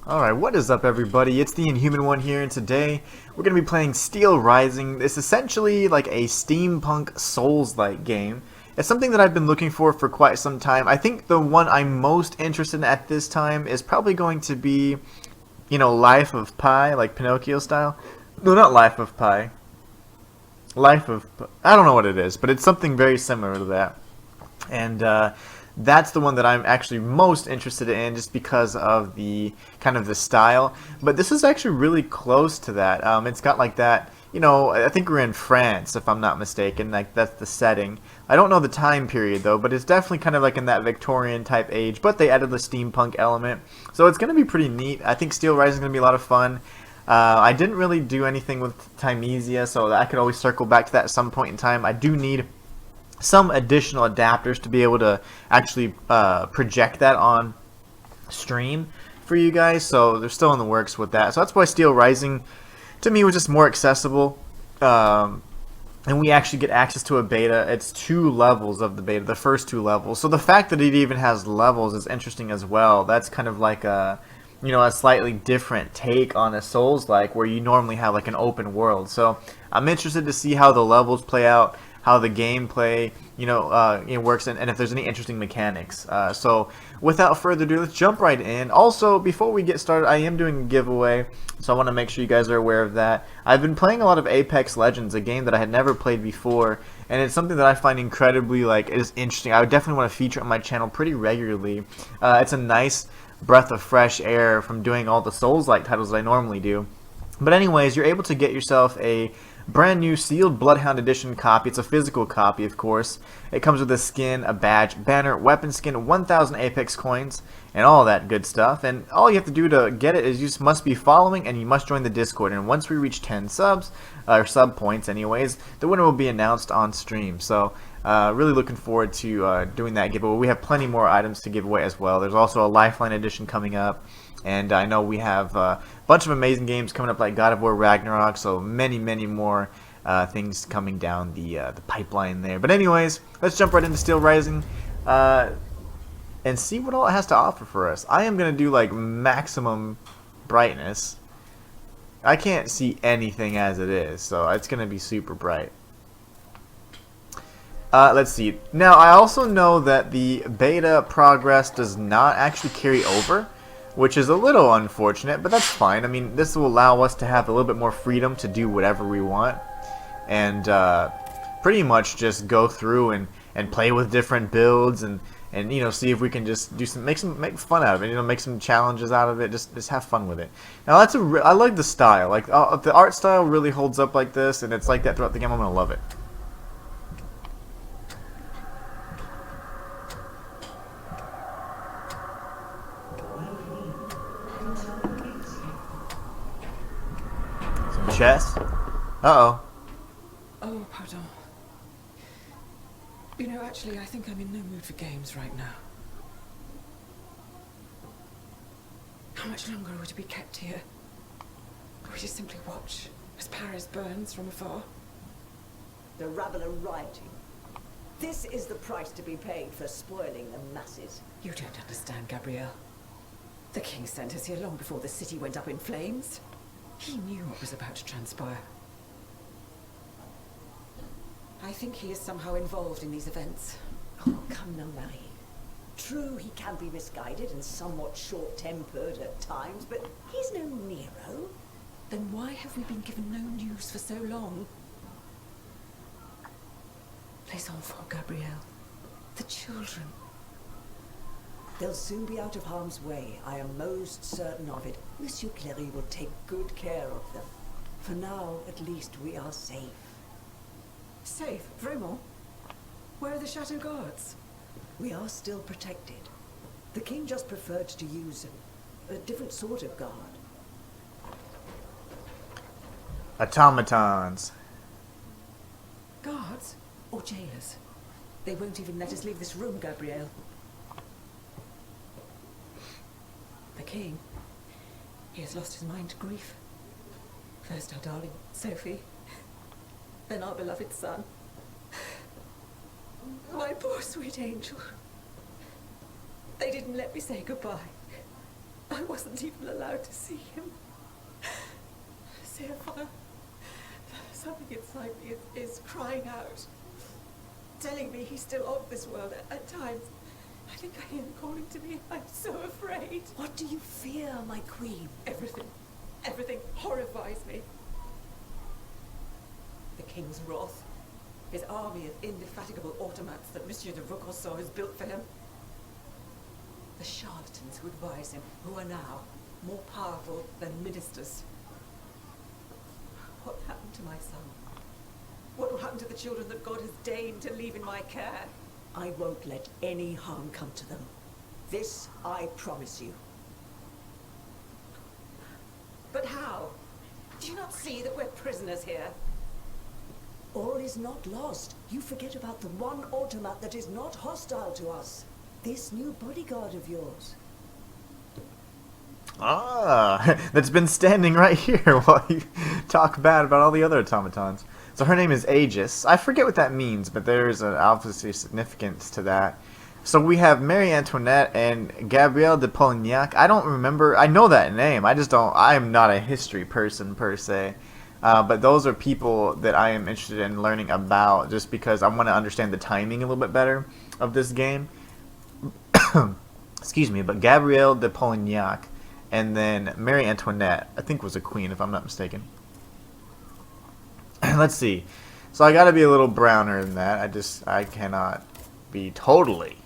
Alright, what is up everybody? It's the Inhuman one here, and today we're going to be playing Steel Rising. It's essentially like a steampunk Souls-like game. It's something that I've been looking for quite some time. I think the one I'm most interested in at this time is probably going to be, Life of Pi, like Pinocchio style. No, not Life of Pi. I don't know what it is, but it's something very similar to that. And that's the one that I'm actually most interested in, just because of the kind of the style. But this is actually really close to that. It's got like that, I think we're in France, if I'm not mistaken. Like, that's the setting. I don't know the time period though, but it's definitely kind of like in that Victorian type age. But they added the steampunk element, so it's going to be pretty neat. I think Steel Rising is going to be a lot of fun. I didn't really do anything with Timesia, so I could always circle back to that at some point in time. I do need some additional adapters to be able to actually project that on stream for you guys, so they're still in the works with that. So that's why Steel Rising to me was just more accessible, and we actually get access to a beta. It's 2 levels of the beta, the first 2 levels. So the fact that it even has levels is interesting as well. That's kind of like a slightly different take on a Souls-like, where you normally have like an open world. So I'm interested to see how the levels play out, how the gameplay works, and if there's any interesting mechanics. So without further ado, let's jump right in. Also, before we get started, I am doing a giveaway, so I want to make sure you guys are aware of that. I've been playing a lot of Apex Legends, a game that I had never played before, and it's something that I find incredibly is interesting. I would definitely want to feature it on my channel pretty regularly. It's a nice breath of fresh air from doing all the Souls-like titles that I normally do. But anyways, you're able to get yourself a brand new sealed Bloodhound Edition copy. It's a physical copy, of course. It comes with a skin, a badge, banner, weapon skin, 1,000 Apex coins, and all that good stuff. And all you have to do to get it is you just must be following, and you must join the Discord. And once we reach 10 subs, or sub points anyways, the winner will be announced on stream. So really looking forward to doing that giveaway. We have plenty more items to give away as well. There's also a Lifeline Edition coming up. And I know we have a bunch of amazing games coming up, like God of War Ragnarok, so many more things coming down the pipeline there. But anyways, let's jump right into Steel Rising and see what all it has to offer for us. I am going to do like maximum brightness. I can't see anything as it is, so it's going to be super bright. Let's see. Now, I also know that the beta progress does not actually carry over, which is a little unfortunate, but that's fine. I mean, this will allow us to have a little bit more freedom to do whatever we want, and pretty much just go through and play with different builds, and see if we can just make fun out of it. Make some challenges out of it. Just have fun with it. Now I like the style. Like if the art style really holds up like this, and it's like that throughout the game, I'm gonna love it. Chess? Uh-oh. Oh, pardon. Actually, I think I'm in no mood for games right now. How much longer are we to be kept here? Or we just simply watch as Paris burns from afar? The rabble are rioting. This is the price to be paid for spoiling the masses. You don't understand, Gabrielle. The king sent us here long before the city went up in flames. He knew what was about to transpire. I think he is somehow involved in these events. Oh, come now, Marie. True, he can be misguided and somewhat short-tempered at times, but he's no Nero. Then why have we been given no news for so long? Les enfants, Gabrielle. The children. They'll soon be out of harm's way. I am most certain of it. Monsieur Cléry will take good care of them. For now, at least, we are safe. Safe? Vraiment? Where are the chateau guards? We are still protected. The king just preferred to use a different sort of guard. Automatons. Guards? Or jailers? They won't even let us leave this room, Gabrielle. The king, he has lost his mind to grief. First our darling Sophie, then our beloved son. My poor sweet angel. They didn't let me say goodbye. I wasn't even allowed to see him. Sapphire, something inside me is crying out, telling me he's still of this world at times. I think I hear him calling to me. I'm so afraid. What do you fear, my queen? Everything. Everything horrifies me. The king's wrath. His army of indefatigable automats that Monsieur de Vaucanson has built for him. The charlatans who advise him, who are now more powerful than ministers. What happened to my son? What will happen to the children that God has deigned to leave in my care? I won't let any harm come to them. This I promise you. But how? Do you not see that we're prisoners here? All is not lost. You forget about the one automat that is not hostile to us. This new bodyguard of yours. Ah, that's been standing right here while you talk bad about all the other automatons. So her name is Aegis. I forget what that means, but there's an obviously significance to that. So we have Marie Antoinette and Gabrielle de Polignac. I don't remember. I know that name. I just don't. I am not a history person per se. But those are people that I am interested in learning about just because I want to understand the timing a little bit better of this game. Excuse me, but Gabrielle de Polignac and then Marie Antoinette, I think was a queen if I'm not mistaken. Let's see. So I gotta be a little browner than that. I cannot be totally.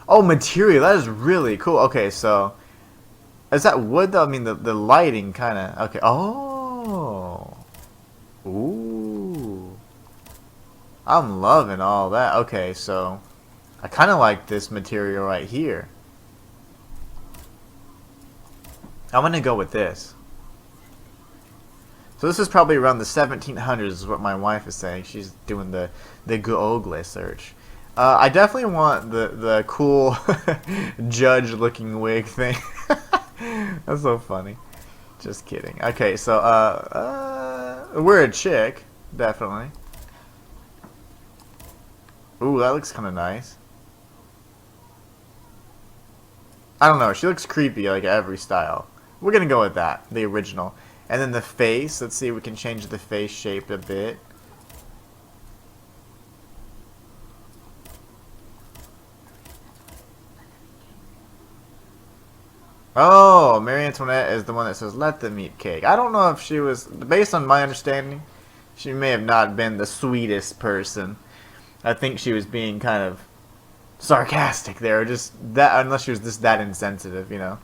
Oh, material. That is really cool. Okay, so is that wood though? I mean, the lighting kind of. Okay. Oh. Ooh. I'm loving all that. Okay, so I kind of like this material right here. I'm gonna go with this. So this is probably around the 1700s is what my wife is saying. She's doing the Google search. I definitely want the cool judge looking wig thing. That's so funny. Just kidding. Okay, so we're a chick, definitely. Ooh, that looks kind of nice. I don't know. She looks creepy like every style. We're gonna go with that, the original. And then the face, let's see if we can change the face shape a bit. Oh, Marie Antoinette is the one that says, let them eat cake. I don't know if she was, based on my understanding, she may have not been the sweetest person. I think she was being kind of sarcastic there, just that, unless she was just that insensitive, you know.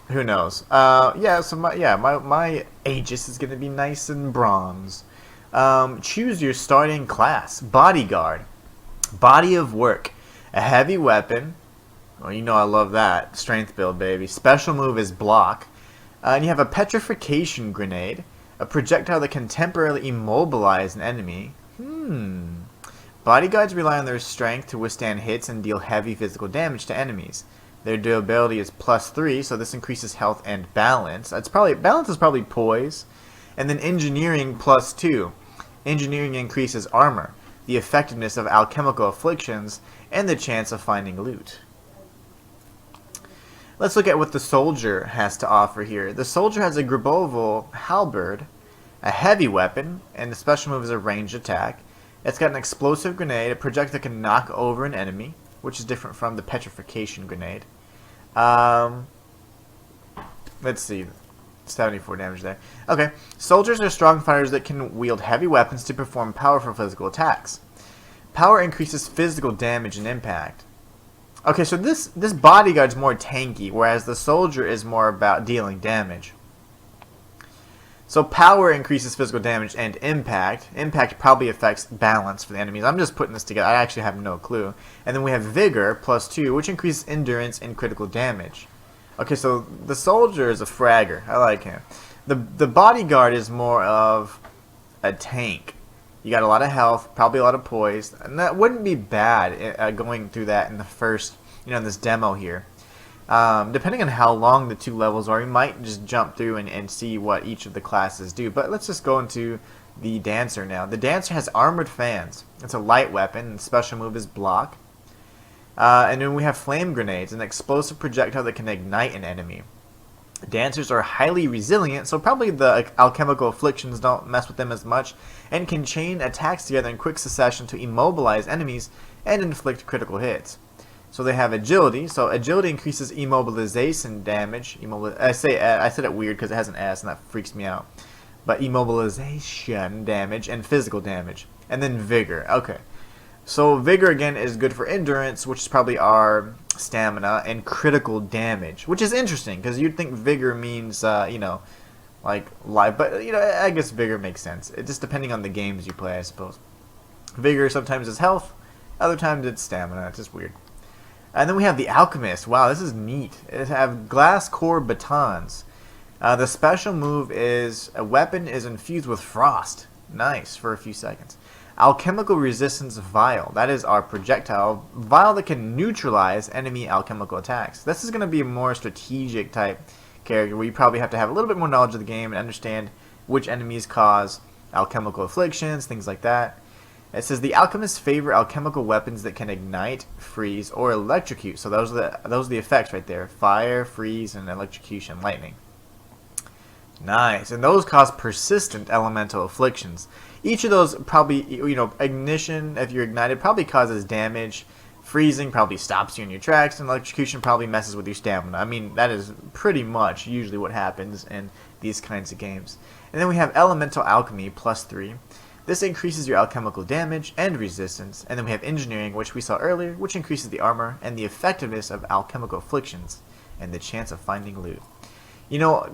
Who knows? Yeah, so my Aegis is going to be nice and bronze. Choose your starting class. Bodyguard. Body of work. A heavy weapon. Well, you know I love that. Strength build, baby. Special move is block. And you have a petrification grenade. A projectile that can temporarily immobilize an enemy. Bodyguards rely on their strength to withstand hits and deal heavy physical damage to enemies. Their durability is +3, so this increases health and balance. Balance is probably poise. And then engineering +2. Engineering increases armor, the effectiveness of alchemical afflictions, and the chance of finding loot. Let's look at what the soldier has to offer here. The soldier has a Griboval halberd, a heavy weapon, and the special move is a ranged attack. It's got an explosive grenade, a projectile that can knock over an enemy, which is different from the petrification grenade. Let's see. 74 damage there. Okay. Soldiers are strong fighters that can wield heavy weapons to perform powerful physical attacks. Power increases physical damage and impact. Okay, so this bodyguard's more tanky, whereas the soldier is more about dealing damage. So power increases physical damage and impact. Impact probably affects balance for the enemies. I'm just putting this together. I actually have no clue. And then we have Vigor +2, which increases endurance and critical damage. Okay, so the soldier is a fragger. I like him. The bodyguard is more of a tank. You got a lot of health, probably a lot of poise, and that wouldn't be bad going through that in the first, in this demo here. Depending on how long the two levels are, you might just jump through and see what each of the classes do. But let's just go into the Dancer now. The Dancer has armored fans. It's a light weapon, and special move is block. And then we have flame grenades, an explosive projectile that can ignite an enemy. Dancers are highly resilient, so probably the alchemical afflictions don't mess with them as much, and can chain attacks together in quick succession to immobilize enemies and inflict critical hits. So they have agility. So agility increases immobilization damage. I said it weird because it has an S and that freaks me out. But immobilization damage and physical damage. And then vigor. Okay. So vigor again is good for endurance, which is probably our stamina, and critical damage, which is interesting because you'd think vigor means like life, but I guess vigor makes sense. It just depending on the games you play, I suppose. Vigor sometimes is health, other times it's stamina. It's just weird. And then we have the alchemist. Wow, this is neat. It have glass core batons. The special move is a weapon is infused with frost. Nice for a few seconds. Alchemical resistance vial. That is our projectile vial that can neutralize enemy alchemical attacks. This is going to be a more strategic type character where you probably have to have a little bit more knowledge of the game and understand which enemies cause alchemical afflictions, things like that. It says the alchemists favor alchemical weapons that can ignite, freeze, or electrocute. So those are the effects right there: fire, freeze, and electrocution, lightning. Nice, and those cause persistent elemental afflictions. Each of those probably, ignition, if you're ignited, probably causes damage. Freezing probably stops you in your tracks, and electrocution probably messes with your stamina. I mean, that is pretty much usually what happens in these kinds of games. And then we have elemental alchemy, +3. This increases your alchemical damage and resistance. And then we have engineering, which we saw earlier, which increases the armor and the effectiveness of alchemical afflictions and the chance of finding loot.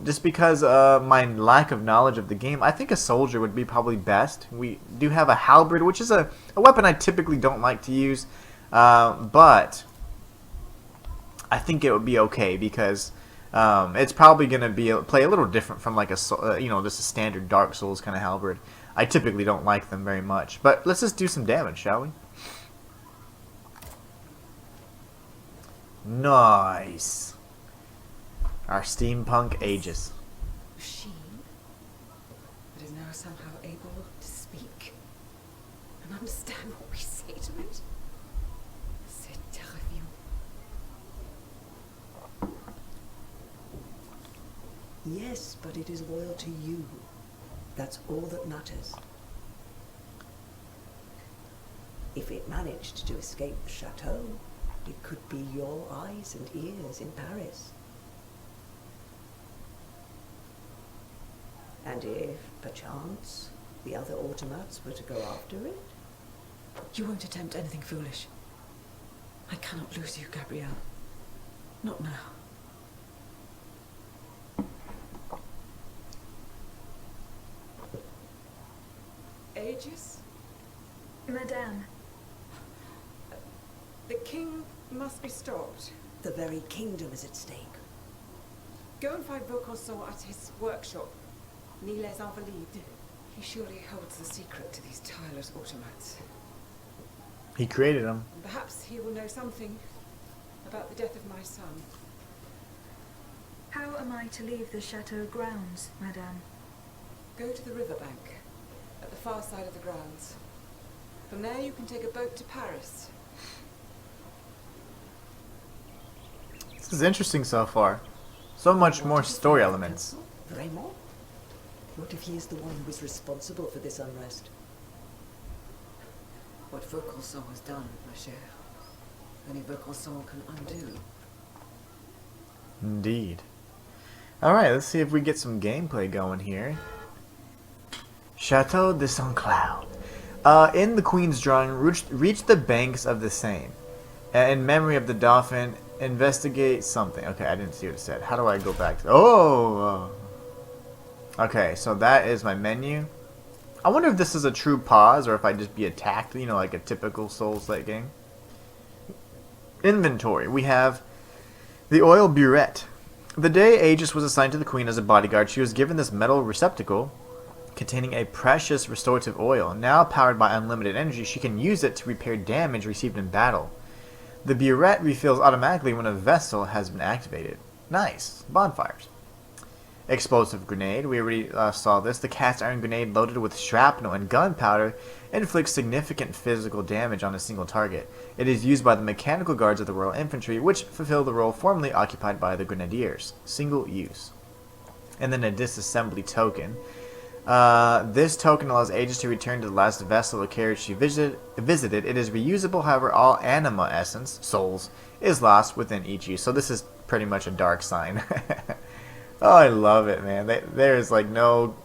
Just because of my lack of knowledge of the game, I think a soldier would be probably best. We do have a halberd, which is a weapon I typically don't like to use, but I think it would be okay because it's probably going to play a little different from like just a standard Dark Souls kind of halberd. I typically don't like them very much, but let's just do some damage, shall we? Nice. Our steampunk Aegis. Machine that is now somehow able to speak and understand what we say to it. C'est terrifiant. Yes, but it is loyal to you. That's all that matters. If it managed to escape the chateau, it could be your eyes and ears in Paris. And if, perchance, the other automats were to go after it? You won't attempt anything foolish. I cannot lose you, Gabrielle. Not now. Aegis? Madame. The king must be stopped. The very kingdom is at stake. Go and find Vaucanson at his workshop. Ni les Invalides. He surely holds the secret to these tireless automats. He created them. Perhaps he will know something about the death of my son. How am I to leave the chateau grounds, Madame? Go to the riverbank, at the far side of the grounds. From there you can take a boat to Paris. This is interesting so far. So much more story elements. Vraiment? What if he is the one who is responsible for this unrest? What Vaucanson has done, ma chère, only Vaucanson can undo. Indeed. Alright, let's see if we get some gameplay going here. Chateau de Saint Cloud. In the Queen's drawing, reach the banks of the Seine. In memory of the Dauphin, investigate something. Okay, I didn't see what it said. How do I go back to... Oh! Okay, so that is my menu. I wonder if this is a true pause or if I just be attacked, like a typical Souls-like game. Inventory. We have the oil burette. The day Aegis was assigned to the Queen as a bodyguard, she was given this metal receptacle containing a precious restorative oil. Now powered by unlimited energy, she can use it to repair damage received in battle. The burette refills automatically when a vessel has been activated. Nice. Bonfires. Explosive grenade. We already saw this. The cast iron grenade loaded with shrapnel and gunpowder inflicts significant physical damage on a single target. It is used by the mechanical guards of the Royal Infantry, which fulfill the role formerly occupied by the Grenadiers. Single use. And then a disassembly token. This token allows Aegis to return to the last vessel or carriage she visited. It is reusable, however, all anima essence, souls, is lost within each use. So this is pretty much a dark sign. Oh, I love it, man. There's like no,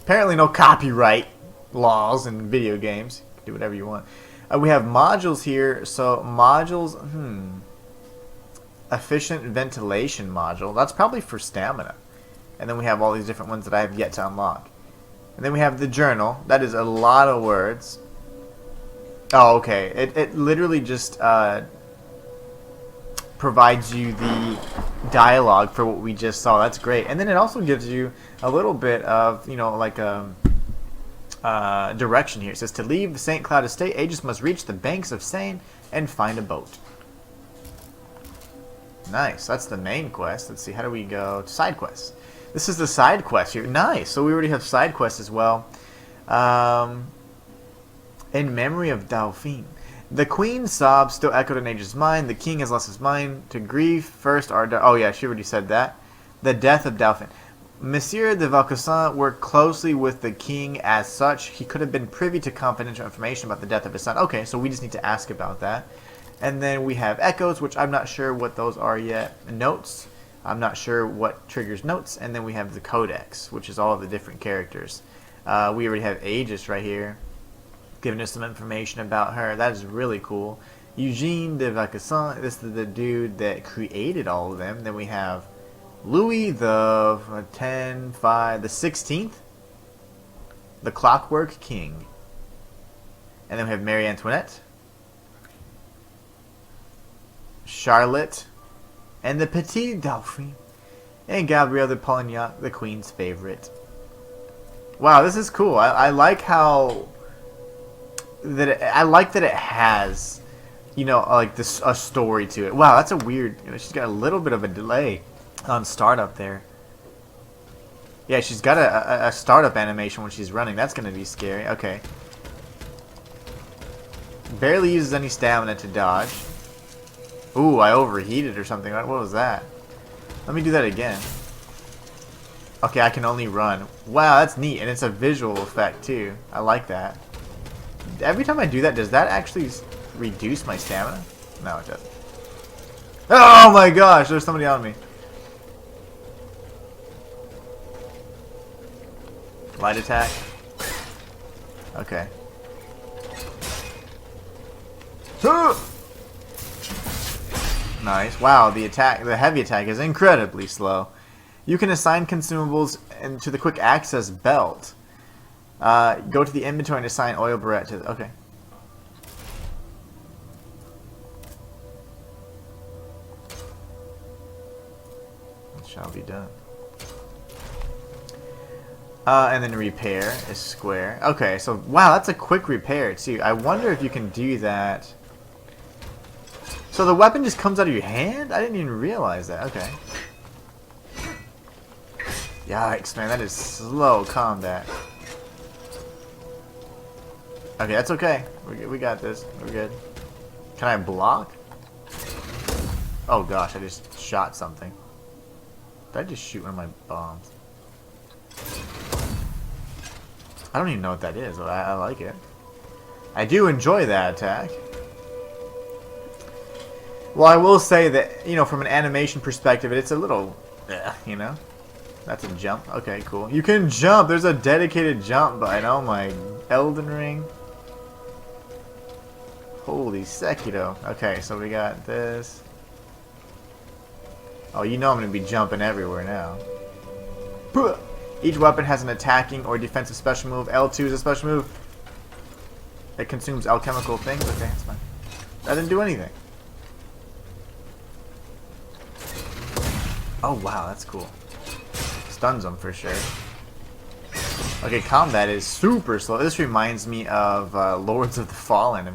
apparently no copyright laws in video games. You can do whatever you want. We have modules here. So modules, efficient ventilation module. That's probably for stamina. And then we have all these different ones that I have yet to unlock. And then we have the journal. That is a lot of words. Oh, okay. It literally just provides you the dialogue for what we just saw. That's great. And then it also gives you a little bit of, like a direction here. It says, to leave the St. Cloud Estate, Aegis must reach the banks of Seine and find a boat. Nice. That's the main quest. Let's see. How do we go to side quests? This is the side quest here. Nice. So we already have side quests as well. In memory of Dauphine. The Queen's sobs still echoed in Aegis' mind. The King has lost his mind to grief. First, oh yeah, she already said that. The death of Dauphine. Monsieur de Vaucanson worked closely with the King as such. He could have been privy to confidential information about the death of his son. Okay, so we just need to ask about that. And then we have echoes, which I'm not sure what those are yet. Notes. I'm not sure what triggers notes. And then we have the codex, which is all of the different characters. We already have Aegis right here, giving us some information about her. That is really cool. Eugene de Vaucanson, this is the dude that created all of them. Then we have Louis the 16th, the Clockwork King. And then we have Marie Antoinette, Charlotte, and the Petit Dauphin, and Gabrielle de Polignac, the Queen's favorite. Wow, this is cool. I like how I like that it has, like this a story to it. Wow, that's a weird. She's got a little bit of a delay on startup there. Yeah, she's got a startup animation when she's running. That's gonna be scary. Okay. Barely uses any stamina to dodge. Ooh, I overheated or something. What was that? Let me do that again. Okay, I can only run. Wow, that's neat, and it's a visual effect too. I like that. Every time I do that, does that actually reduce my stamina? No, it doesn't. Oh my gosh, there's somebody on me. Light attack. Okay. Nice. Wow, the heavy attack is incredibly slow. You can assign consumables to the quick access belt. Go to the inventory and assign oil barrette to okay. It shall be done. And then repair is square. Okay, so wow, that's a quick repair too. I wonder if you can do that. So the weapon just comes out of your hand? I didn't even realize that. Okay. Yikes, man, that is slow combat. Okay, that's okay. We got this. We're good. Can I block? Oh gosh, I just shot something. Did I just shoot one of my bombs? I don't even know what that is, but I like it. I do enjoy that attack. Well, I will say that, from an animation perspective, it's a little, That's a jump. Okay, cool. You can jump. There's a dedicated jump button. Oh my, Elden Ring. Holy Sekiro. Okay, so we got this. Oh, I'm going to be jumping everywhere now. Each weapon has an attacking or defensive special move. L2 is a special move. It consumes alchemical things. Okay, that's fine. That didn't do anything. Oh, wow, that's cool. Stuns them for sure. Okay, combat is super slow. This reminds me of Lords of the Fallen.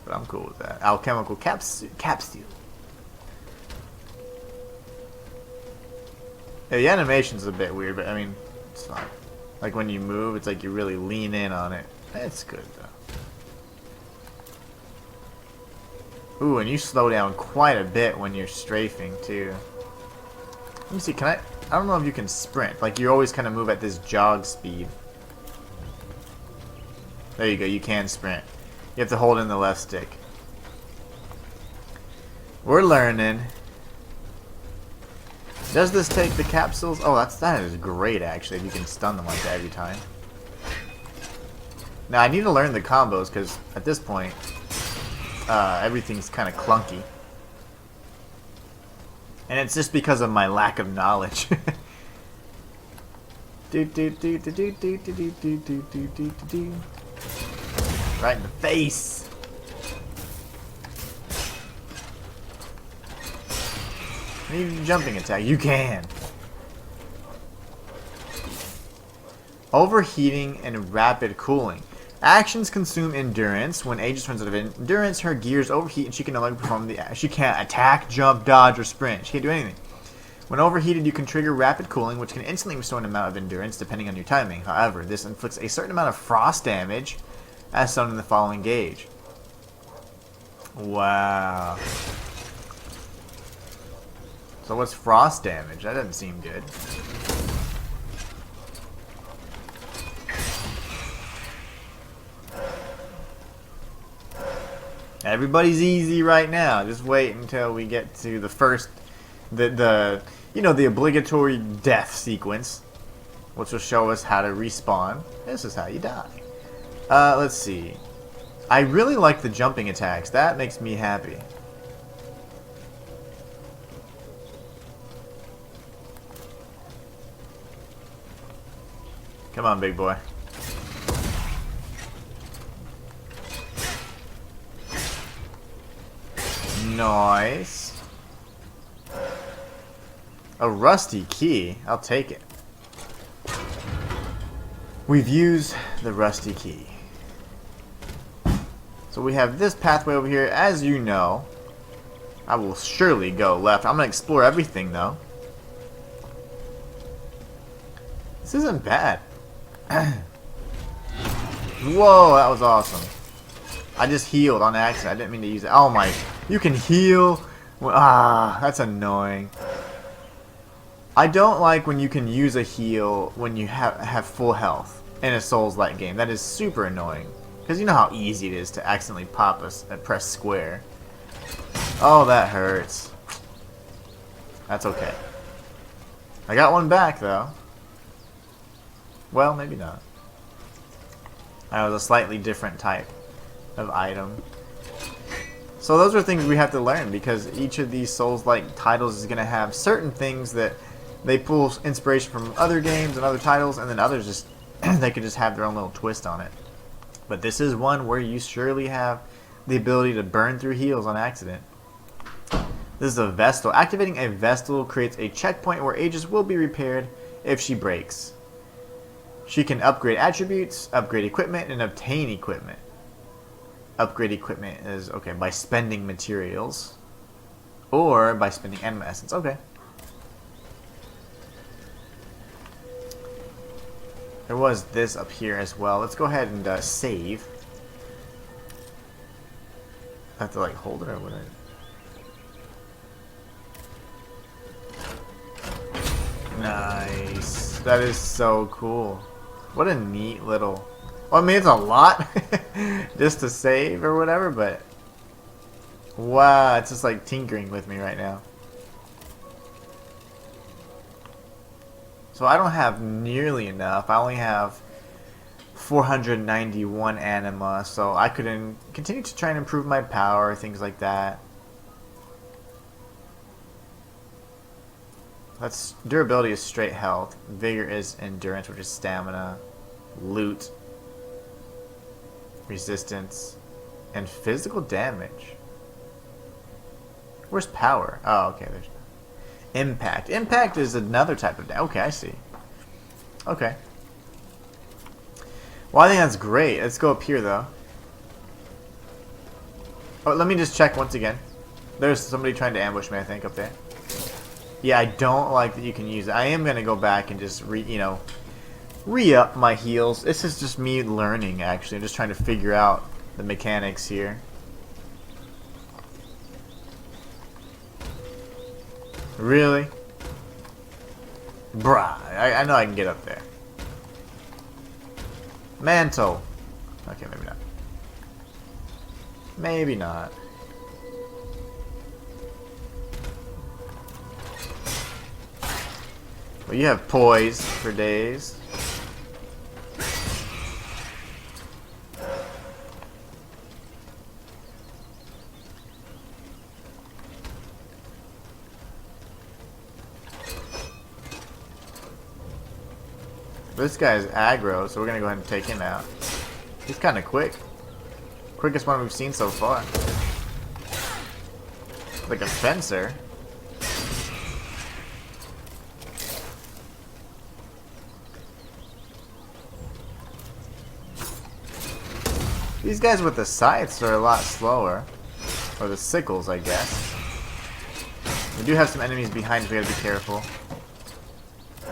But I'm cool with that. Alchemical capsteel. Yeah, the animation's a bit weird, but I mean, it's fine. Like when you move, it's like you really lean in on it. It's good though. Ooh, and you slow down quite a bit when you're strafing too. Let me see, can I don't know if you can sprint. Like you always kind of move at this jog speed. There you go, you can sprint. You have to hold in the left stick. We're learning. Does this take the capsules? Oh, that is great actually, if you can stun them like that every time. Now I need to learn the combos because at this point everything's kind of clunky. And it's just because of my lack of knowledge. Right in the face. I need a jumping attack. You can. Overheating and rapid cooling. Actions consume endurance. When Aegis runs out of endurance, her gears overheat and she can no longer perform the. She can't attack, jump, dodge, or sprint. She can't do anything. When overheated, you can trigger rapid cooling, which can instantly restore an amount of endurance depending on your timing. However, this inflicts a certain amount of frost damage, as shown in the following gauge. Wow. So what's frost damage? That doesn't seem good. Everybody's easy right now. Just wait until we get to the first, the obligatory death sequence, which will show us how to respawn. This is how you die. Let's see. I really like the jumping attacks. That makes me happy. Come on, big boy. Nice. A rusty key. I'll take it. We've used the rusty key. So we have this pathway over here. As you know, I will surely go left. I'm going to explore everything, though. This isn't bad. Whoa, that was awesome. I just healed on accident. I didn't mean to use it. Oh my. You can heal. Ah, that's annoying. I don't like when you can use a heal when you have full health in a Souls-like game. That is super annoying. Because you know how easy it is to accidentally pop and press square. Oh, that hurts. That's okay. I got one back, though. Well, maybe not. That was a slightly different type of item. So those are things we have to learn, because each of these Souls-like titles is going to have certain things that they pull inspiration from other games and other titles, and then others just they could just have their own little twist on it. But this is one where you surely have the ability to burn through heals on accident. This is a Vestal. Activating a Vestal creates a checkpoint where Aegis will be repaired if she breaks. She can upgrade attributes, upgrade equipment, and obtain equipment. Upgrade equipment is, okay, by spending materials. Or by spending anima essence. Okay. There was this up here as well. Let's go ahead and save. I have to like hold it or what? Nice. That is so cool. What a neat little... Well, I mean, it's a lot just to save or whatever, but... Wow, it's just like tinkering with me right now. So I don't have nearly enough. I only have 491 anima, so I could continue to try and improve my power, things like that. That's durability is straight health. Vigor is endurance, which is stamina. Loot, resistance, and physical damage. Where's power? Oh, okay. There's impact. Impact is another type of damage. Okay, I see. Okay. Well, I think that's great. Let's go up here, though. Oh, let me just check once again. There's somebody trying to ambush me, I think, up there. Yeah, I don't like that you can use it. I am gonna go back and just re-up my heals. This is just me learning, actually. I'm just trying to figure out the mechanics here. Really? Bruh, I know I can get up there. Mantle. Okay, maybe not. Maybe not. Well, you have poise for days. This guy's aggro, so we're gonna go ahead and take him out. He's kind of quick. Quickest one we've seen so far. Like a fencer. These guys with the scythes are a lot slower. Or the sickles, I guess. We do have some enemies behind us, we gotta be careful.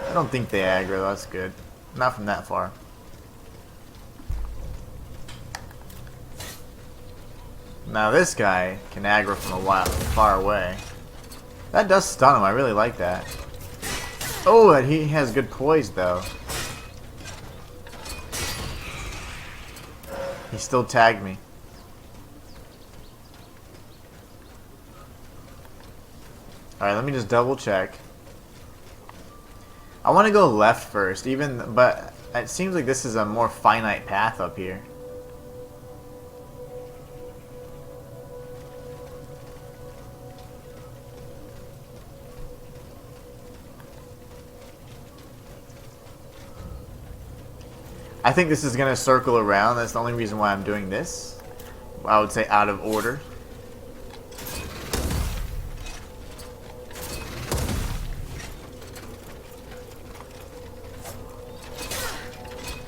I don't think they aggro, that's good. Not from that far. Now this guy can aggro from a while, far away. That does stun him, I really like that. Oh, and he has good poise though. He still tagged me. Alright, let me just double check. I want to go left first, but it seems like this is a more finite path up here. I think this is going to circle around. That's the only reason why I'm doing this. I would say out of order.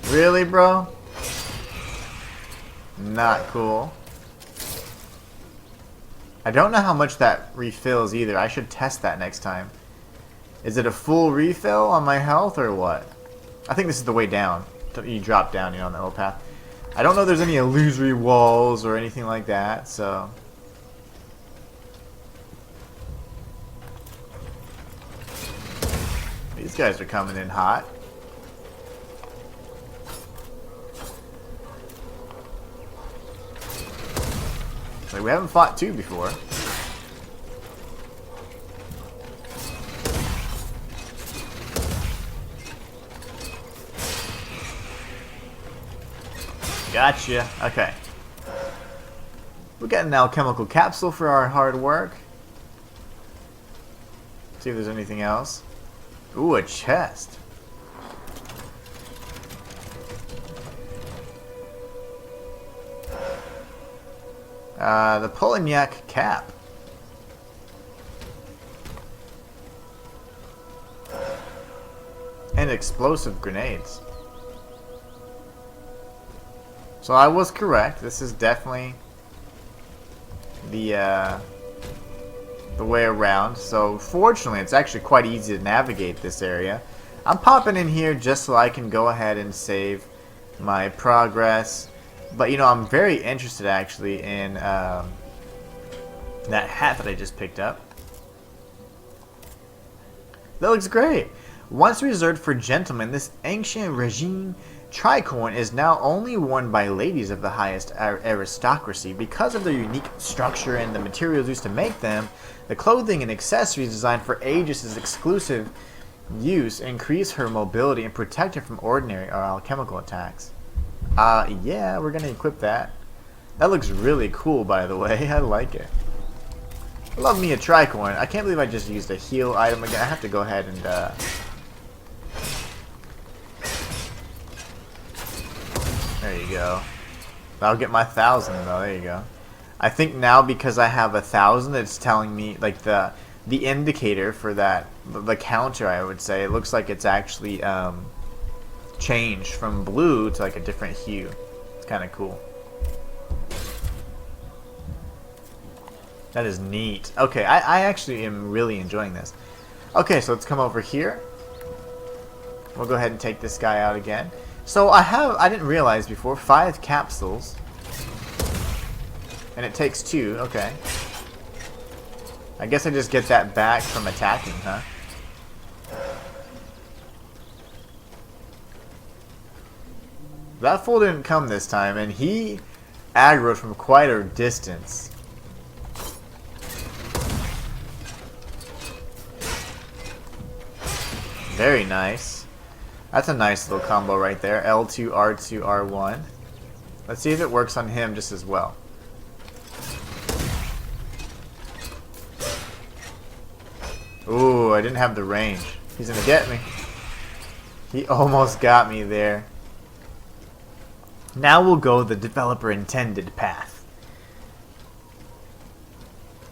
Really, bro? Not cool. I don't know how much that refills either. I should test that next time. Is it a full refill on my health or what? I think this is the way down. You drop down, on that little path. I don't know if there's any illusory walls or anything like that, so... These guys are coming in hot. Like, we haven't fought two before. Gotcha. Okay. We got an alchemical capsule for our hard work. See if there's anything else. Ooh, a chest. The Polignac cap. And explosive grenades. So I was correct. This is definitely the way around. So fortunately, it's actually quite easy to navigate this area. I'm popping in here just so I can go ahead and save my progress. But I'm very interested actually in that hat that I just picked up. That looks great. Once reserved for gentlemen, this ancient regime tricorn is now only worn by ladies of the highest aristocracy. Because of their unique structure and the materials used to make them, the clothing and accessories designed for Aegis's exclusive use increase her mobility and protect her from ordinary or alchemical attacks. Yeah, we're gonna equip that. That looks really cool, by the way. I like it. I love me a tricorn. I can't believe I just used a heal item again. I have to go ahead and there you go. I'll get my 1,000 though. There you go. I think now because I have 1,000, it's telling me like the indicator for that, the counter. I would say it looks like it's actually changed from blue to like a different hue. It's kind of cool. That is neat. Okay, I actually am really enjoying this. Okay, so let's come over here. We'll go ahead and take this guy out again. So I didn't realize before, 5 capsules. And it takes 2, okay. I guess I just get that back from attacking, huh? That fool didn't come this time, and he aggroed from quite a distance. Very nice. That's a nice little combo right there. L2, R2, R1. Let's see if it works on him just as well. Ooh, I didn't have the range. He's gonna get me. He almost got me there. Now we'll go the developer intended path.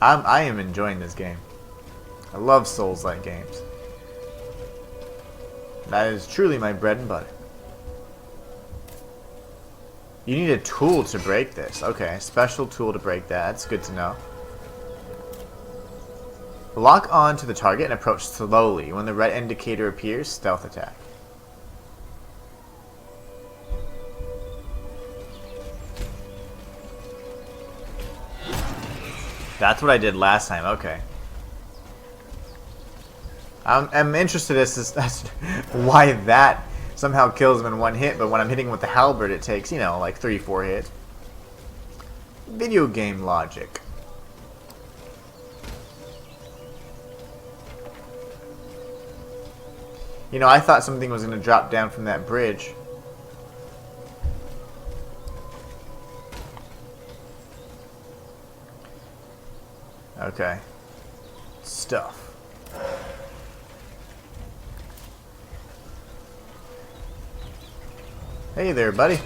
I am enjoying this game. I love Souls-like games. That is truly my bread and butter. You need a tool to break this. Okay, special tool to break that. That's good to know. Lock on to the target and approach slowly. When the red indicator appears, stealth attack. That's what I did last time. Okay. I'm interested as to why that somehow kills him in one hit, but when I'm hitting with the halberd, it takes, you know, like 3-4 hits. Video game logic. You know, I thought something was going to drop down from that bridge. Okay. Stuff. Hey there, buddy.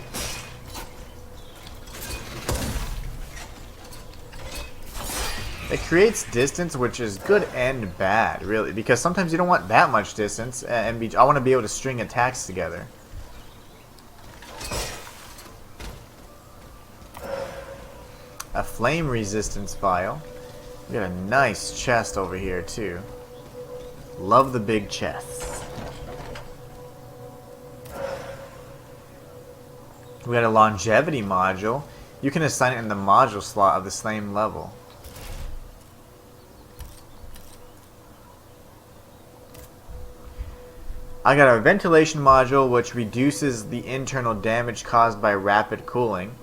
It creates distance, which is good and bad, really, because sometimes you don't want that much distance, and I want to be able to string attacks together. A flame resistance vial. We got a nice chest over here, too. Love the big chests. We got a longevity module. You can assign it in the module slot of the same level. I got a ventilation module which reduces the internal damage caused by rapid cooling.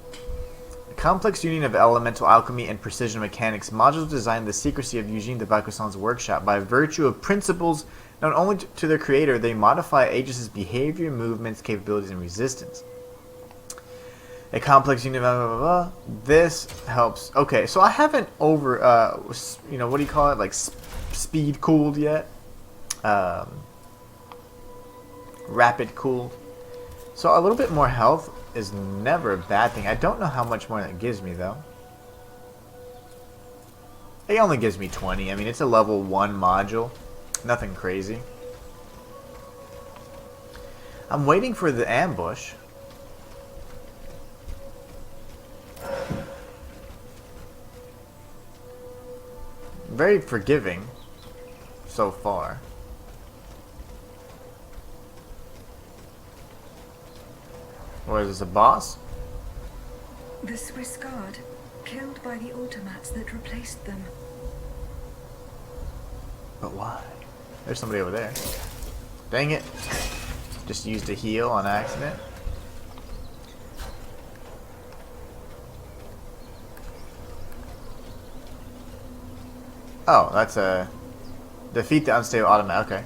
A complex union of elemental alchemy and precision mechanics. Modules designed the secrecy of Eugene de Vaucanson's workshop by virtue of principles known only to their creator. They modify Aegis' behavior, movements, capabilities, and resistance. A complex union of this helps. Okay, so I haven't you know, what do you call it? Like speed cooled yet. Rapid cooled. So a little bit more health is never a bad thing. I don't know how much more that gives me though. It only gives me 20. I mean, it's a level 1 module. Nothing crazy. I'm waiting for the ambush. Very forgiving so far. What is this, a boss? The Swiss guard, killed by the automats that replaced them. But why? There's somebody over there. Dang it. Just used a heal on accident. Oh, that's a defeat the unstable automat. Okay.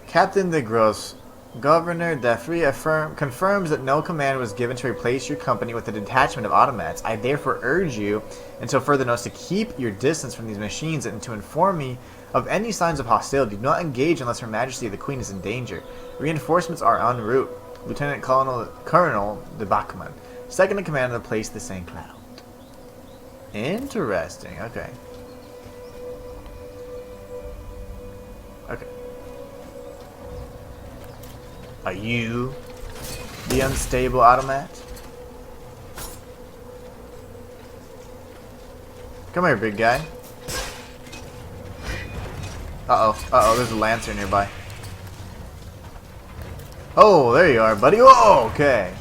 Captain de Gros, Governor Defrey confirms that no command was given to replace your company with a detachment of automats. I therefore urge you, until further notice, to keep your distance from these machines and to inform me of any signs of hostility. Do not engage unless Her Majesty the Queen is in danger. Reinforcements are en route. Lieutenant Colonel de Bachmann, second in command of the place the St. Cloud. Interesting. Okay. Okay. Are you the unstable automat? Come here, big guy. Uh-oh. Uh-oh, there's a Lancer nearby. Oh, there you are, buddy. Oh, okay.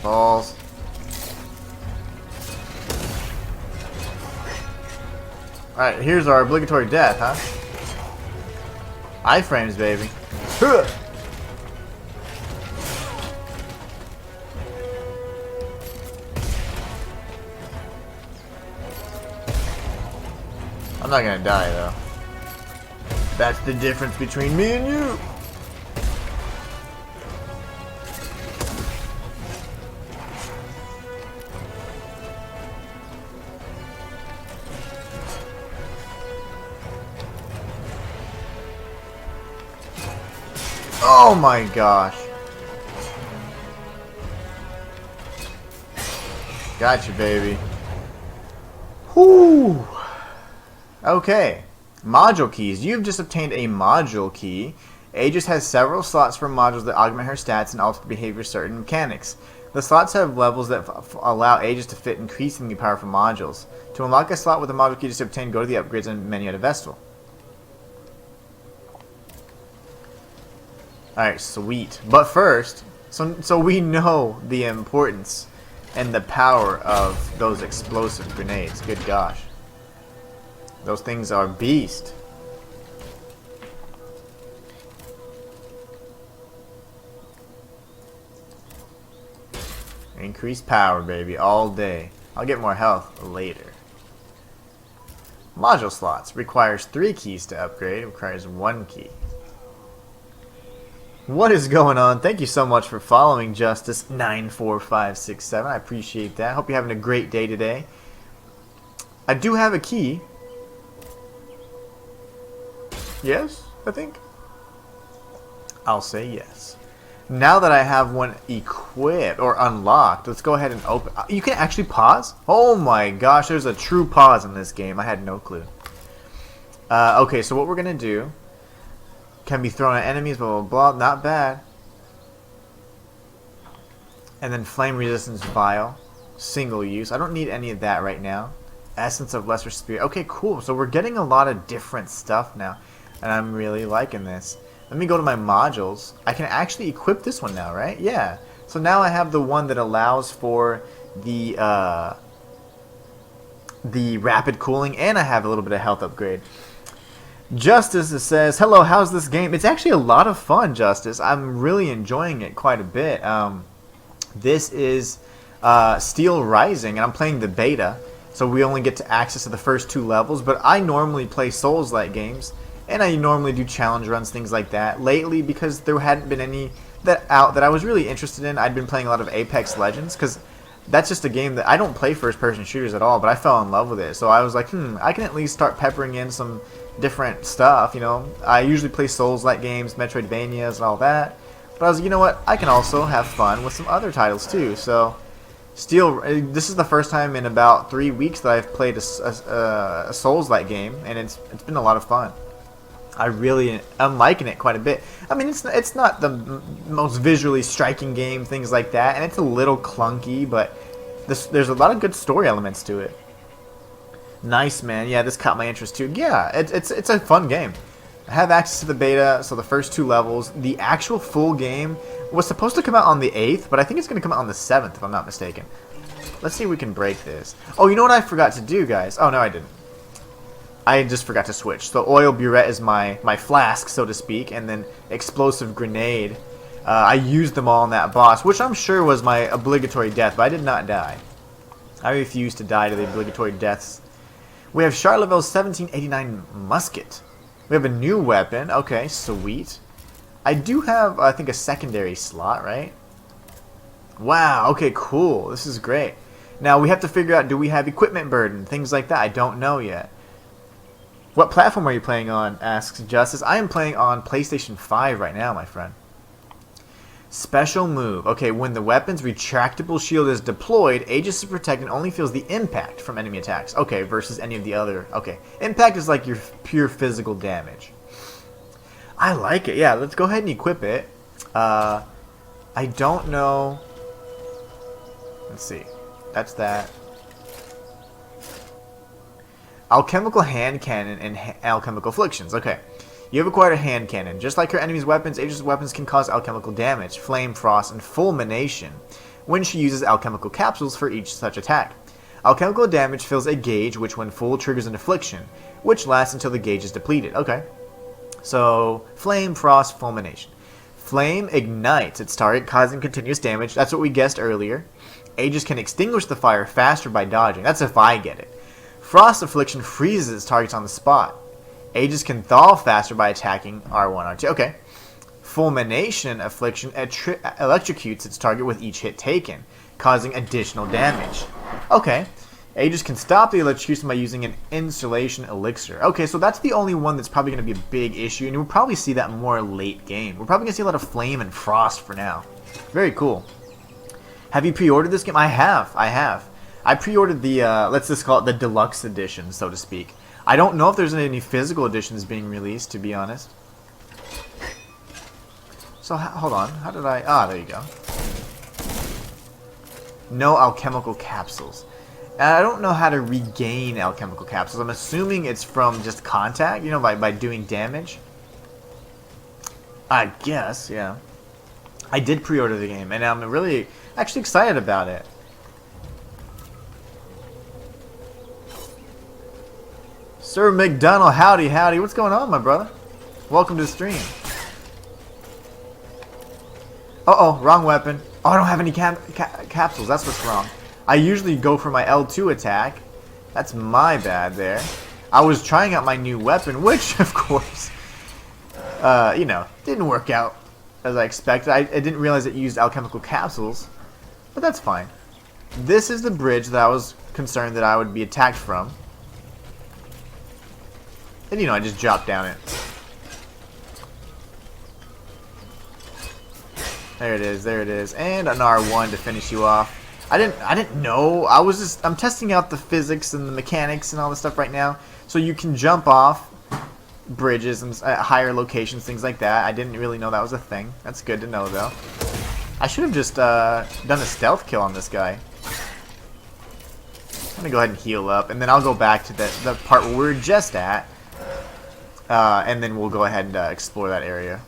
Balls. Alright, here's our obligatory death, huh? Iframes, baby. Huh. I'm not gonna die, though. That's the difference between me and you. Oh my gosh. Gotcha, baby. Whoo. Okay. Module keys. You've just obtained a module key. Aegis has several slots for modules that augment her stats and alter the behavior of certain mechanics. The slots have levels that allow Aegis to fit increasingly powerful modules. To unlock a slot with a module key just obtained, go to the upgrades and menu at a Vestal. Alright, sweet. But first, so we know the importance and the power of those explosive grenades. Good gosh. Those things are beast. Increased power, baby, all day. I'll get more health later. Module slots. Requires 3 keys to upgrade. Requires 1 key. What is going on? Thank you so much for following Justice94567. I appreciate that. Hope you're having a great day today. I do have a key. Yes, I think. I'll say yes. Now that I have one equipped or unlocked, let's go ahead and open. You can actually pause? Oh my gosh, there's a true pause in this game. I had no clue. Okay, so what we're going to do. Can be thrown at enemies, blah, blah, blah. Not bad. And then flame resistance vial. Single use. I don't need any of that right now. Essence of lesser spirit. Okay, cool. So we're getting a lot of different stuff now. And I'm really liking this. Let me go to my modules. I can actually equip this one now, right? Yeah. So now I have the one that allows for the rapid cooling, and I have a little bit of health upgrade. Justice says, hello, how's this game? It's actually a lot of fun, Justice. I'm really enjoying it quite a bit. This is Steel Rising, and I'm playing the beta, so we only get to access to the first 2 levels, but I normally play Souls-like games, and I normally do challenge runs, things like that. Lately, because there hadn't been any that I was really interested in, I'd been playing a lot of Apex Legends, because that's just a game that I don't play first-person shooters at all, but I fell in love with it. So I was like, I can at least start peppering in some different stuff, you know. I usually play Souls-like games, Metroidvanias, and all that. But I was like, you know what? I can also have fun with some other titles too. So, this is the first time in about 3 weeks that I've played a Souls-like game, and it's been a lot of fun. I'm liking it quite a bit. I mean, it's not the most visually striking game, things like that, and it's a little clunky, but there's a lot of good story elements to it. Nice, man. Yeah, this caught my interest too. Yeah, it's a fun game. I have access to the beta, so the first 2 levels. The actual full game was supposed to come out on the 8th, but I think it's going to come out on the 7th, if I'm not mistaken. Let's see if we can break this. Oh, you know what I forgot to do, guys? Oh, no, I didn't. I just forgot to switch. So oil burette is my flask, so to speak, and then explosive grenade. I used them all on that boss, which I'm sure was my obligatory death, but I did not die. I refuse to die to the obligatory deaths. We have Charleville's 1789 musket. We have a new weapon. Okay, sweet. I do have, I think, a secondary slot, right? Wow, okay, cool. This is great. Now, we have to figure out, do we have equipment burden? Things like that. I don't know yet. What platform are you playing on? Asks Justice. I am playing on PlayStation 5 right now, my friend. Special move. Okay, when the weapon's retractable shield is deployed, Aegis is protected and only feels the impact from enemy attacks. Okay, versus any of the other. Okay, impact is like your pure physical damage. I like it. Yeah, let's go ahead and equip it. I don't know. Let's see. That's that. Alchemical hand cannon and alchemical afflictions. Okay. You have acquired a hand cannon. Just like your enemy's weapons, Aegis' weapons can cause alchemical damage, flame, frost, and fulmination when she uses alchemical capsules for each such attack. Alchemical damage fills a gauge which when full triggers an affliction, which lasts until the gauge is depleted. Okay. So, flame, frost, fulmination. Flame ignites its target, causing continuous damage. That's what we guessed earlier. Aegis can extinguish the fire faster by dodging. That's if I get it. Frost Affliction freezes its targets on the spot. Aegis can thaw faster by attacking R1, R2. Okay. Fulmination Affliction electrocutes its target with each hit taken, causing additional damage. Okay. Aegis can stop the electrocution by using an insulation elixir. Okay, so that's the only one that's probably going to be a big issue, and we'll probably see that more late game. We're probably going to see a lot of flame and frost for now. Very cool. Have you pre-ordered this game? I have. I pre-ordered the, let's just call it the deluxe edition, so to speak. I don't know if there's any physical editions being released, to be honest. So, hold on. How did I... Ah, there you go. No alchemical capsules. And I don't know how to regain alchemical capsules. I'm assuming it's from just contact, you know, by doing damage. I guess, yeah. I did pre-order the game, and I'm really actually excited about it. Sir McDonald, howdy, howdy. What's going on, my brother? Welcome to the stream. Uh-oh, wrong weapon. Oh, I don't have any capsules. That's what's wrong. I usually go for my L2 attack. That's my bad there. I was trying out my new weapon, which, of course, you know, didn't work out as I expected. I didn't realize it used alchemical capsules, but that's fine. This is the bridge that I was concerned that I would be attacked from. And, you know, I just dropped down it. There it is, there it is. And an R1 to finish you off. I didn't know. I'm testing out the physics and the mechanics and all this stuff right now. So you can jump off bridges and higher locations, things like that. I didn't really know that was a thing. That's good to know, though. I should have just done a stealth kill on this guy. I'm gonna go ahead and heal up, and then I'll go back to the part where we're just at, and then we'll go ahead and explore that area.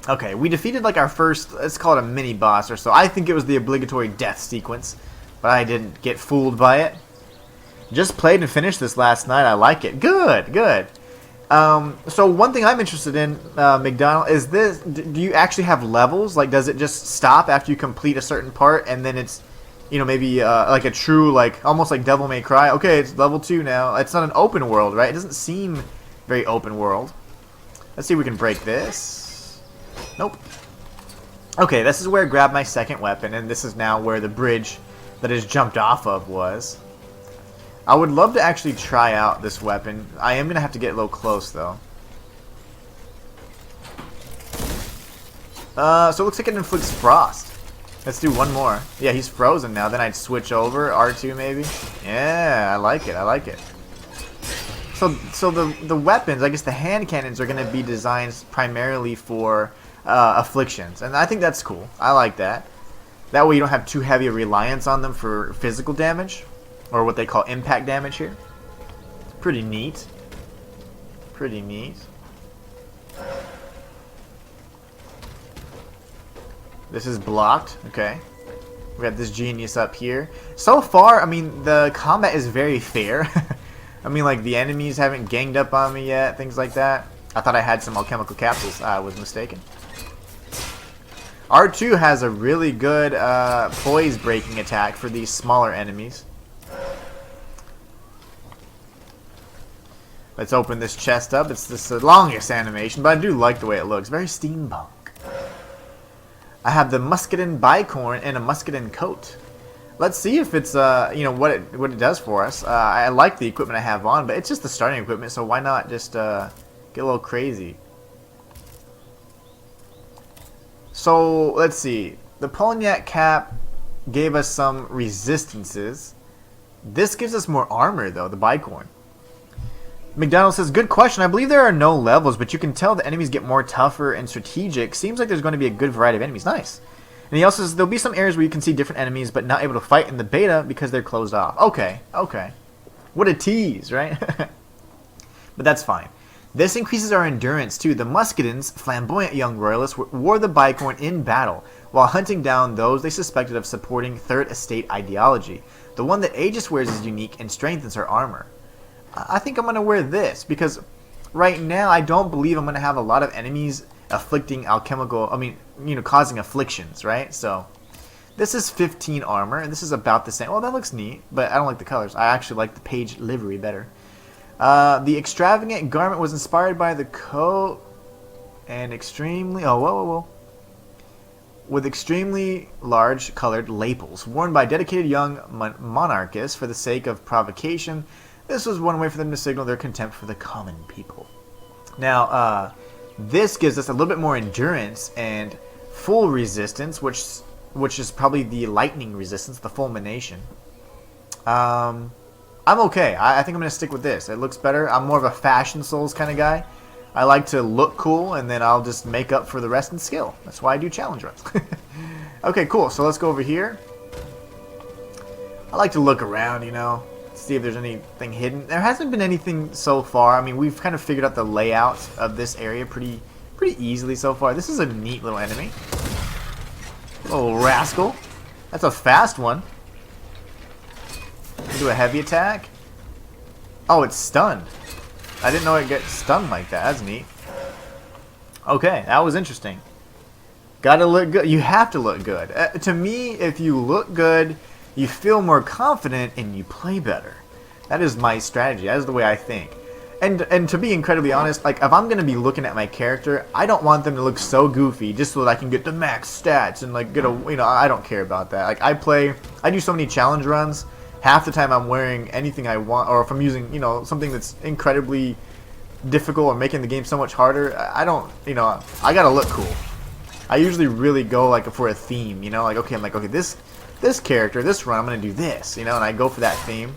Okay, we defeated like our first, let's call it a mini boss or so. I think it was the obligatory death sequence, but I didn't get fooled by it. Just played and finished this last night. I like it. Good, good. So one thing I'm interested in, McDonald, is this: do you actually have levels? Like, does it just stop after you complete a certain part, and then it's, you know, maybe like a true, like almost like Devil May Cry? Okay, it's level 2 now. It's not an open world, right? It doesn't seem very open world. Let's see if we can break this. Nope. Okay, this is where I grabbed my second weapon, and this is now where the bridge that is jumped off of was. I would love to actually try out this weapon. I am going to have to get a little close, though. So it looks like it inflicts frost. Let's do one more. Yeah, he's frozen now. Then I'd switch over. R2 maybe. Yeah, I like it. I like it. So the weapons, I guess the hand cannons, are going to be designed primarily for afflictions. And I think that's cool. I like that. That way you don't have too heavy a reliance on them for physical damage, or what they call impact damage here. It's pretty neat. Pretty neat. This is blocked. Okay. We got this genius up here. So far, I mean, the combat is very fair. I mean, like, the enemies haven't ganged up on me yet, things like that. I thought I had some alchemical capsules. I was mistaken. R2 has a really good poise breaking attack for these smaller enemies. Let's open this chest up. It's the longest animation, but I do like the way it looks. Very steampunk. I have the Muscadine bicorn and a Muscadine coat. Let's see if it's you know, what it does for us. I like the equipment I have on, but it's just the starting equipment, so why not just get a little crazy? So let's see. The Polygnac cap gave us some resistances. This gives us more armor, though. The bicorn. McDonald says, good question. I believe there are no levels, but you can tell the enemies get more tougher and strategic. Seems like there's going to be a good variety of enemies. Nice. And he also says, there'll be some areas where you can see different enemies, but not able to fight in the beta because they're closed off. Okay, okay. What a tease, right? But that's fine. This increases our endurance too. The Muscadins, flamboyant young royalists, wore the bicorn in battle while hunting down those they suspected of supporting Third Estate ideology. The one that Aegis wears is unique and strengthens her armor. I think I'm going to wear this because right now I don't believe I'm going to have a lot of enemies afflicting alchemical, causing afflictions, right? So this is 15 armor and this is about the same. Well, that looks neat, but I don't like the colors. I actually like the page livery better. The extravagant garment was inspired by the coat and with extremely large colored lapels worn by dedicated young monarchists for the sake of provocation. This was one way for them to signal their contempt for the common people. Now, this gives us a little bit more endurance and full resistance, which is probably the lightning resistance, the fulmination. I'm okay. I think I'm going to stick with this. It looks better. I'm more of a fashion souls kind of guy. I like to look cool, and then I'll just make up for the rest in skill. That's why I do challenge runs. Okay, cool. So let's go over here. I like to look around, see if there's anything hidden. There hasn't been anything so far. I mean, we've kind of figured out the layout of this area pretty easily so far. This is a neat little enemy. Little rascal. That's a fast one. Do a heavy attack. Oh, it's stunned. I didn't know it gets stunned like that. That's neat. Okay, that was interesting. Gotta look good. You have to look good. To me, if you look good, you feel more confident and you play better. That is my strategy. That is the way I think. And to be incredibly honest, like if I'm gonna be looking at my character, I don't want them to look so goofy just so that I can get the max stats and like get a I don't care about that. Like I do so many challenge runs. Half the time I'm wearing anything I want, or if I'm using something that's incredibly difficult or making the game so much harder, I don't I gotta look cool. I usually really go like for a theme, like okay, I'm like okay, this character, this run, I'm gonna do this, and I go for that theme,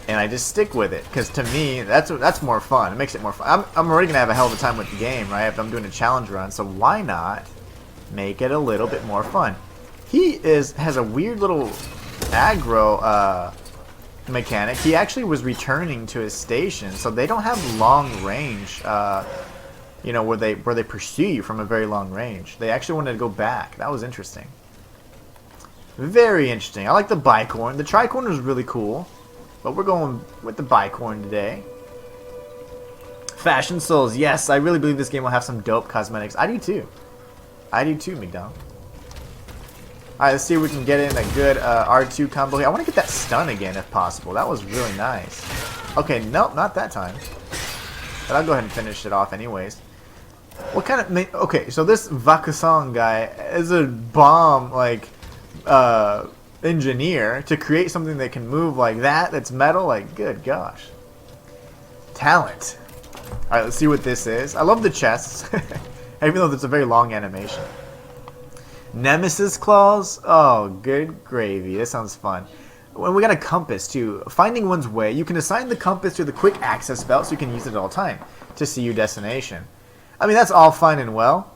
and I just stick with it because to me that's more fun. It makes it more fun. I'm already gonna have a hell of a time with the game, right? If I'm doing a challenge run, so why not make it a little bit more fun? He has a weird little aggro mechanic. He actually was returning to his station, so they don't have long range. Where they pursue you from a very long range. They actually wanted to go back. That was interesting. Very interesting. I like the bicorn. The tricorn was really cool, but we're going with the bicorn today. Fashion Souls. Yes, I really believe this game will have some dope cosmetics. I do too. I do too, McDonald. Alright, let's see if we can get in a good R2 combo here. I want to get that stun again if possible. That was really nice. Okay, nope, not that time. But I'll go ahead and finish it off anyways. What kind of... Okay, so this Vakusan guy is a bomb, like, engineer to create something that can move like that, that's metal. Like, good gosh. Talent. Alright, let's see what this is. I love the chests, even though it's a very long animation. Nemesis claws? Oh, good gravy. This sounds fun. When we got a compass too. Finding one's way. You can assign the compass to the quick access belt so you can use it at all time to see your destination. I mean, that's all fine and well.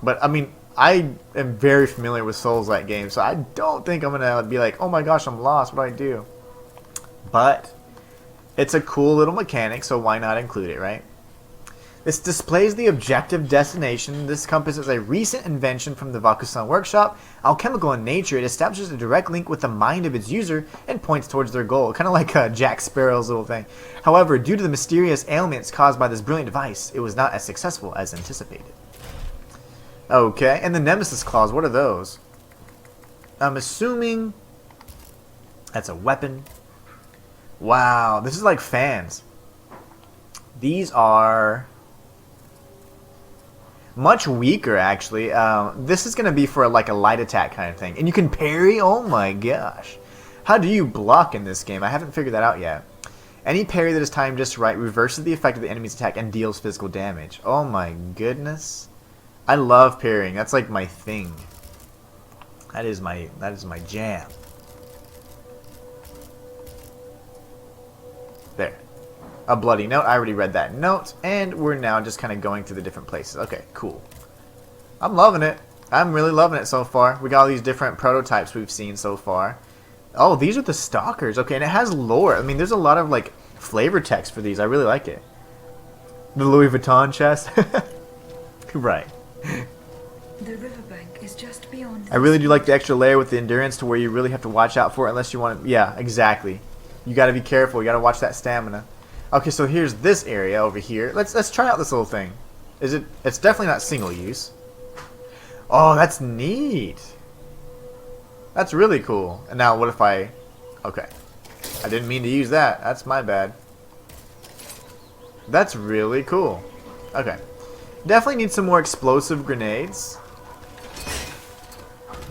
But, I mean, I am very familiar with Souls-like games, so I don't think I'm going to be like, oh my gosh, I'm lost. What do I do? But it's a cool little mechanic, so why not include it, right? This displays the objective destination. This compass is a recent invention from the Vakusan workshop. Alchemical in nature, it establishes a direct link with the mind of its user and points towards their goal. Kind of like Jack Sparrow's little thing. However, due to the mysterious ailments caused by this brilliant device, it was not as successful as anticipated. Okay, and the Nemesis claws, what are those? I'm assuming that's a weapon. Wow, this is like fans. These are... much weaker, actually. This is going to be for like a light attack kind of thing. And you can parry? Oh my gosh. How do you block in this game? I haven't figured that out yet. Any parry that is timed just right reverses the effect of the enemy's attack and deals physical damage. Oh my goodness. I love parrying. That's like my thing. That is my jam. There. A bloody note. I already read that note. And we're now just kind of going through the different places. Okay, cool. I'm loving it. I'm really loving it so far. We got all these different prototypes we've seen so far. Oh, these are the stalkers. Okay, and it has lore. I mean, there's a lot of, like, flavor text for these. I really like it. The Louis Vuitton chest. Right. The riverbank is just beyond. I really do like the extra layer with the endurance to where you really have to watch out for it unless you want to. Yeah, exactly. You got to be careful. You got to watch that stamina. Okay, so here's this area over here. Let's try out this little thing. It's definitely not single use. Oh, that's neat. That's really cool. And now what if okay. I didn't mean to use that. That's my bad. That's really cool. Okay. Definitely need some more explosive grenades.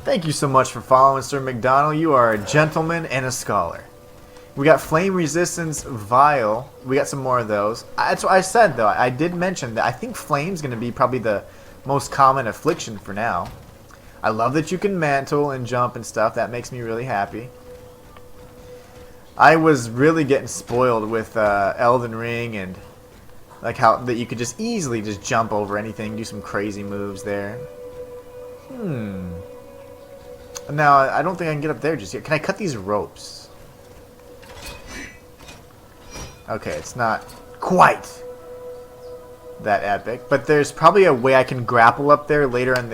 Thank you so much for following, Sir McDonald. You are a gentleman and a scholar. We got flame resistance vial. We got some more of those. That's what I said, though. I did mention that I think flame's going to be probably the most common affliction for now. I love that you can mantle and jump and stuff. That makes me really happy. I was really getting spoiled with Elden Ring and like how that you could just easily just jump over anything, do some crazy moves there. Now I don't think I can get up there just yet. Can I cut these ropes? Okay, it's not quite that epic, but there's probably a way I can grapple up there later in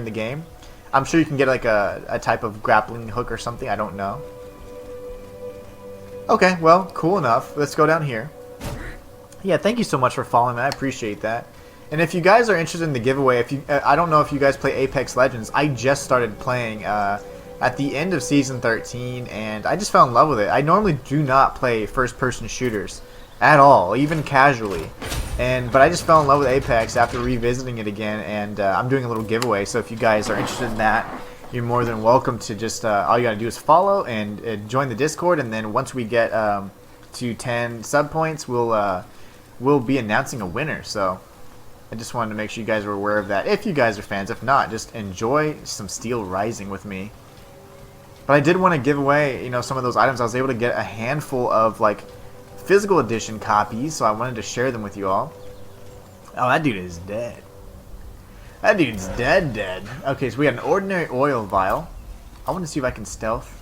the game. I'm sure you can get like a type of grappling hook or something. I don't know. Okay, well, cool enough. Let's go down here. Yeah, thank you so much for following me. I appreciate that. And if you guys are interested in the giveaway, I don't know if you guys play Apex Legends. I just started playing at the end of Season 13, and I just fell in love with it. I normally do not play first-person shooters at all, even casually. But I just fell in love with Apex after revisiting it again, and I'm doing a little giveaway. So if you guys are interested in that, you're more than welcome to just, all you gotta do is follow and join the Discord, and then once we get to 10 sub points, we'll be announcing a winner. So I just wanted to make sure you guys were aware of that. If you guys are fans, if not, just enjoy some Steel Rising with me. But I did want to give away, some of those items. I was able to get a handful of like physical edition copies, so I wanted to share them with you all. Oh, that dude is dead. That dude's dead. Okay, so we got an ordinary oil vial. I want to see if I can stealth.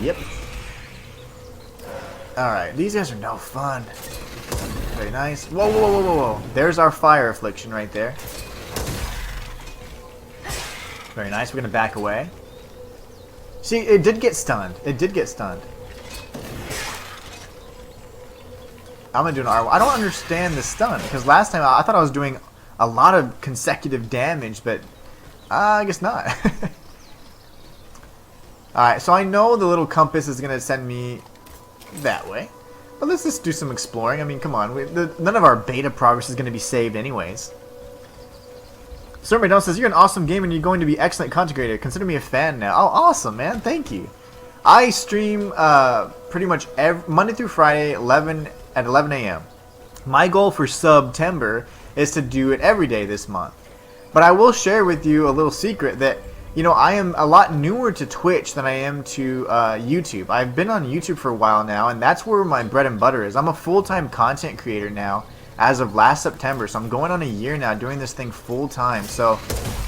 Yep. Alright, these guys are no fun. Very nice. Whoa. There's our fire affliction right there. Very nice. We're going to back away. See, it did get stunned. I'm going to do an R1. I don't understand the stun, because last time I thought I was doing a lot of consecutive damage, but I guess not. Alright, so I know the little compass is going to send me that way. But let's just do some exploring. I mean, come on. None of our beta progress is going to be saved anyways. Sir McDonald says, you're an awesome gamer and you're going to be excellent content creator. Consider me a fan now. Oh, awesome, man. Thank you. I stream pretty much Monday through Friday at 11 a.m. My goal for September is to do it every day this month. But I will share with you a little secret that, I am a lot newer to Twitch than I am to YouTube. I've been on YouTube for a while now, and that's where my bread and butter is. I'm a full-time content creator now as of last September, so I'm going on a year now doing this thing full-time. So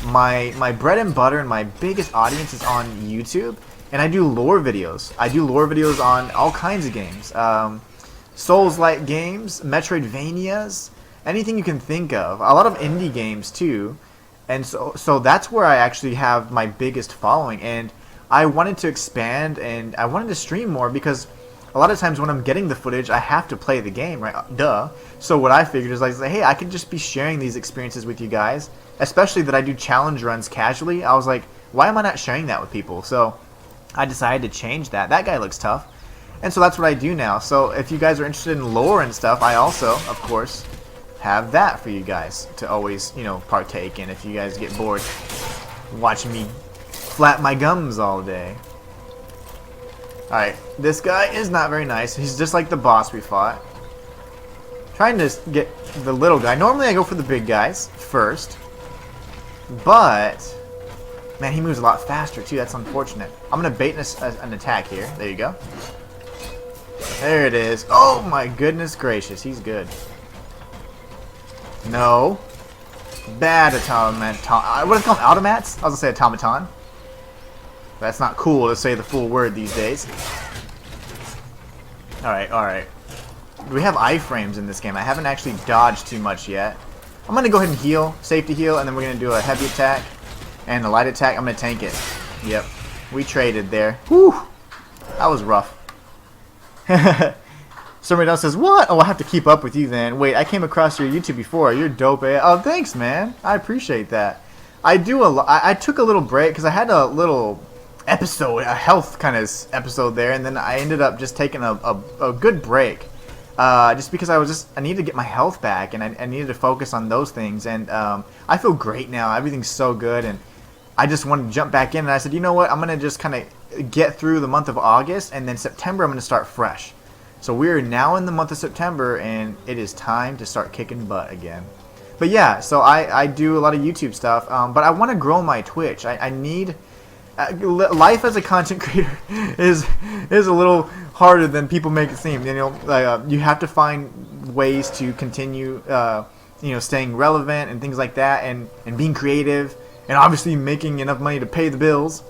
my bread and butter and my biggest audience is on YouTube, and I do lore videos. I do lore videos on all kinds of games. Souls-like games, Metroidvanias, anything you can think of. A lot of indie games, too. And so that's where I actually have my biggest following, and I wanted to expand and I wanted to stream more because a lot of times when I'm getting the footage, I have to play the game, right? Duh. So what I figured is like, hey, I could just be sharing these experiences with you guys, especially that I do challenge runs casually. I was like, why am I not sharing that with people? So I decided to change that. That guy looks tough. And so that's what I do now. So if you guys are interested in lore and stuff, I also, of course, have that for you guys to always, partake in if you guys get bored watching me flap my gums all day. Alright, this guy is not very nice. He's just like the boss we fought. Trying to get the little guy. Normally I go for the big guys first. But, man, he moves a lot faster too. That's unfortunate. I'm going to bait an attack here. There you go. There it is. Oh my goodness gracious, he's good. No. Bad automaton. What is it called? Automats? I was gonna say automaton. That's not cool to say the full word these days. Alright, alright. We have iframes in this game. I haven't actually dodged too much yet. I'm gonna go ahead and heal, safety heal, and then we're gonna do a heavy attack and a light attack. I'm gonna tank it. Yep. We traded there. Whew. That was rough. Somebody else says, what? Oh, I have to keep up with you then. Wait, I came across your YouTube before. You're dope, eh? Oh, thanks, man. I appreciate that. I took a little break because I had a little episode, a health kind of episode there, and then I ended up just taking a good break. Just because I needed to get my health back, and I needed to focus on those things. And I feel great now. Everything's so good, and I just wanted to jump back in. And I said, you know what? I'm going to just kind of get through the month of August, and then September I'm going to start fresh. So we're now in the month of September, and it is time to start kicking butt again. But yeah, so I do a lot of YouTube stuff, but I want to grow my Twitch. I need... life as a content creator is a little harder than people make it seem. You know, you have to find ways to continue, staying relevant and things like that, and being creative, and obviously making enough money to pay the bills.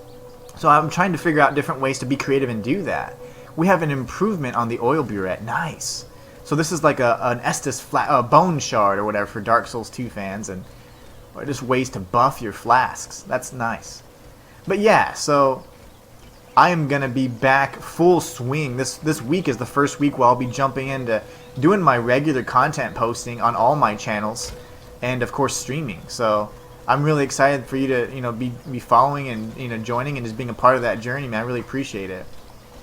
So I'm trying to figure out different ways to be creative and do that. We have an improvement on the oil burette. Nice. So this is like an Estus bone shard or whatever for Dark Souls 2 fans, and just ways to buff your flasks. That's nice. But yeah, so I am going to be back full swing. This week is the first week where I'll be jumping into doing my regular content posting on all my channels, and of course streaming. So I'm really excited for you to be following and joining and just being a part of that journey, man. I really appreciate it.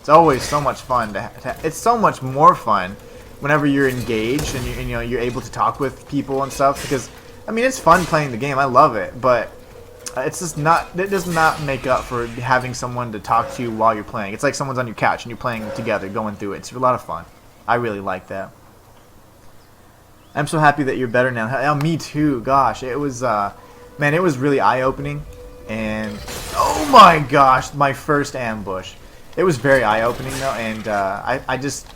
It's always so much fun it's so much more fun whenever you're engaged and you're able to talk with people and stuff, because I mean, it's fun playing the game. I love it, but it's just not. It does not make up for having someone to talk to while you're playing. It's like someone's on your couch and you're playing together, going through it. It's a lot of fun. I really like that. I'm so happy that you're better now. Oh, me too. Gosh, it was, man, it was really eye-opening. And oh my gosh, my first ambush. It was very eye-opening though, and I just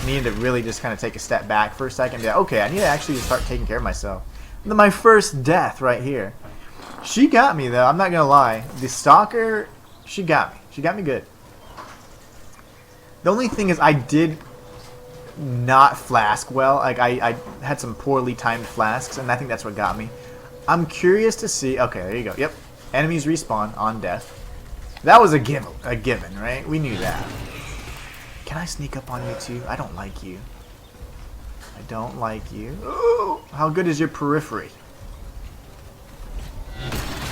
needed to really just kind of take a step back for a second. Okay, I need to actually start taking care of myself. My first death right here. She got me though, I'm not gonna lie. The stalker, she got me. She got me good. The only thing is I did not flask well. Like I had some poorly timed flasks, and I think that's what got me. I'm curious to see. Okay, there you go. Yep. Enemies respawn on death. That was a given, right? We knew that. Can I sneak up on you too? I don't like you. I don't like you. Ooh, how good is your periphery?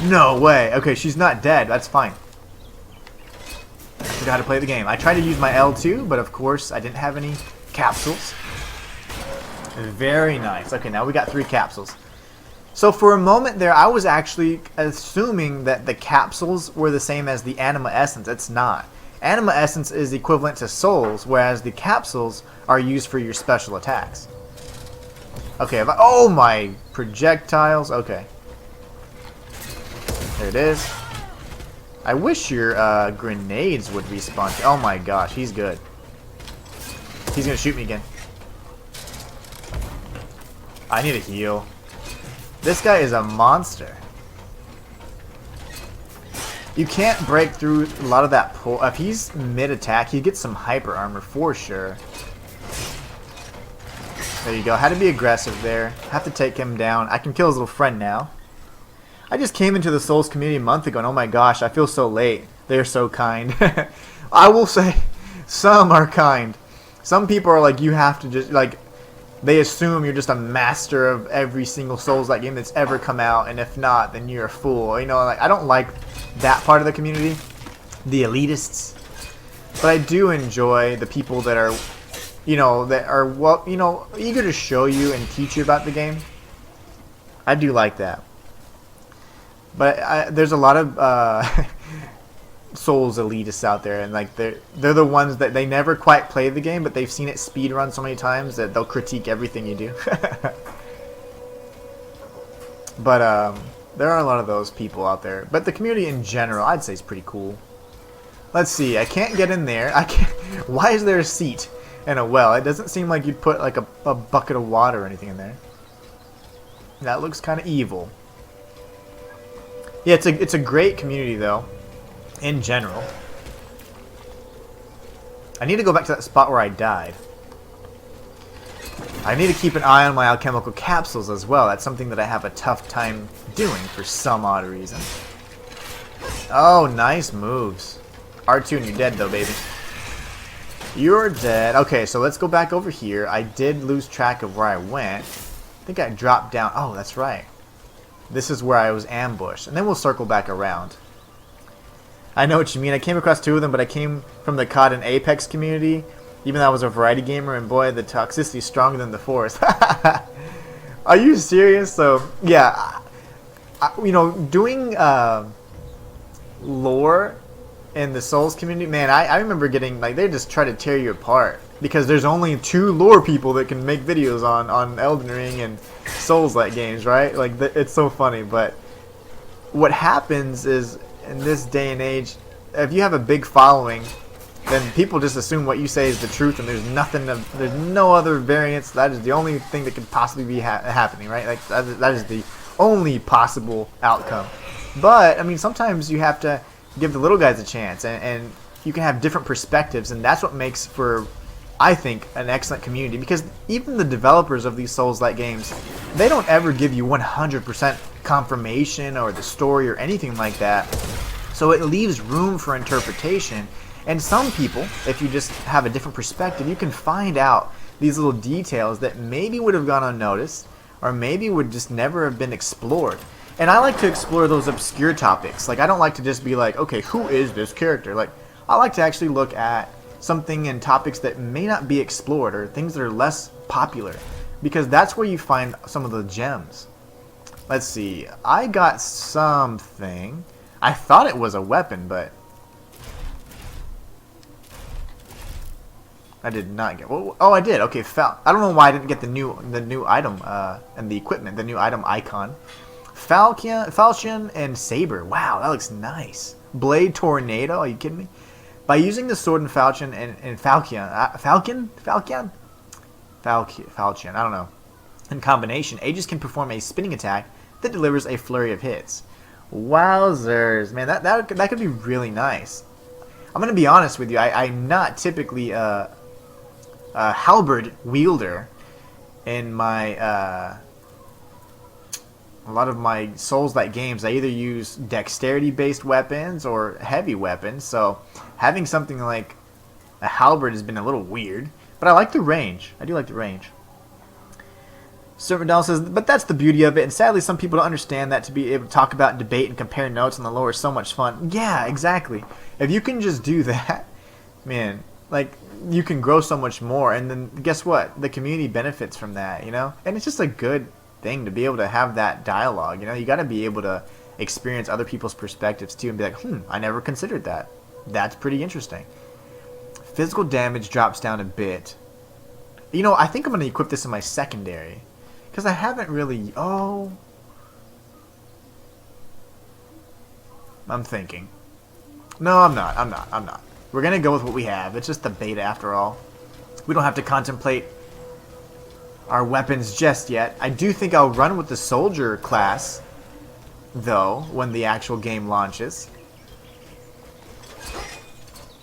No way. Okay, she's not dead. That's fine. I forgot how to play the game. I tried to use my L2, but of course I didn't have any capsules. Very nice. Okay, now we got 3 capsules. So for a moment there, I was actually assuming that the capsules were the same as the anima essence. It's not. Anima essence is equivalent to souls, whereas the capsules are used for your special attacks. Okay, oh my projectiles. Okay. There it is. I wish your grenades would respawn. Oh my gosh, he's good. He's gonna shoot me again. I need a heal. This guy is a monster. You can't break through a lot of that pull. If he's mid-attack, he gets some hyper armor for sure. There you go. Had to be aggressive there. Have to take him down. I can kill his little friend now. I just came into the Souls community a month ago, and oh my gosh, I feel so late. They're so kind. I will say, some are kind. Some people are like, you have to just, like, they assume you're just a master of every single Souls-like game that's ever come out, and if not, then you're a fool. You know, like, I don't like that part of the community, the elitists, but I do enjoy the people that are, well, eager to show you and teach you about the game. I do like that. But there's a lot of Souls elitists out there, and like they're the ones that they never quite play the game, but they've seen it speed run so many times that they'll critique everything you do. But there are a lot of those people out there. But the community in general, I'd say, is pretty cool. Let's see. I can't get in there. I can't. Why is there a seat and a well? It doesn't seem like you'd put like a bucket of water or anything in there. That looks kind of evil. Yeah, it's a great community though, in general. I need to go back to that spot where I died. I need to keep an eye on my alchemical capsules as well. That's something that I have a tough time doing for some odd reason. Oh, nice moves. R2 and you're dead though, baby. You're dead. Okay, so let's go back over here. I did lose track of where I went. I think I dropped down. Oh, that's right. This is where I was ambushed. And then we'll circle back around. I know what you mean. I came across two of them, but I came from the COD and Apex community. Even though I was a variety gamer, and boy, the toxicity is stronger than the force. Are you serious? So, yeah. You know, doing lore in the Souls community, man, I remember getting, like, they just try to tear you apart. Because there's only 2 lore people that can make videos on Elden Ring and Souls-like games, right? Like, it's so funny. But what happens is, in this day and age, if you have a big following, then people just assume what you say is the truth, and there's no other variance. That is the only thing that could possibly be happening, right? Like, that is the only possible outcome. But, I mean, sometimes you have to give the little guys a chance, and you can have different perspectives, and that's what makes for, I think, an excellent community. Because even the developers of these Souls-like games, they don't ever give you 100% confirmation or the story or anything like that. So it leaves room for interpretation. And some people, if you just have a different perspective, you can find out these little details that maybe would have gone unnoticed, or maybe would just never have been explored. And I like to explore those obscure topics. Like, I don't like to just be like, okay, who is this character? Like, I like to actually look at something and topics that may not be explored, or things that are less popular, because that's where you find some of the gems. Let's see. I got something. I thought it was a weapon, but I did not get. Oh, I did. Okay, I don't know why I didn't get the new item and the equipment, the new item icon. Falchion and Saber. Wow, that looks nice. Blade Tornado. Are you kidding me? By using the sword and Falchion and Falchion. I don't know. In combination, Aegis can perform a spinning attack that delivers a flurry of hits. Wowzers, man, that could be really nice. I'm gonna be honest with you. I'm not typically a halberd wielder in my a lot of my Souls-like games. I either use dexterity-based weapons or heavy weapons. So having something like a halberd has been a little weird, but I like the range. I do like the range. Servant Doll says, but that's the beauty of it, and sadly some people don't understand that to be able to talk about and debate and compare notes on the lore is so much fun. Yeah, exactly. If you can just do that, man, like, you can grow so much more, and then guess what? The community benefits from that, you know? And it's just a good thing to be able to have that dialogue, you know? You got to be able to experience other people's perspectives too and be like, I never considered that. That's pretty interesting. Physical damage drops down a bit. You know, I think I'm going to equip this in my secondary. Because I haven't really... Oh. I'm thinking. No, I'm not. We're going to go with what we have. It's just the beta after all. We don't have to contemplate our weapons just yet. I do think I'll run with the soldier class, though, when the actual game launches.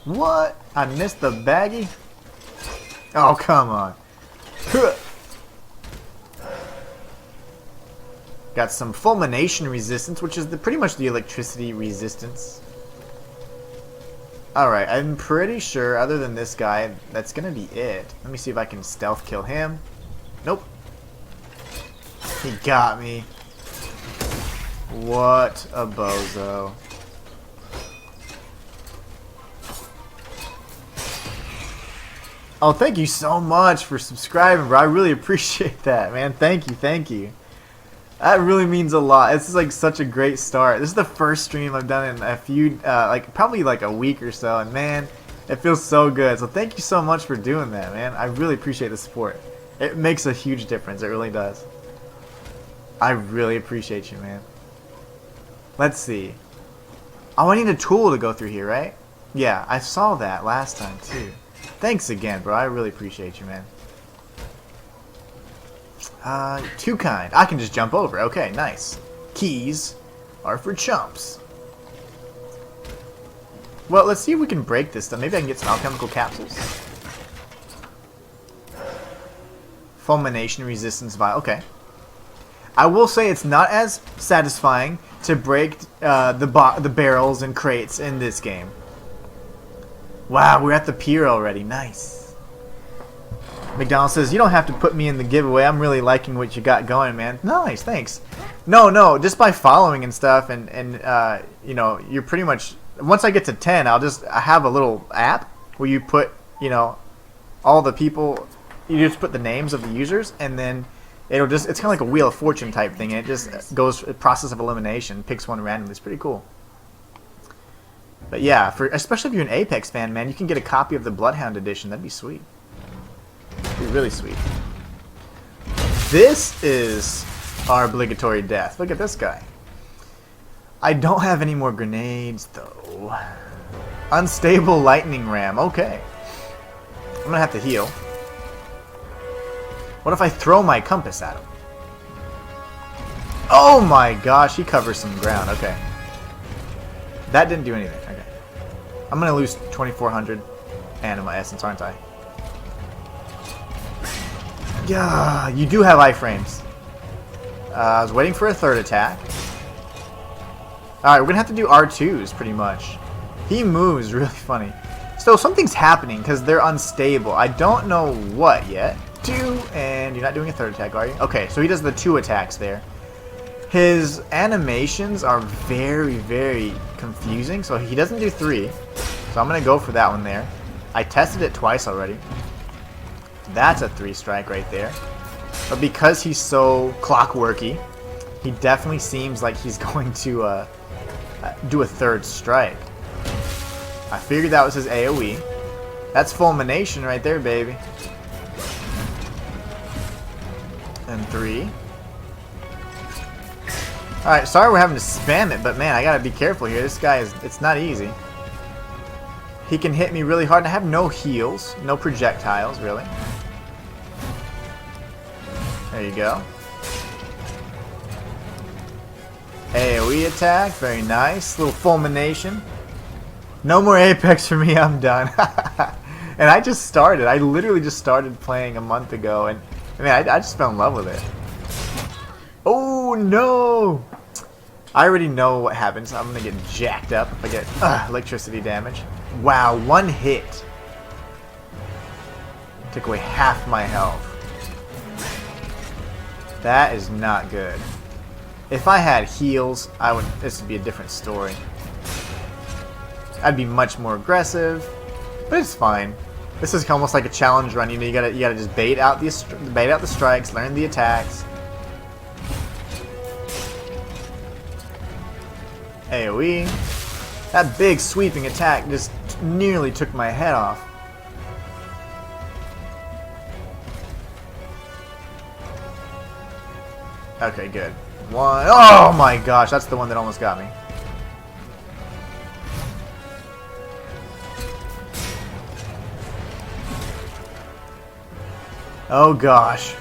What? I missed the baggie? Oh, come on. Got some fulmination resistance, which is pretty much the electricity resistance. Alright, I'm pretty sure, other than this guy, that's gonna be it. Let me see if I can stealth kill him. Nope. He got me. What a bozo. Oh, thank you so much for subscribing, bro. I really appreciate that, man. Thank you. That really means a lot. This is like such a great start. This is the first stream I've done in a few, probably like a week or so, and man, it feels so good. So thank you so much for doing that, man. I really appreciate the support. It makes a huge difference. It really does. I really appreciate you, man. Let's see. Oh, I need a tool to go through here, right? Yeah, I saw that last time too. Thanks again, bro. I really appreciate you, man. Too kind. I can just jump over. Okay, nice. Keys are for chumps. Well, let's see if we can break this stuff. Maybe I can get some alchemical capsules. Fulmination resistance vial. Okay. I will say it's not as satisfying to break the barrels and crates in this game. Wow, we're at the pier already. Nice. McDonald says, you don't have to put me in the giveaway. I'm really liking what you got going, man. Nice, thanks. No, just by following and stuff, and you know, you're pretty much... Once I get to 10, I have a little app where you put, you know, all the people... You just put the names of the users, and then it'll just... It's kind of like a Wheel of Fortune type thing, and it just goes... Process of elimination, picks one randomly. It's pretty cool. But yeah, especially if you're an Apex fan, man, you can get a copy of the Bloodhound edition. That'd be sweet. That'd be really sweet. This is our obligatory death. Look at this guy. I don't have any more grenades, though. Unstable lightning ram. Okay. I'm gonna have to heal. What if I throw my compass at him? Oh my gosh, he covers some ground. Okay. That didn't do anything. Okay. I'm gonna lose 2,400 anima essence, aren't I? Yeah, you do have iframes. I was waiting for a third attack. Alright, we're gonna have to do R2s pretty much. He moves really funny. So something's happening because they're unstable. I don't know what yet. 2, and you're not doing a third attack, are you? Okay, so he does the 2 attacks there. His animations are very, very confusing. So he doesn't do 3. So I'm going to go for that one there. I tested it twice already. That's a 3 strike right there. But because he's so clockworky, he definitely seems like he's going to do a 3rd strike. I figured that was his AoE. That's fulmination right there, baby. And 3. Alright, sorry we're having to spam it, but man, I gotta be careful here. This guy is, it's not easy. He can hit me really hard, and I have no heals, no projectiles, really. There you go. AoE attack, very nice. Little fulmination. No more Apex for me, I'm done. And I just started. I literally just started playing a month ago, and I mean, I just fell in love with it. Oh no! I already know what happens. I'm gonna get jacked up if I get electricity damage. Wow, 1 hit took away half my health. That is not good. If I had heals, this would be a different story. I'd be much more aggressive, but it's fine. This is almost like a challenge run. You know, you gotta just bait out the strikes, learn the attacks. AoE. That big sweeping attack just nearly took my head off. Okay, good. 1. Oh my gosh, that's the one that almost got me. Oh gosh.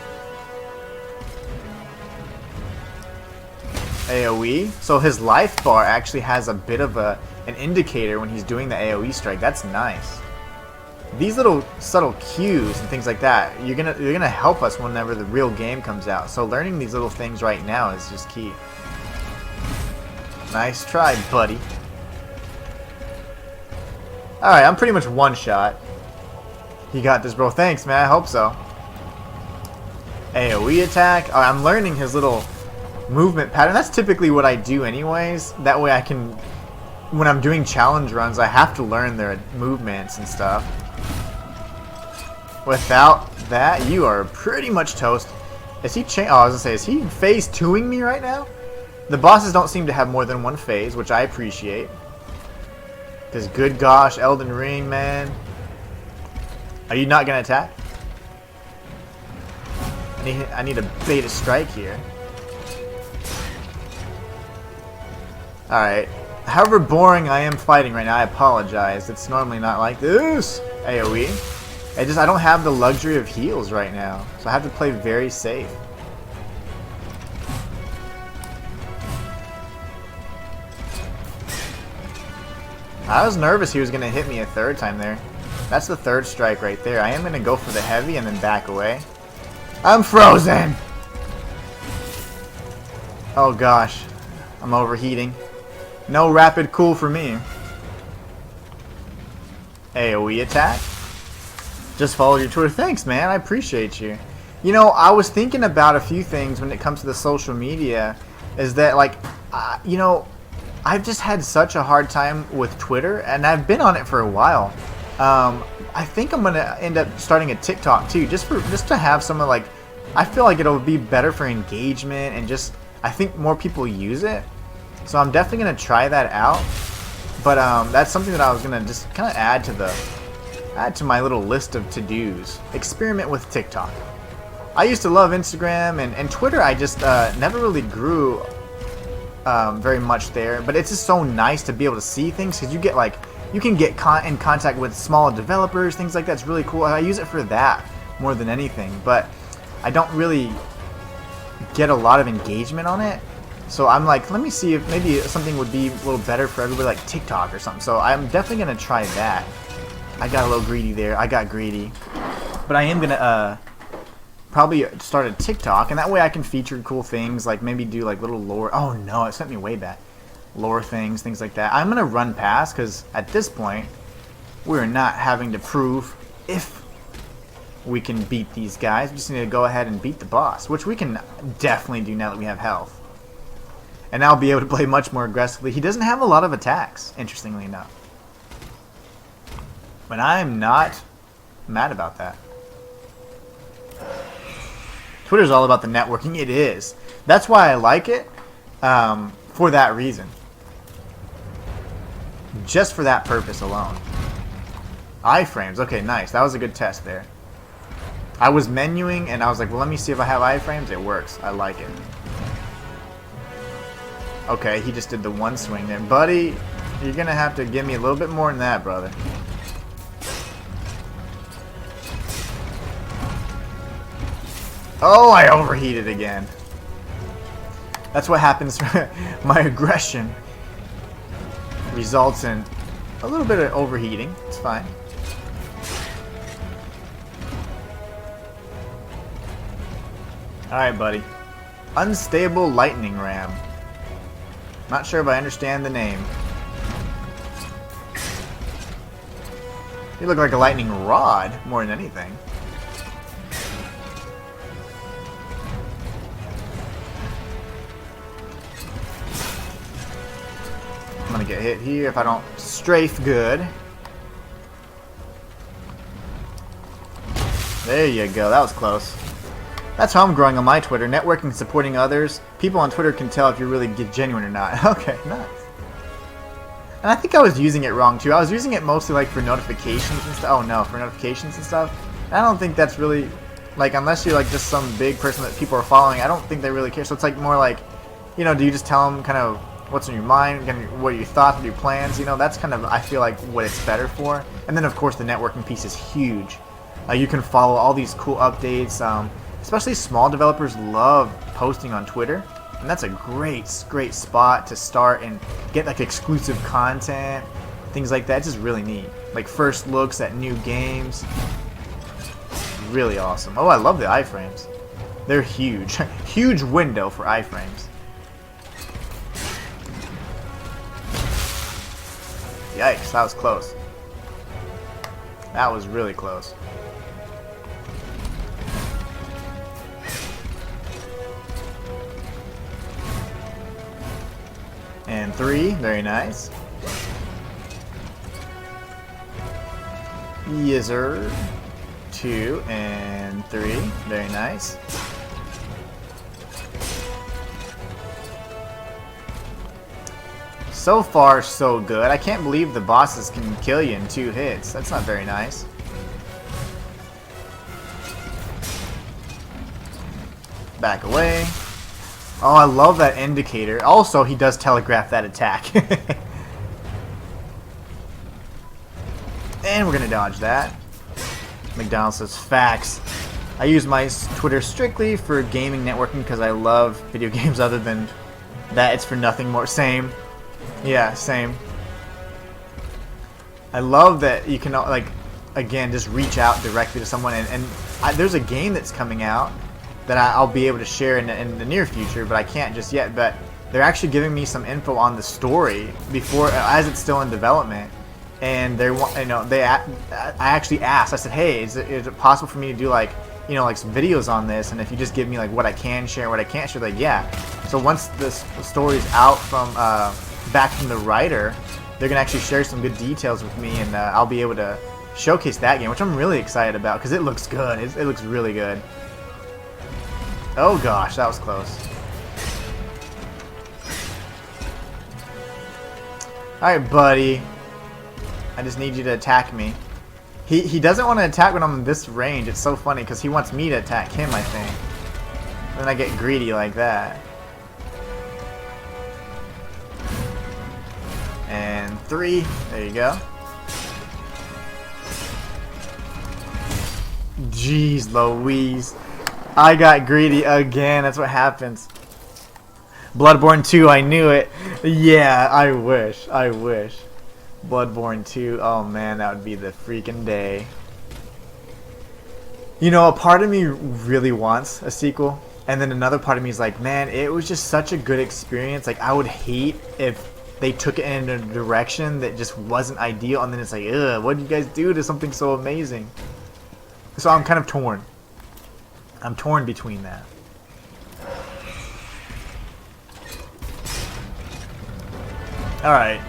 AoE. So his life bar actually has a bit of an indicator when he's doing the AoE strike. That's nice. These little subtle cues and things like that, you're gonna help us whenever the real game comes out. So learning these little things right now is just key. Nice try, buddy. Alright, I'm pretty much one shot. You got this, bro. Thanks, man. I hope so. AoE attack. Oh, I'm learning his little movement pattern. That's typically what I do anyways. That way I can, when I'm doing challenge runs, I have to learn their movements and stuff. Without that, you are pretty much toast. Is he oh, I was gonna say, is he phase 2ing me right now? The bosses don't seem to have more than 1 phase, which I appreciate. Because good gosh, Elden Ring, man. Are you not gonna attack? I need a beta strike here. Alright. However boring I am fighting right now, I apologize. It's normally not like this. AoE. I don't have the luxury of heals right now, so I have to play very safe. I was nervous he was going to hit me a third time there. That's the third strike right there. I am going to go for the heavy and then back away. I'm frozen! Oh gosh. I'm overheating. No rapid cool for me. AoE attack. Just followed your Twitter. Thanks, man. I appreciate you. You know, I was thinking about a few things when it comes to the social media. Is that, like, you know, I've just had such a hard time with Twitter, and I've been on it for a while. I think I'm gonna end up starting a TikTok too, just to have some of, like, I feel like it'll be better for engagement and just I think more people use it. So I'm definitely gonna try that out. But that's something that I was gonna just kind of add to my little list of to-dos. Experiment with TikTok. I used to love Instagram and Twitter. I just never really grew very much there, but it's just so nice to be able to see things because you get you can get in contact with small developers, things like that's really cool. I use it for that more than anything, but I don't really get a lot of engagement on it. So I'm like, let me see if maybe something would be a little better for everybody, like TikTok or something. So I'm definitely gonna try that. I got a little greedy there. I got greedy, but I am gonna probably start a TikTok, and that way I can feature cool things, like maybe do like little lore. Oh no, it sent me way back. Lore things like that. I'm gonna run past because at this point we're not having to prove if we can beat these guys. We just need to go ahead and beat the boss, which we can definitely do now that we have health. And I'll be able to play much more aggressively. He doesn't have a lot of attacks, interestingly enough. But I'm not mad about that. Twitter's all about the networking. It is. That's why I like it, for that reason. Just for that purpose alone. Iframes. Okay, nice. That was a good test there. I was menuing, and I was like, well, let me see if I have iframes. It works. I like it. Okay, he just did the one swing there. Buddy, you're going to have to give me a little bit more than that, brother. Oh, I overheated again. That's what happens. My aggression results in a little bit of overheating. It's fine. Alright, buddy. Unstable lightning ram. Not sure if I understand the name. You look like a lightning rod more than anything. I'm gonna get hit here if I don't strafe good. There you go, that was close. That's how I'm growing on my Twitter. Networking and supporting others. People on Twitter can tell if you're really genuine or not. Okay, nice. And I think I was using it wrong too. I was using it mostly like for notifications and stuff. Oh no, for notifications and stuff. And I don't think that's really, like, unless you're like just some big person that people are following, I don't think they really care. So it's like more like, you know, do you just tell them kind of what's in your mind, what are your thoughts, what are your plans? You know, that's kind of, I feel like, what it's better for. And then of course the networking piece is huge. You can follow all these cool updates. Especially small developers love posting on Twitter, and that's a great spot to start and get like exclusive content, things like that. It's just really neat. Like first looks at new games. Really awesome. Oh, I love the iframes. They're huge. Huge window for iframes. Yikes, that was close. That was really close. And 3, very nice. Yes, sir. 2 and 3, very nice. So far, so good. I can't believe the bosses can kill you in 2 hits. That's not very nice. Back away. Oh, I love that indicator. Also, he does telegraph that attack. And we're going to dodge that. McDonald says, facts. I use my Twitter strictly for gaming networking because I love video games. Other than that, it's for nothing more. Same. Yeah, same. I love that you can, like, again, just reach out directly to someone. And there's a game that's coming out that I'll be able to share in the near future, but I can't just yet. But they're actually giving me some info on the story before, as it's still in development. And they want, I actually asked. I said, hey, is it possible for me to do like some videos on this? And if you just give me like what I can share, what I can't share, like yeah. So once the story's out from back from the writer, they're gonna actually share some good details with me, and I'll be able to showcase that game, which I'm really excited about because it looks good. It looks really good. Oh gosh, that was close. Alright, buddy. I just need you to attack me. He doesn't want to attack when I'm in this range. It's so funny because he wants me to attack him, I think. Then I get greedy like that. And 3. There you go. Jeez Louise. I got greedy again. That's what happens. Bloodborne 2, I knew it. Yeah, I wish. I wish. Bloodborne 2, oh man, that would be the freaking day. You know, a part of me really wants a sequel, and then another part of me is like, man, it was just such a good experience. Like, I would hate if they took it in a direction that just wasn't ideal, and then it's like, ugh, what did you guys do to something so amazing? So I'm kind of torn. I'm torn between that. Alright,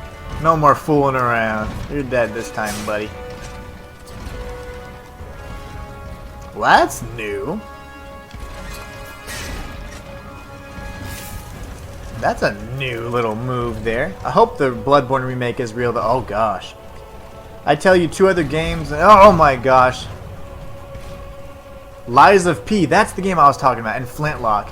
no more fooling around. You're dead this time, buddy. Well, that's new. That's a new little move there. I hope the Bloodborne remake is real though. Oh gosh. I tell you, 2 other games. Oh my gosh. Lies of P. That's the game I was talking about. And Flintlock.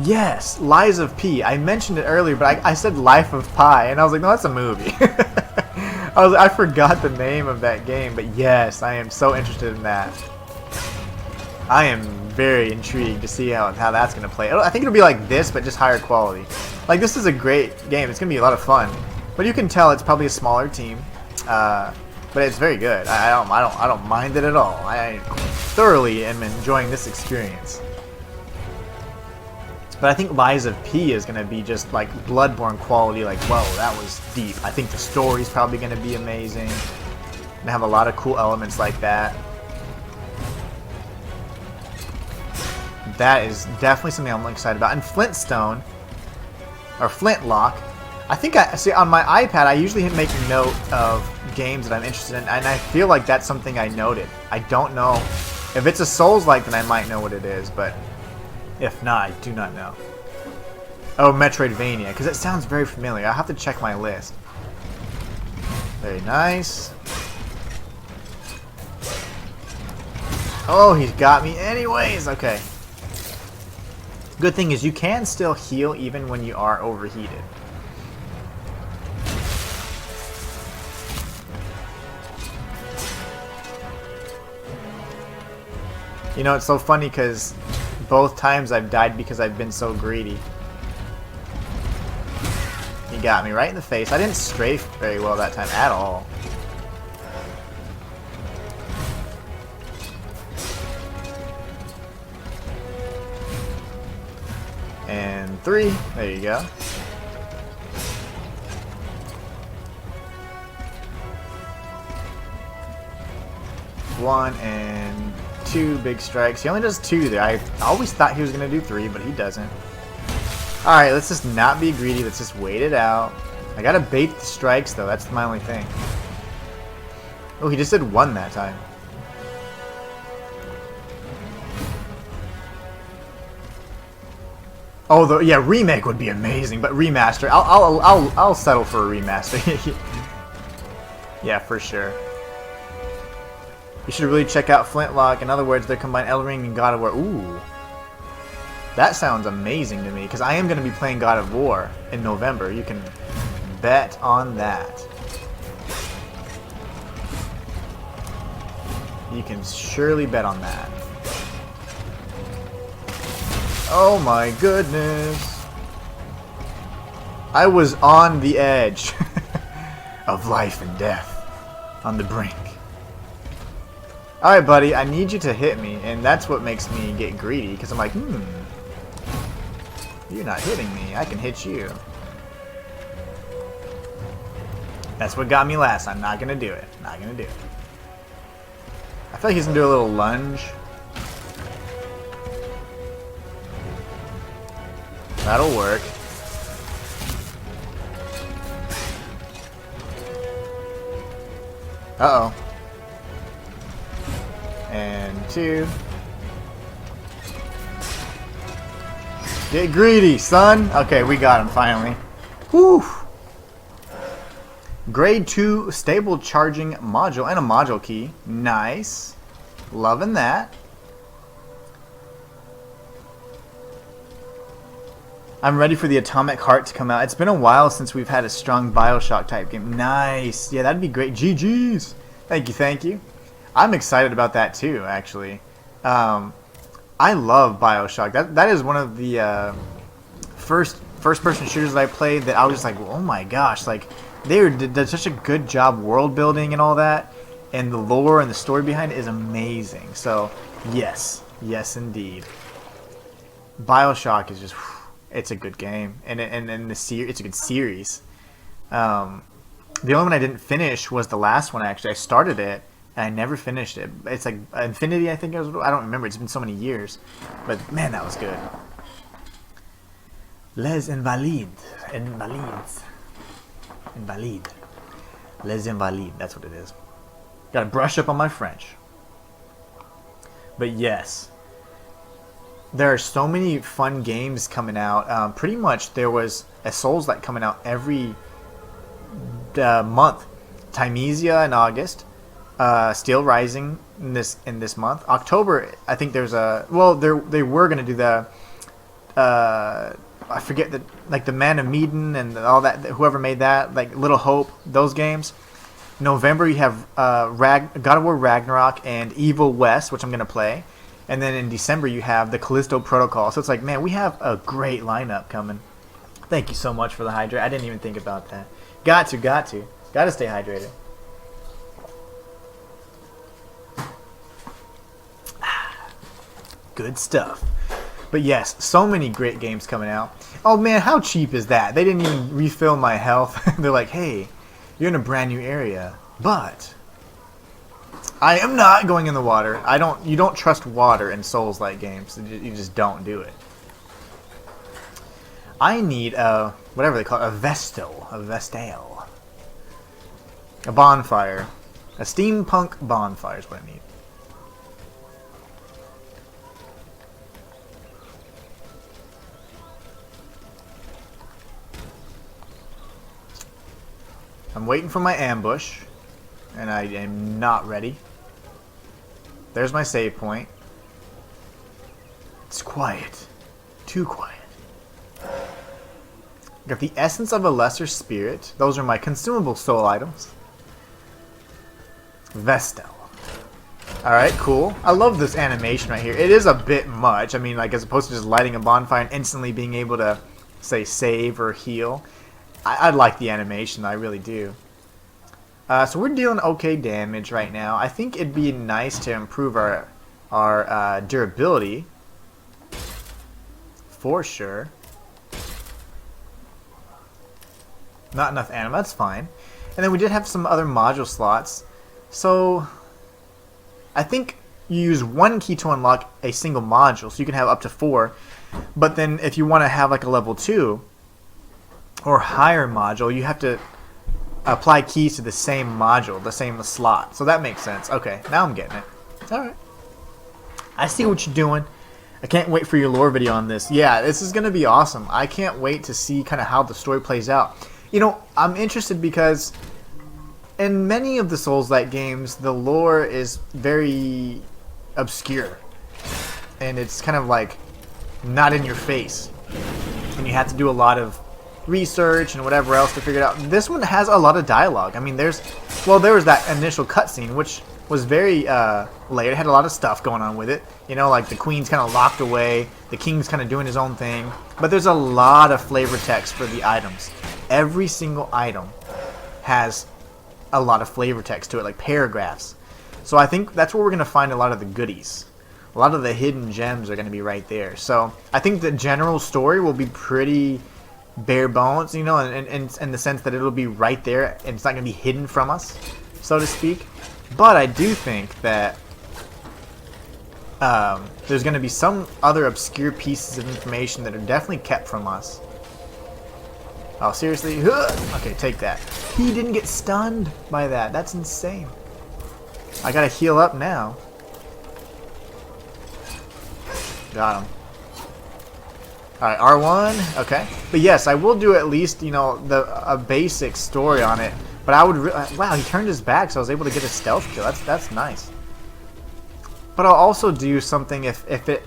Yes, Lies of P. I mentioned it earlier, but I said Life of Pi, and I was like, no, that's a movie. I forgot the name of that game, but yes, I am so interested in that. I am very intrigued to see how that's going to play. I think it'll be like this, but just higher quality. Like, this is a great game. It's going to be a lot of fun. But you can tell it's probably a smaller team. But it's very good. I don't mind it at all. I thoroughly am enjoying this experience. But I think Lies of P is going to be just like Bloodborne quality, like, whoa, that was deep. I think the story's probably going to be amazing. And have a lot of cool elements like that. That is definitely something I'm excited about. And Flintstone, or Flintlock, I think see on my iPad I usually make a note of games that I'm interested in, and I feel like that's something I noted. I don't know if it's a Souls-like, then I might know what it is, but if not, I do not know. Oh, Metroidvania, because it sounds very familiar. I'll have to check my list. Very nice. Oh, he's got me anyways. Okay. Good thing is you can still heal even when you are overheated. You know, it's so funny because both times I've died because I've been so greedy. He got me right in the face. I didn't strafe very well that time at all. And 3. There you go. One and 2 big strikes. He only does 2 there. I always thought he was going to do 3, but he doesn't. Alright, let's just not be greedy. Let's just wait it out. I gotta bait the strikes, though. That's my only thing. Oh, he just did 1 that time. Oh, yeah, remake would be amazing, but remaster, I'll settle for a remaster. Yeah, for sure. You should really check out Flintlock. In other words, they combine Elden Ring and God of War. Ooh, that sounds amazing to me because I am going to be playing God of War in November. You can bet on that. You can surely bet on that. Oh my goodness. I was on the edge of life and death. On the brink. Alright, buddy, I need you to hit me, and that's what makes me get greedy, because I'm like, you're not hitting me, I can hit you. That's what got me last. I'm not gonna do it. Not gonna do it. I feel like he's gonna do a little lunge. That'll work. Uh-oh. And 2. Get greedy, son! Okay, we got him finally. Whew! Grade 2 stable charging module and a module key. Nice. Loving that. I'm ready for the Atomic Heart to come out. It's been a while since we've had a strong Bioshock type game. Nice. Yeah, that'd be great. GG's. Thank you, thank you. I'm excited about that too, actually. I love Bioshock. That is one of the first person shooters that I played that I was just like, oh my gosh, like they did such a good job world building and all that, and the lore and the story behind it is amazing. So yes, yes indeed. Bioshock is just, it's a good game, and it's a good series. The only one I didn't finish was the last one. Actually, I started it and I never finished it. It's like Infinity, I think it was. I don't remember. It's been so many years, but man, that was good. Les Invalides, Invalide, Les Invalides. That's what it is. Got to brush up on my French. But yes, there are so many fun games coming out. Pretty much there was a Souls-like coming out every month. Timesia in August, Steel Rising in this month. October, I think there's a, well, they were gonna do the I forget the, like the Man of Medan and all that, whoever made that, like Little Hope, those games. November you have God of War Ragnarok and Evil West, which I'm gonna play, and then in December you have the Callisto Protocol. So it's like, man, we have a great lineup coming. Thank you so much for the hydrate. I didn't even think about that. Got to stay hydrated. Good stuff. But yes, so many great games coming out. Oh man, how cheap is that? They didn't even refill my health. They're like, hey, you're in a brand new area, but I am not going in the water. You don't trust water in Souls-like games. You just don't do it. I need a, whatever they call it, a Vestal, a bonfire, a steampunk bonfire is what I need. I'm waiting for my ambush, and I am not ready. There's my save point. It's quiet. Too quiet. Got the Essence of a Lesser Spirit. Those are my consumable soul items. Vestal. Alright, cool. I love this animation right here. It is a bit much. I mean, like, as opposed to just lighting a bonfire and instantly being able to, say, save or heal. I like the animation, I really do. So we're dealing okay damage right now. I think it'd be nice to improve our durability. For sure. Not enough anima, that's fine. And then we did have some other module slots. So I think you use one key to unlock a single module, so you can have up to 4. But then if you want to have like a level 2 or higher module, you have to apply keys to the same module, the same slot. So that makes sense. Okay, now I'm getting it. Alright. I see what you're doing. I can't wait for your lore video on this. Yeah, this is going to be awesome. I can't wait to see kind of how the story plays out. You know, I'm interested because in many of the Souls-like games, the lore is very obscure. And it's kind of like not in your face. And you have to do a lot of research and whatever else to figure it out. This one has a lot of dialogue. I mean, there's well, there was that initial cutscene, which was very layered. It had a lot of stuff going on with it. You know, like the queen's kind of locked away, the king's kind of doing his own thing. But there's a lot of flavor text for the items. Every single item has a lot of flavor text to it, like paragraphs. So I think that's where we're going to find a lot of the goodies. A lot of the hidden gems are going to be right there. So I think the general story will be pretty bare bones, you know, in the sense that it'll be right there and it's not going to be hidden from us, so to speak. But I do think that there's going to be some other obscure pieces of information that are definitely kept from us. Oh, seriously? Okay, take that. He didn't get stunned by that. That's insane. I gotta heal up now. Got him. Alright, R1. Okay. But yes, I will do at least, you know, a basic story on it. But I would... wow, he turned his back, so I was able to get a stealth kill. That's nice. But I'll also do something if it...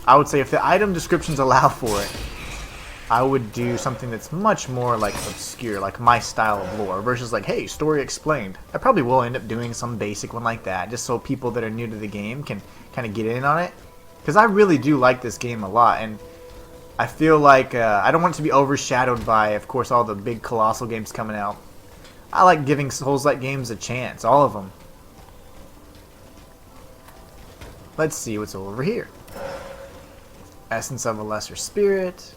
I would say if the item descriptions allow for it, I would do something that's much more like obscure, like my style of lore, versus like, hey, story explained. I probably will end up doing some basic one like that, just so people that are new to the game can kind of get in on it. Because I really do like this game a lot, and I feel like I don't want it to be overshadowed by, of course, all the big colossal games coming out. I like giving Souls-like games a chance, all of them. Let's see what's over here. Essence of a Lesser Spirit.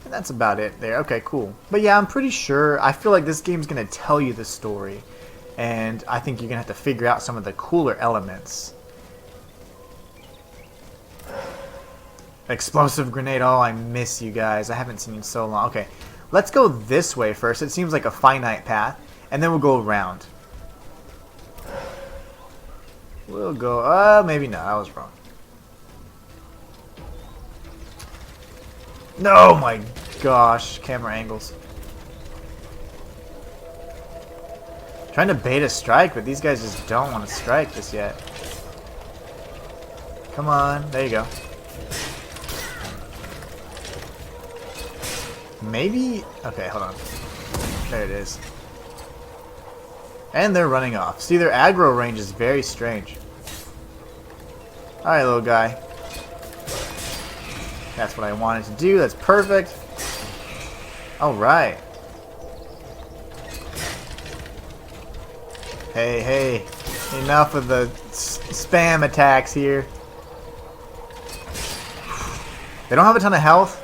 And that's about it there. Okay, cool. But yeah, I'm pretty sure, I feel like this game's going to tell you the story. And I think you're going to have to figure out some of the cooler elements. Explosive grenade. Oh, I miss you guys. I haven't seen you in so long. Okay, let's go this way first. It seems like a finite path. And then we'll go around. We'll go... maybe not. I was wrong. No, my gosh. Camera angles. Trying to bait a strike, but these guys just don't want to strike just yet. Come on. There you go. Maybe... okay, hold on. There it is. And they're running off. See, their aggro range is very strange. Alright, little guy. That's what I wanted to do. That's perfect. Alright. Hey, hey. Enough of the spam attacks here. They don't have a ton of health,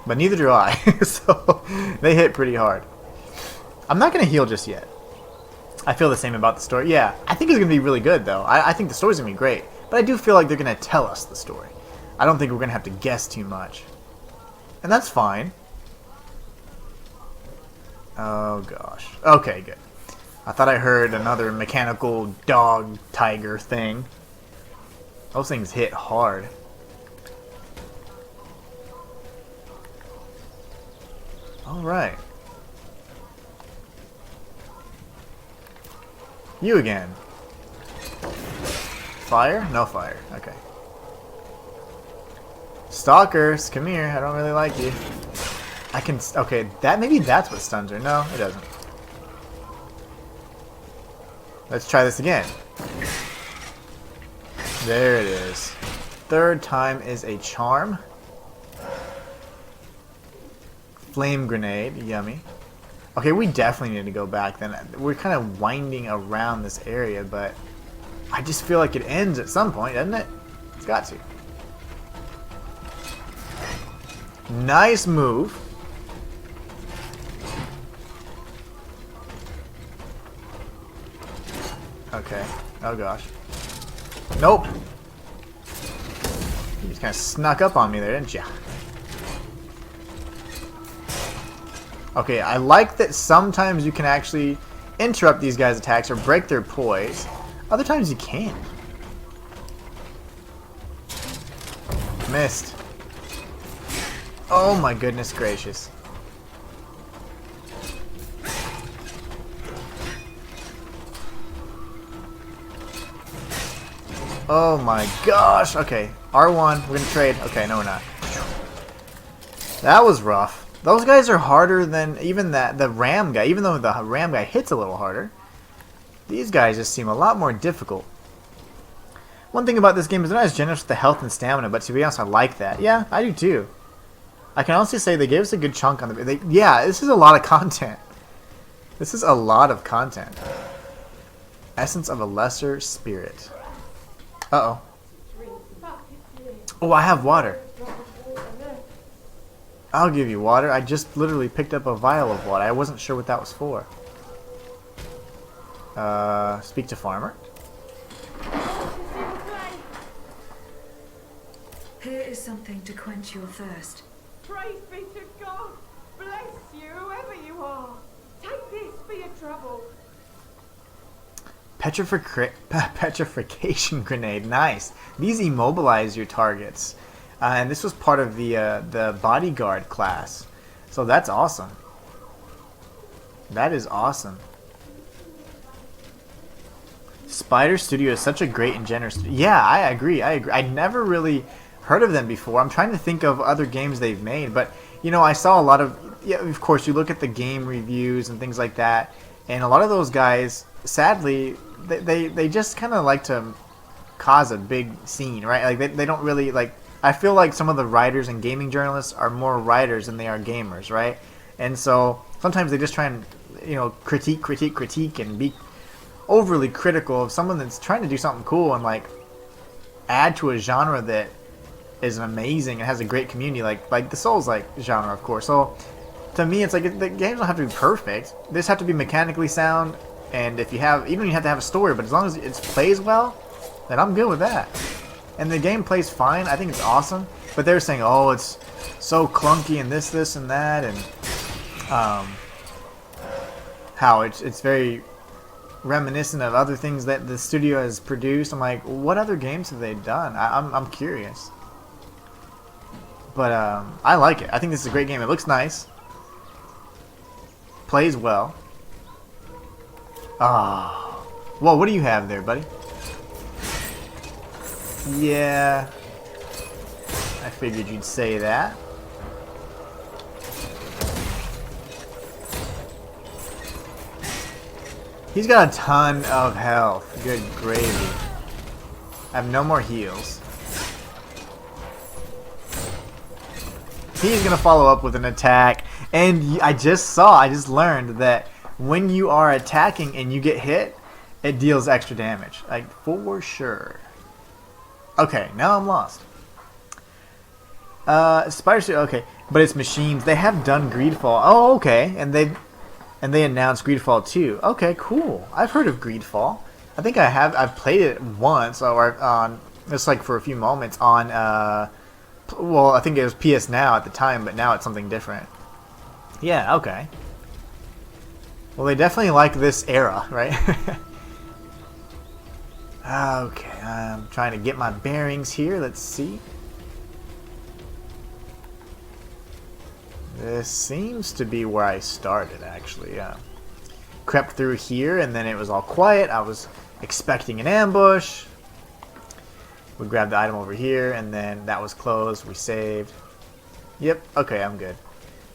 but neither do I. So, they hit pretty hard. I'm not going to heal just yet. I feel the same about the story. Yeah, I think it's going to be really good, though. I think the story's going to be great. But I do feel like they're going to tell us the story. I don't think we're going to have to guess too much. And that's fine. Oh, gosh. Okay, good. I thought I heard another mechanical dog tiger thing. Those things hit hard. Alright. You again. Fire? No fire. Okay. Stalkers, come here. I don't really like you. I can... okay, that maybe that's what stuns her. No, it doesn't. Let's try this again. There it is. Third time is a charm. Flame grenade. Yummy. Okay, we definitely need to go back then. We're kind of winding around this area, but I just feel like it ends at some point, doesn't it? It's got to. Nice move. Okay. Oh gosh. Nope. You just kind of snuck up on me there, didn't ya? Okay, I like that sometimes you can actually interrupt these guys' attacks or break their poise. Other times you can't. Missed. Oh my goodness gracious. Oh my gosh. Okay, R1, we're gonna trade. Okay, no we're not. That was rough. Those guys are harder than even the ram guy, even though the ram guy hits a little harder. These guys just seem a lot more difficult. One thing about this game is they're not as generous with the health and stamina, but to be honest, I like that. Yeah, I do too. I can honestly say they gave us a good chunk on the... yeah, this is a lot of content. This is a lot of content. Essence of a lesser spirit. Uh-oh. Oh, I have water. I'll give you water. I just literally picked up a vial of water. I wasn't sure what that was for. Speak to farmer. Here is something to quench your thirst. Praise be to God. Bless you, whoever you are. Take this for your trouble. Petrification grenade. Nice. These immobilize your targets. And this was part of the bodyguard class. So that's awesome. That is awesome. Spider Studio is such a great and generous... yeah, I agree. I never really heard of them before. I'm trying to think of other games they've made. But, you know, I saw a lot of... yeah, of course, you look at the game reviews and things like that. And a lot of those guys, sadly, they just kind of like to cause a big scene, right? Like, they don't really, like... I feel like some of the writers and gaming journalists are more writers than they are gamers, right? And so sometimes they just try and, you know, critique and be overly critical of someone that's trying to do something cool and like add to a genre that is amazing and has a great community, like the Souls-like genre, of course. So to me, it's like the games don't have to be perfect. They just have to be mechanically sound, and if you have, even you have to have a story, but as long as it plays well, then I'm good with that. And the game plays fine. I think it's awesome. But they're saying, oh, it's so clunky and this and that, and how it's very reminiscent of other things that the studio has produced. I'm like, what other games have they done? I'm curious. But I like it. I think this is a great game. It looks nice. Plays well. Ah, well, what do you have there, buddy? Yeah, I figured you'd say that. He's got a ton of health. Good gravy. I have no more heals. He's gonna follow up with an attack, and I just learned that when you are attacking and you get hit, it deals extra damage, like for sure. Okay, now I'm lost. Spider Studio, okay, but it's machines. They have done Greedfall. Oh, okay, and they announced Greedfall 2. Okay, cool. I've heard of Greedfall. I think I have. I've played it once, or on just like for a few moments on. Well, I think it was PS Now at the time, but now it's something different. Yeah, okay. Well, they definitely like this era, right? Okay, I'm trying to get my bearings here. Let's see. This seems to be where I started, actually. Crept through here, and then it was all quiet. I was expecting an ambush. We grabbed the item over here, and then that was closed. We saved. Yep, okay, I'm good.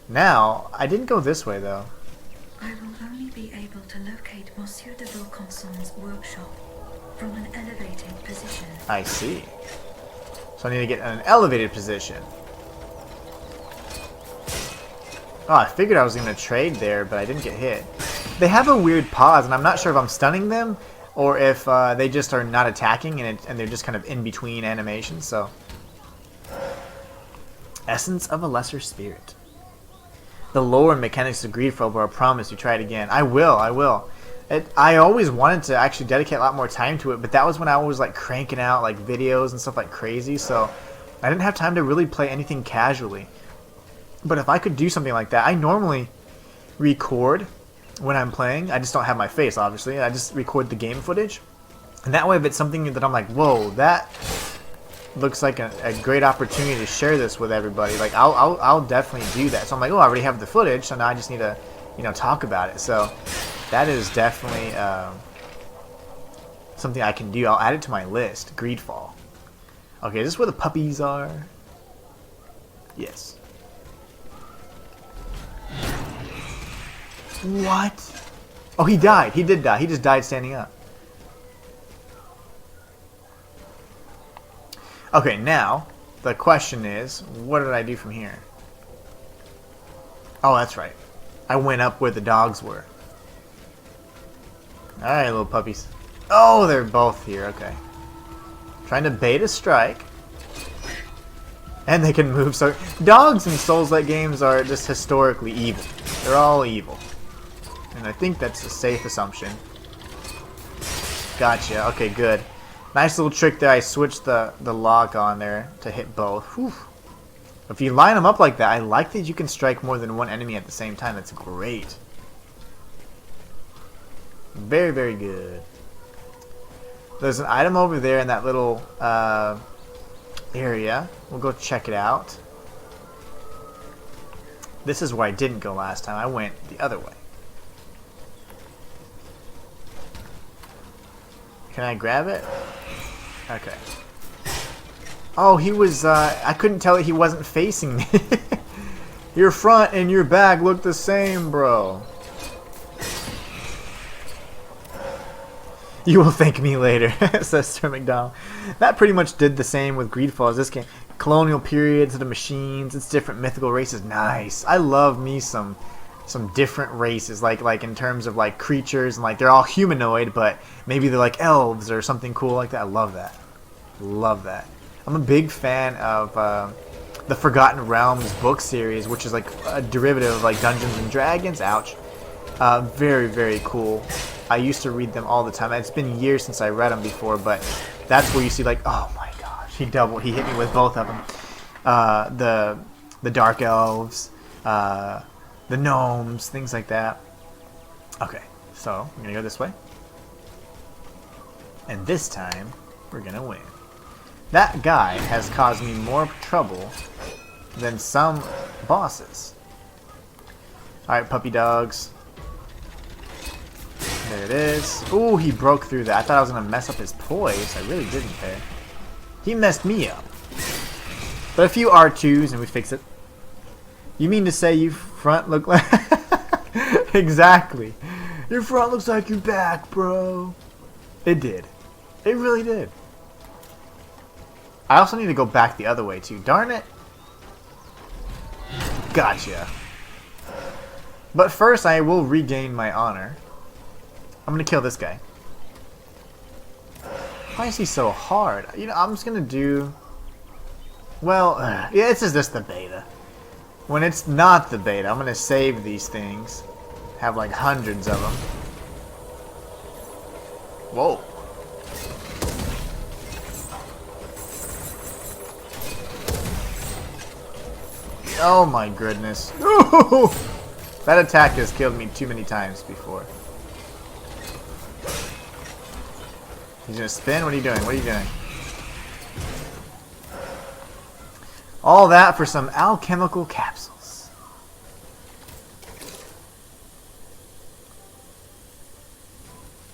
Now, I didn't go this way, though. I will only be able to locate Monsieur de Vaucanson's workshop from an elevated position. I see. So I need to get in an elevated position. Oh, I figured I was going to trade there, but I didn't get hit. They have a weird pause, and I'm not sure if I'm stunning them or if they just are not attacking and they're just kind of in between animations. So, Essence of a Lesser Spirit. The lore and mechanics of Greedfall were a promise to try it again. I will. I always wanted to actually dedicate a lot more time to it, but that was when I was like cranking out like videos and stuff like crazy, so I didn't have time to really play anything casually. But if I could do something like that, I normally record when I'm playing. I just don't have my face, obviously. I just record the game footage, and that way if it's something that I'm like, whoa, that looks like a great opportunity to share this with everybody, like I'll definitely do that. So I'm like, oh, I already have the footage, so now I just need to, you know, talk about it. So that is definitely something I can do. I'll add it to my list. Greedfall. Okay, is this where the puppies are? Yes. What? Oh, he died. He did die. He just died standing up. Okay, now, the question is, what did I do from here? Oh, that's right. I went up where the dogs were. Alright, little puppies. Oh, they're both here. Okay. Trying to bait a strike. And they can move. So, dogs in Souls-like games are just historically evil. They're all evil. And I think that's a safe assumption. Gotcha. Okay, good. Nice little trick there. I switched the lock on there to hit both. Whew. If you line them up like that, I like that you can strike more than one enemy at the same time. That's great. Very, very good. There's an item over there in that little area. We'll go check it out. This is where I didn't go last time. I went the other way. Can I grab it? Okay. Oh, he was, I couldn't tell that he wasn't facing me. Your front and your back look the same, bro. You will thank me later, says Sir McDonald. That pretty much did the same with Greedfall as this game. Colonial periods of the machines, it's different mythical races. Nice. I love me some different races, like in terms of like creatures, and like they're all humanoid, but maybe they're like elves or something cool like that. I love that. Love that. I'm a big fan of the Forgotten Realms book series, which is like a derivative of like Dungeons and Dragons. Ouch. Very, very cool. I used to read them all the time. It's been years since I read them before, but that's where you see like, oh my gosh, he hit me with both of them. The dark elves, the gnomes, things like that. Okay, so I'm gonna go this way, and this time we're gonna win. That guy has caused me more trouble than some bosses. Alright, puppy dogs. There it is. Ooh, he broke through that. I thought I was going to mess up his poise. I really didn't there. He messed me up. But a few R2s and we fix it. You mean to say you front look like... Exactly. Your front looks like your back, bro. It did. It really did. I also need to go back the other way too. Darn it. Gotcha. But first I will regain my honor. I'm gonna kill this guy. Why is he so hard? You know, I'm just gonna do... Well, yeah, this is just the beta. When it's not the beta, I'm gonna save these things. Have like hundreds of them. Whoa. Oh my goodness. That attack has killed me too many times before. He's gonna spin? What are you doing? What are you doing? All that for some alchemical capsules.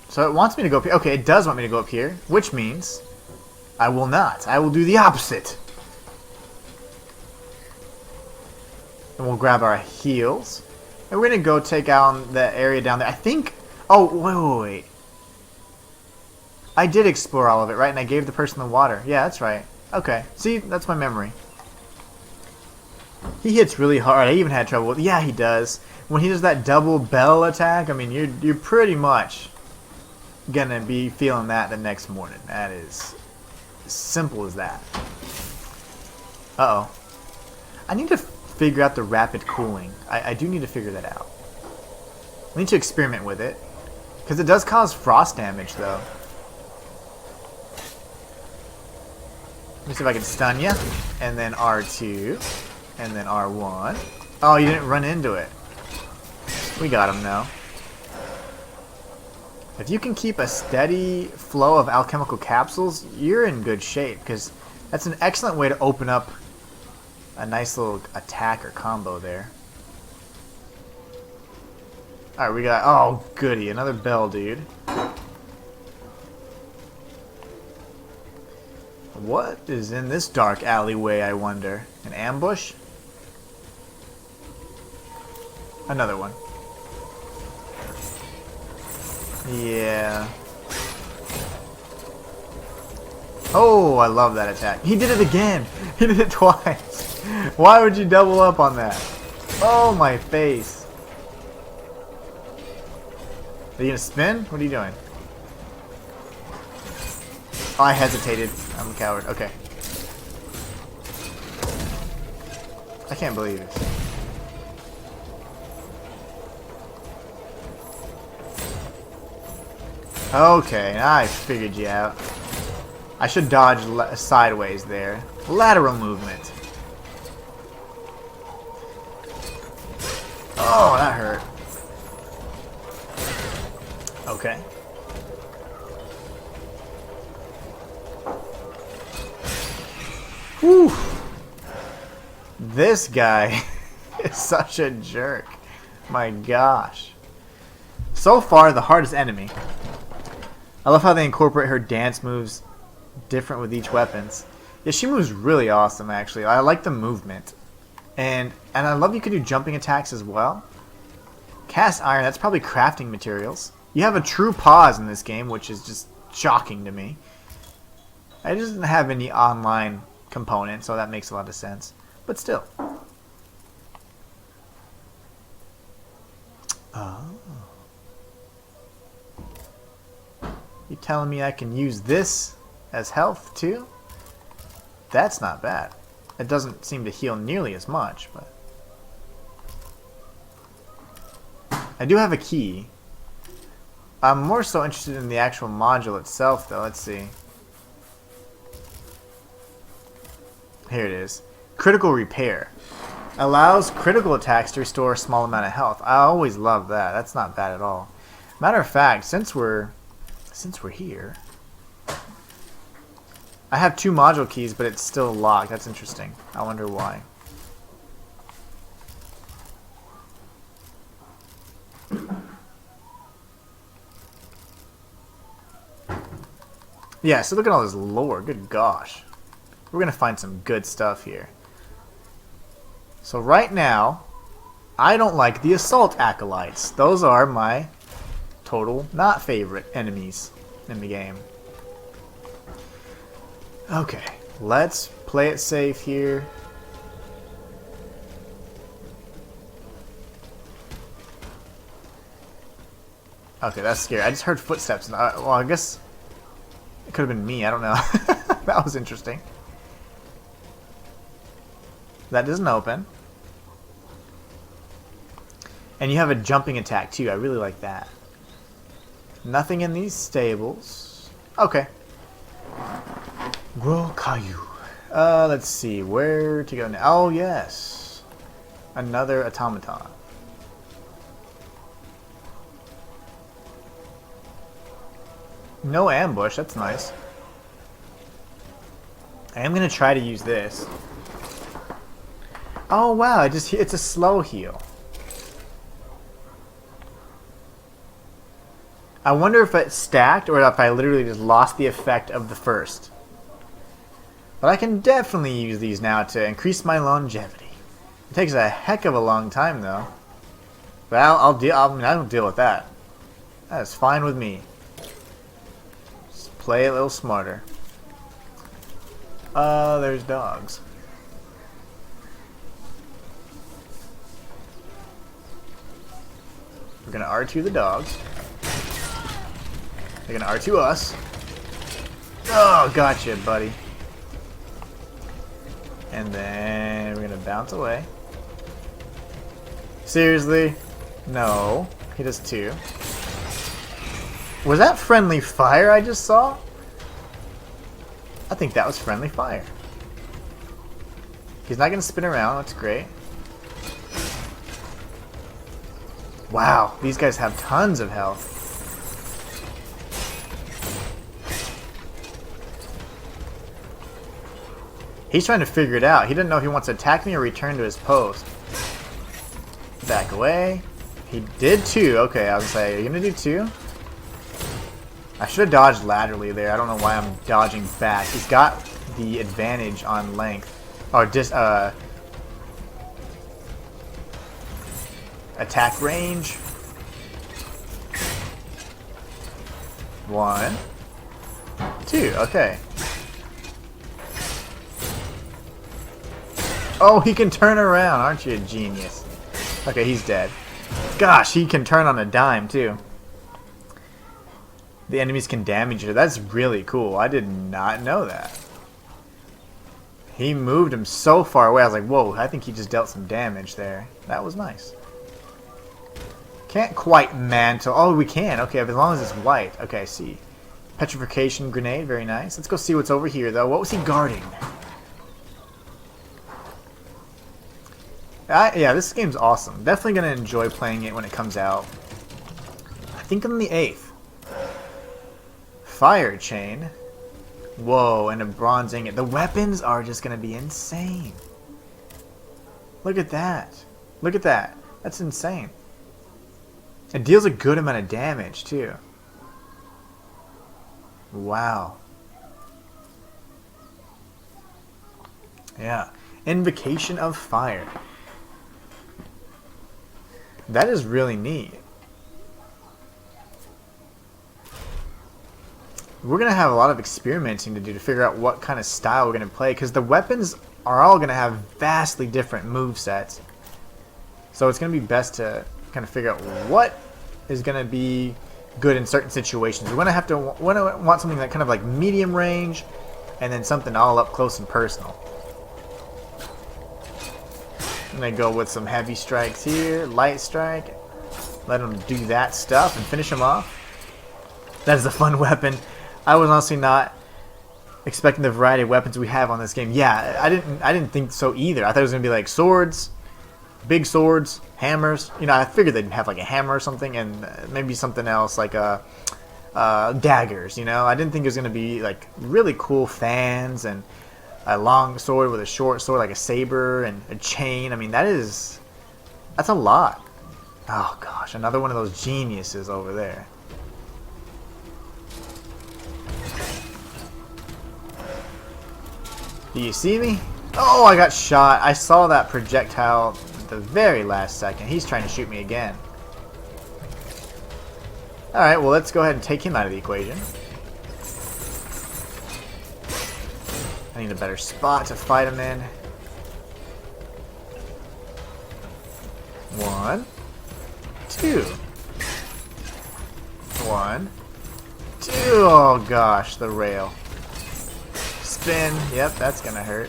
So it wants me to go up here. Okay, it does want me to go up here, which means I will not. I will do the opposite. And we'll grab our heals. And we're going to go take out the area down there. I think... Oh, wait. I did explore all of it, right? And I gave the person the water. Yeah, that's right. Okay. See, that's my memory. He hits really hard. I even had trouble with... Yeah, he does. When he does that double bell attack, I mean, you're pretty much going to be feeling that the next morning. That is as simple as that. Uh-oh. I need to figure out the rapid cooling. I do need to figure that out. I need to experiment with it. Because it does cause frost damage, though. Let me see if I can stun you. And then R2. And then R1. Oh, you didn't run into it. We got him now. If you can keep a steady flow of alchemical capsules, you're in good shape. Because that's an excellent way to open up a nice little attack or combo there. Alright, we got... Oh, goody. Another bell, dude. What is in this dark alleyway, I wonder? An ambush? Another one. Yeah. Oh, I love that attack. He did it again. He did it twice. Why would you double up on that? Oh, my face. Are you gonna spin? What are you doing? Oh, I hesitated. I'm a coward. Okay. I can't believe it. Okay, I figured you out. I should dodge sideways there. Lateral movement. Oh, that hurt. Okay. Whew. This guy is such a jerk. My gosh. So far, the hardest enemy. I love how they incorporate her dance moves different with each weapons. Yeah, she moves really awesome, actually. I like the movement. And I love you can do jumping attacks as well. Cast iron, that's probably crafting materials. You have a true pause in this game, which is just shocking to me. It doesn't have any online component, so that makes a lot of sense. But still. Oh. You telling me I can use this as health too? That's not bad. It doesn't seem to heal nearly as much, but I do have a key. I'm more so interested in the actual module itself though. Let's see. Here it is. Critical repair. Allows critical attacks to restore a small amount of health. I always love that. That's not bad at all. Matter of fact, since we're here, I have 2 module keys, but it's still locked. That's interesting. I wonder why. Yeah, so look at all this lore. Good gosh. We're going to find some good stuff here. So right now, I don't like the Assault Acolytes. Those are my total not favorite enemies in the game. Okay, let's play it safe here. Okay, that's scary. I just heard footsteps. Well, I guess it could have been me. I don't know. That was interesting. That doesn't open. And you have a jumping attack too. I really like that. Nothing in these stables. Okay. Gro Caillou. Let's see. Where to go now? Oh, yes. Another automaton. No ambush. That's nice. I am going to try to use this. Oh, wow. It's a slow heal. I wonder if it's stacked or if I literally just lost the effect of the first. But I can definitely use these now to increase my longevity. It takes a heck of a long time though. But I don't deal with that. That is fine with me. Just play a little smarter. There's dogs. We're gonna R2 the dogs. They're gonna R2 us. Oh, gotcha, buddy. And then we're gonna bounce away. Seriously? No. He does 2. Was that friendly fire I just saw? I think that was friendly fire. He's not gonna spin around, that's great. Wow, these guys have tons of health. He's trying to figure it out. He didn't know if he wants to attack me or return to his post. Back away. He did 2. Okay, I was like, are you going to do 2? I should have dodged laterally there. I don't know why I'm dodging back. He's got the advantage on length. Or attack range. 1, 2. Okay. Oh, he can turn around. Aren't you a genius? Okay, he's dead. Gosh, he can turn on a dime, too. The enemies can damage you. That's really cool. I did not know that. He moved him so far away. I was like, whoa, I think he just dealt some damage there. That was nice. Can't quite mantle. Oh, we can. Okay, as long as it's white. Okay, I see. Petrification grenade. Very nice. Let's go see what's over here, though. What was he guarding? Yeah, this game's awesome. Definitely going to enjoy playing it when it comes out. I think on the 8th. Fire chain. Whoa, and a bronze ingot. The weapons are just going to be insane. Look at that. Look at that. That's insane. It deals a good amount of damage, too. Wow. Yeah. Invocation of Fire. That is really neat. We're going to have a lot of experimenting to do to figure out what kind of style we're going to play, because the weapons are all going to have vastly different move sets. So it's going to be best to kind of figure out what is going to be good in certain situations. We're going to have to want something that kind of like medium range, and then something all up close and personal. I'm going to go with some heavy strikes here, light strike, let them do that stuff and finish them off. That is a fun weapon. I was honestly not expecting the variety of weapons we have on this game. Yeah, I didn't think so either. I thought it was going to be like swords, big swords, hammers. You know, I figured they'd have like a hammer or something, and maybe something else like daggers. You know, I didn't think it was going to be like really cool fans and a long sword with a short sword like a saber and a chain. I mean, that's a lot. Oh gosh, another one of those geniuses over there. Do you see me? Oh, I got shot. I saw that projectile at the very last second. He's trying to shoot me again. Alright, well, let's go ahead and take him out of the equation. I need a better spot to fight him in. 1, 2. 1, 2. Oh gosh, the rail. Spin. Yep, that's gonna hurt.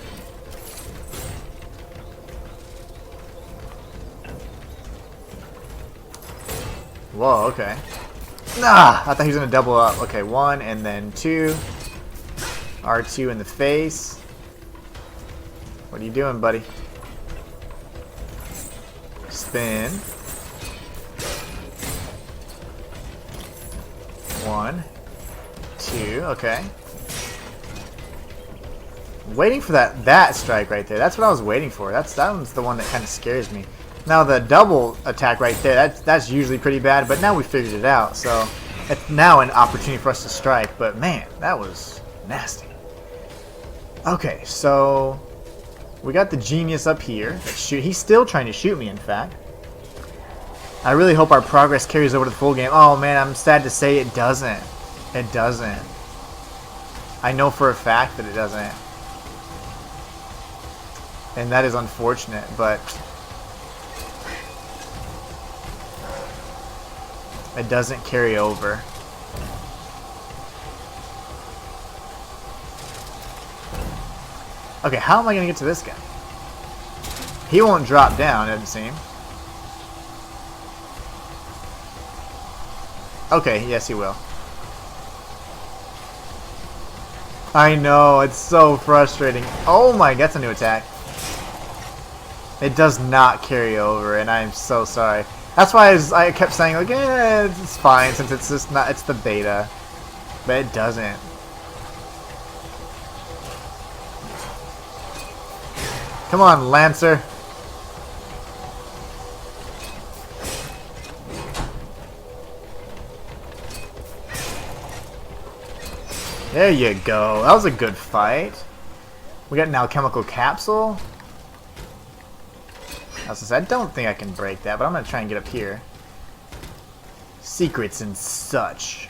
Whoa, okay. Nah, I thought he was gonna double up. Okay, 1 and then 2. R2 in the face. What are you doing, buddy? Spin. 1, 2. Okay. Waiting for that strike right there. That's what I was waiting for. That one's the one that kind of scares me. Now the double attack right there, that's usually pretty bad, but now we figured it out. So it's now an opportunity for us to strike. But man, that was nasty. Okay, so we got the genius up here. He's still trying to shoot me, in fact. I really hope our progress carries over to the full game. Oh man, I'm sad to say it doesn't. It doesn't. I know for a fact that it doesn't. And that is unfortunate, but it doesn't carry over. Okay, how am I going to get to this guy? He won't drop down, it doesn't seem. Okay, yes he will. I know, it's so frustrating. Oh my, that's a new attack. It does not carry over, and I'm so sorry. That's why I kept saying, like, it's fine, since it's just not, it's the beta. But it doesn't. Come on, Lancer. There you go. That was a good fight. We got an alchemical capsule. I don't think I can break that, but I'm going to try and get up here. Secrets and such.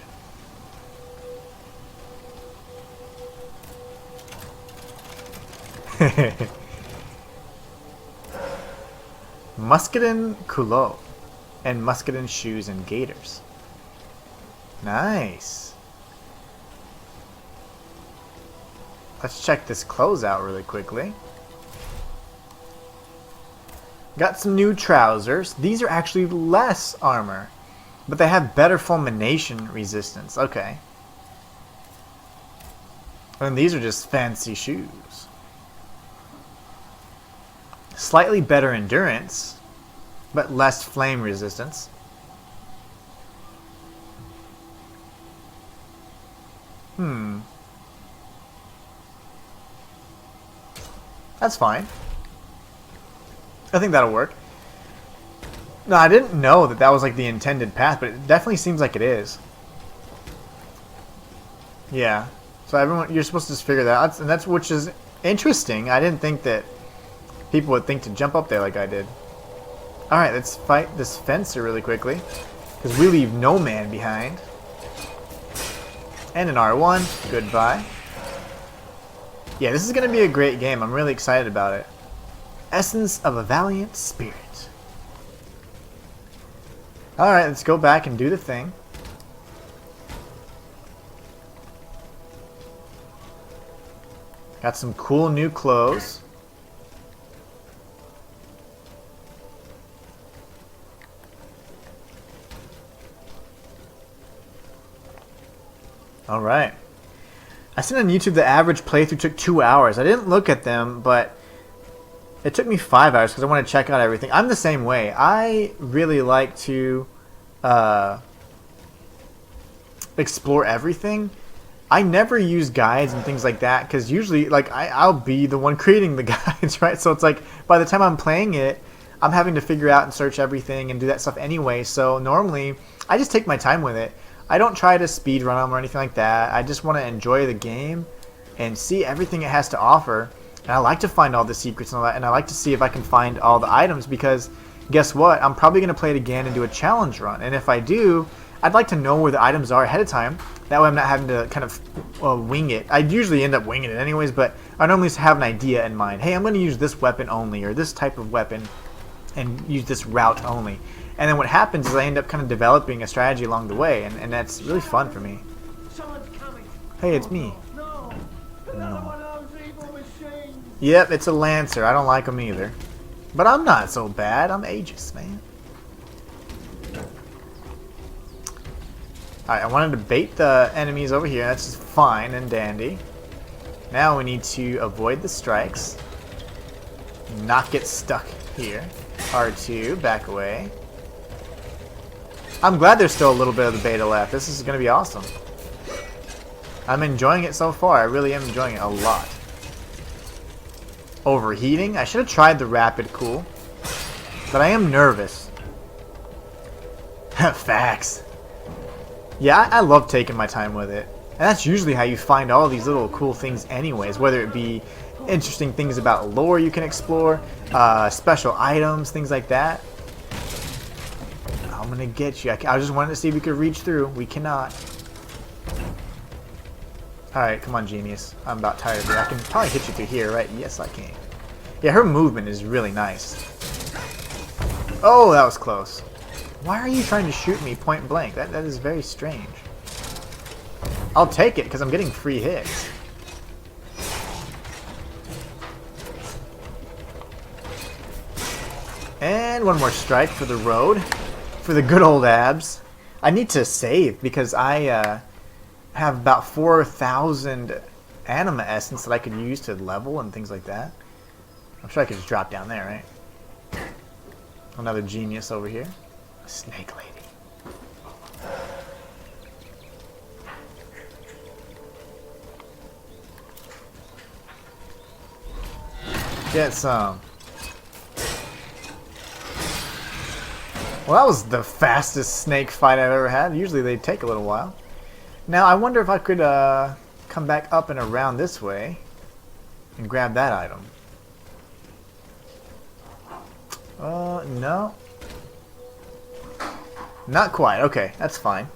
Muscadine culotte and muscadine shoes and gaiters. Nice. Let's check this clothes out really quickly. Got some new trousers. These are actually less armor, but they have better fulmination resistance. Okay. And these are just fancy shoes. Slightly better endurance, but less flame resistance. That's fine. I think that'll work. No, I didn't know that that was like the intended path, but it definitely seems like it is. Yeah. So everyone, you're supposed to just figure that out, and that's which is interesting. I didn't think that people would think to jump up there like I did. All right, let's fight this fencer really quickly, because we leave no man behind. And an R1. Goodbye. Yeah, this is going to be a great game. I'm really excited about it. Essence of a Valiant Spirit. Alright, let's go back and do the thing. Got some cool new clothes. Alright. I seen on YouTube the average playthrough took 2 hours. I didn't look at them, but it took me 5 hours because I want to check out everything. I'm the same way. I really like to explore everything. I never use guides and things like that because usually like I'll be the one creating the guides, right? So it's like by the time I'm playing it, I'm having to figure out and search everything and do that stuff anyway. So normally I just take my time with it. I don't try to speed run them or anything like that. I just want to enjoy the game and see everything it has to offer. And I like to find all the secrets and all that. And I like to see if I can find all the items because guess what? I'm probably going to play it again and do a challenge run. And if I do, I'd like to know where the items are ahead of time. That way I'm not having to kind of wing it. I usually end up winging it anyways, but I normally have an idea in mind. Hey, I'm going to use this weapon only or this type of weapon and use this route only. And then what happens is I end up kind of developing a strategy along the way, and that's really fun for me. Someone's coming. Hey, it's me. No. Another one of those evil machines. Yep, it's a Lancer. I don't like them either. But I'm not so bad. I'm Aegis, man. Alright, I wanted to bait the enemies over here. That's just fine and dandy. Now we need to avoid the strikes. Not get stuck here. R2, back away. I'm glad there's still a little bit of the beta left. This is going to be awesome. I'm enjoying it so far. I really am enjoying it a lot. Overheating? I should have tried the rapid cool. But I am nervous. Facts. Yeah, I love taking my time with it. And that's usually how you find all these little cool things anyways. Whether it be interesting things about lore you can explore, special items, things like that. I'm gonna get you. I just wanted to see if we could reach through. We cannot. Alright, come on, genius. I'm about tired of you. I can probably hit you through here, right? Yes, I can. Yeah, her movement is really nice. Oh, that was close. Why are you trying to shoot me point blank? That is very strange. I'll take it because I'm getting free hits. And one more strike for the road. For the good old abs. I need to save because I have about 4,000 anima essence that I could use to level and things like that. I'm sure I could just drop down there, right? Another genius over here. A snake lady. Get some. Well, that was the fastest snake fight I've ever had. Usually they take a little while. Now, I wonder if I could come back up and around this way and grab that item. No. Not quite. Okay, that's fine.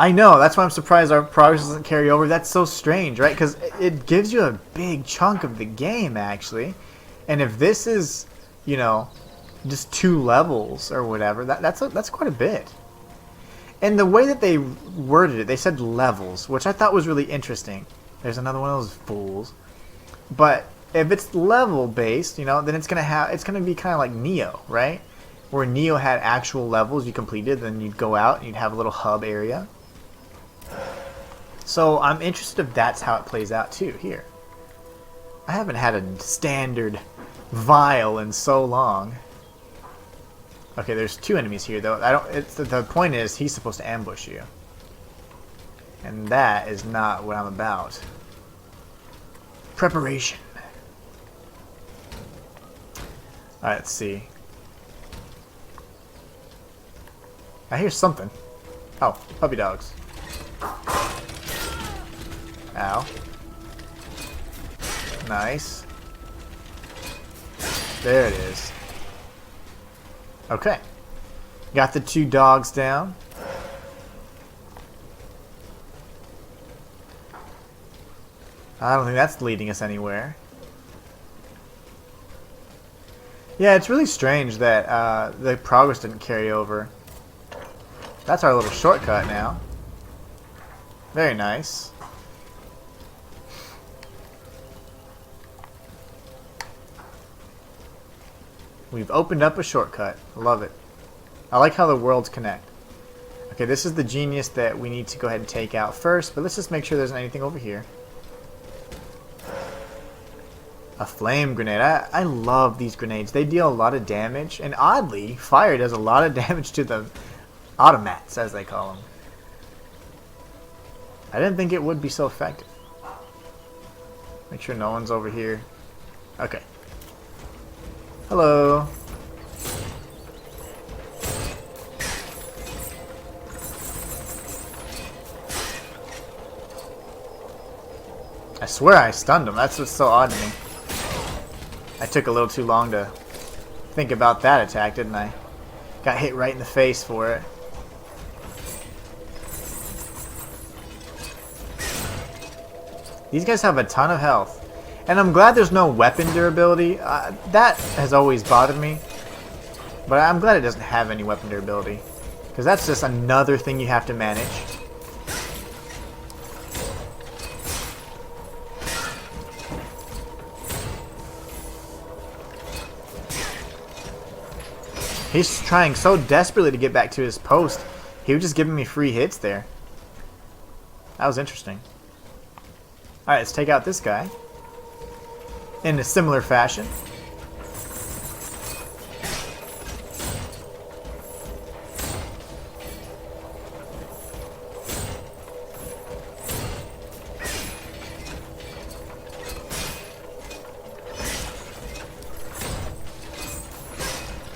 I know, that's why I'm surprised our progress doesn't carry over. That's so strange, right? Because it gives you a big chunk of the game, actually. And if this is, you know, just 2 levels or whatever, that's quite a bit. And the way that they worded it, they said levels, which I thought was really interesting. There's another one of those fools. But if it's level based, you know, then it's gonna be kind of like Neo, right? Where Neo had actual levels you completed, then you'd go out and you'd have a little hub area. So I'm interested if that's how it plays out too here. I haven't had a standard vial in so long. Okay, there's 2 enemies here though. The point is he's supposed to ambush you. And that is not what I'm about. Preparation. Alright, let's see. I hear something. Oh, puppy dogs. Ow. Nice. There it is. Okay. Got the 2 dogs down. I don't think that's leading us anywhere. Yeah, it's really strange that the progress didn't carry over. That's our little shortcut now. Very nice. We've opened up a shortcut. Love it. I like how the worlds connect. Okay, this is the genius that we need to go ahead and take out first, but let's just make sure there's anything over here. A flame grenade. I love these grenades. They deal a lot of damage, and oddly, fire does a lot of damage to the automats, as they call them. I didn't think it would be so effective. Make sure no one's over here. Okay. Hello. I swear I stunned him. That's what's so odd to me. I took a little too long to think about that attack, didn't I? Got hit right in the face for it. These guys have a ton of health. And I'm glad there's no weapon durability. That has always bothered me. But I'm glad it doesn't have any weapon durability. Because that's just another thing you have to manage. He's trying so desperately to get back to his post. He was just giving me free hits there. That was interesting. Alright, let's take out this guy. In a similar fashion.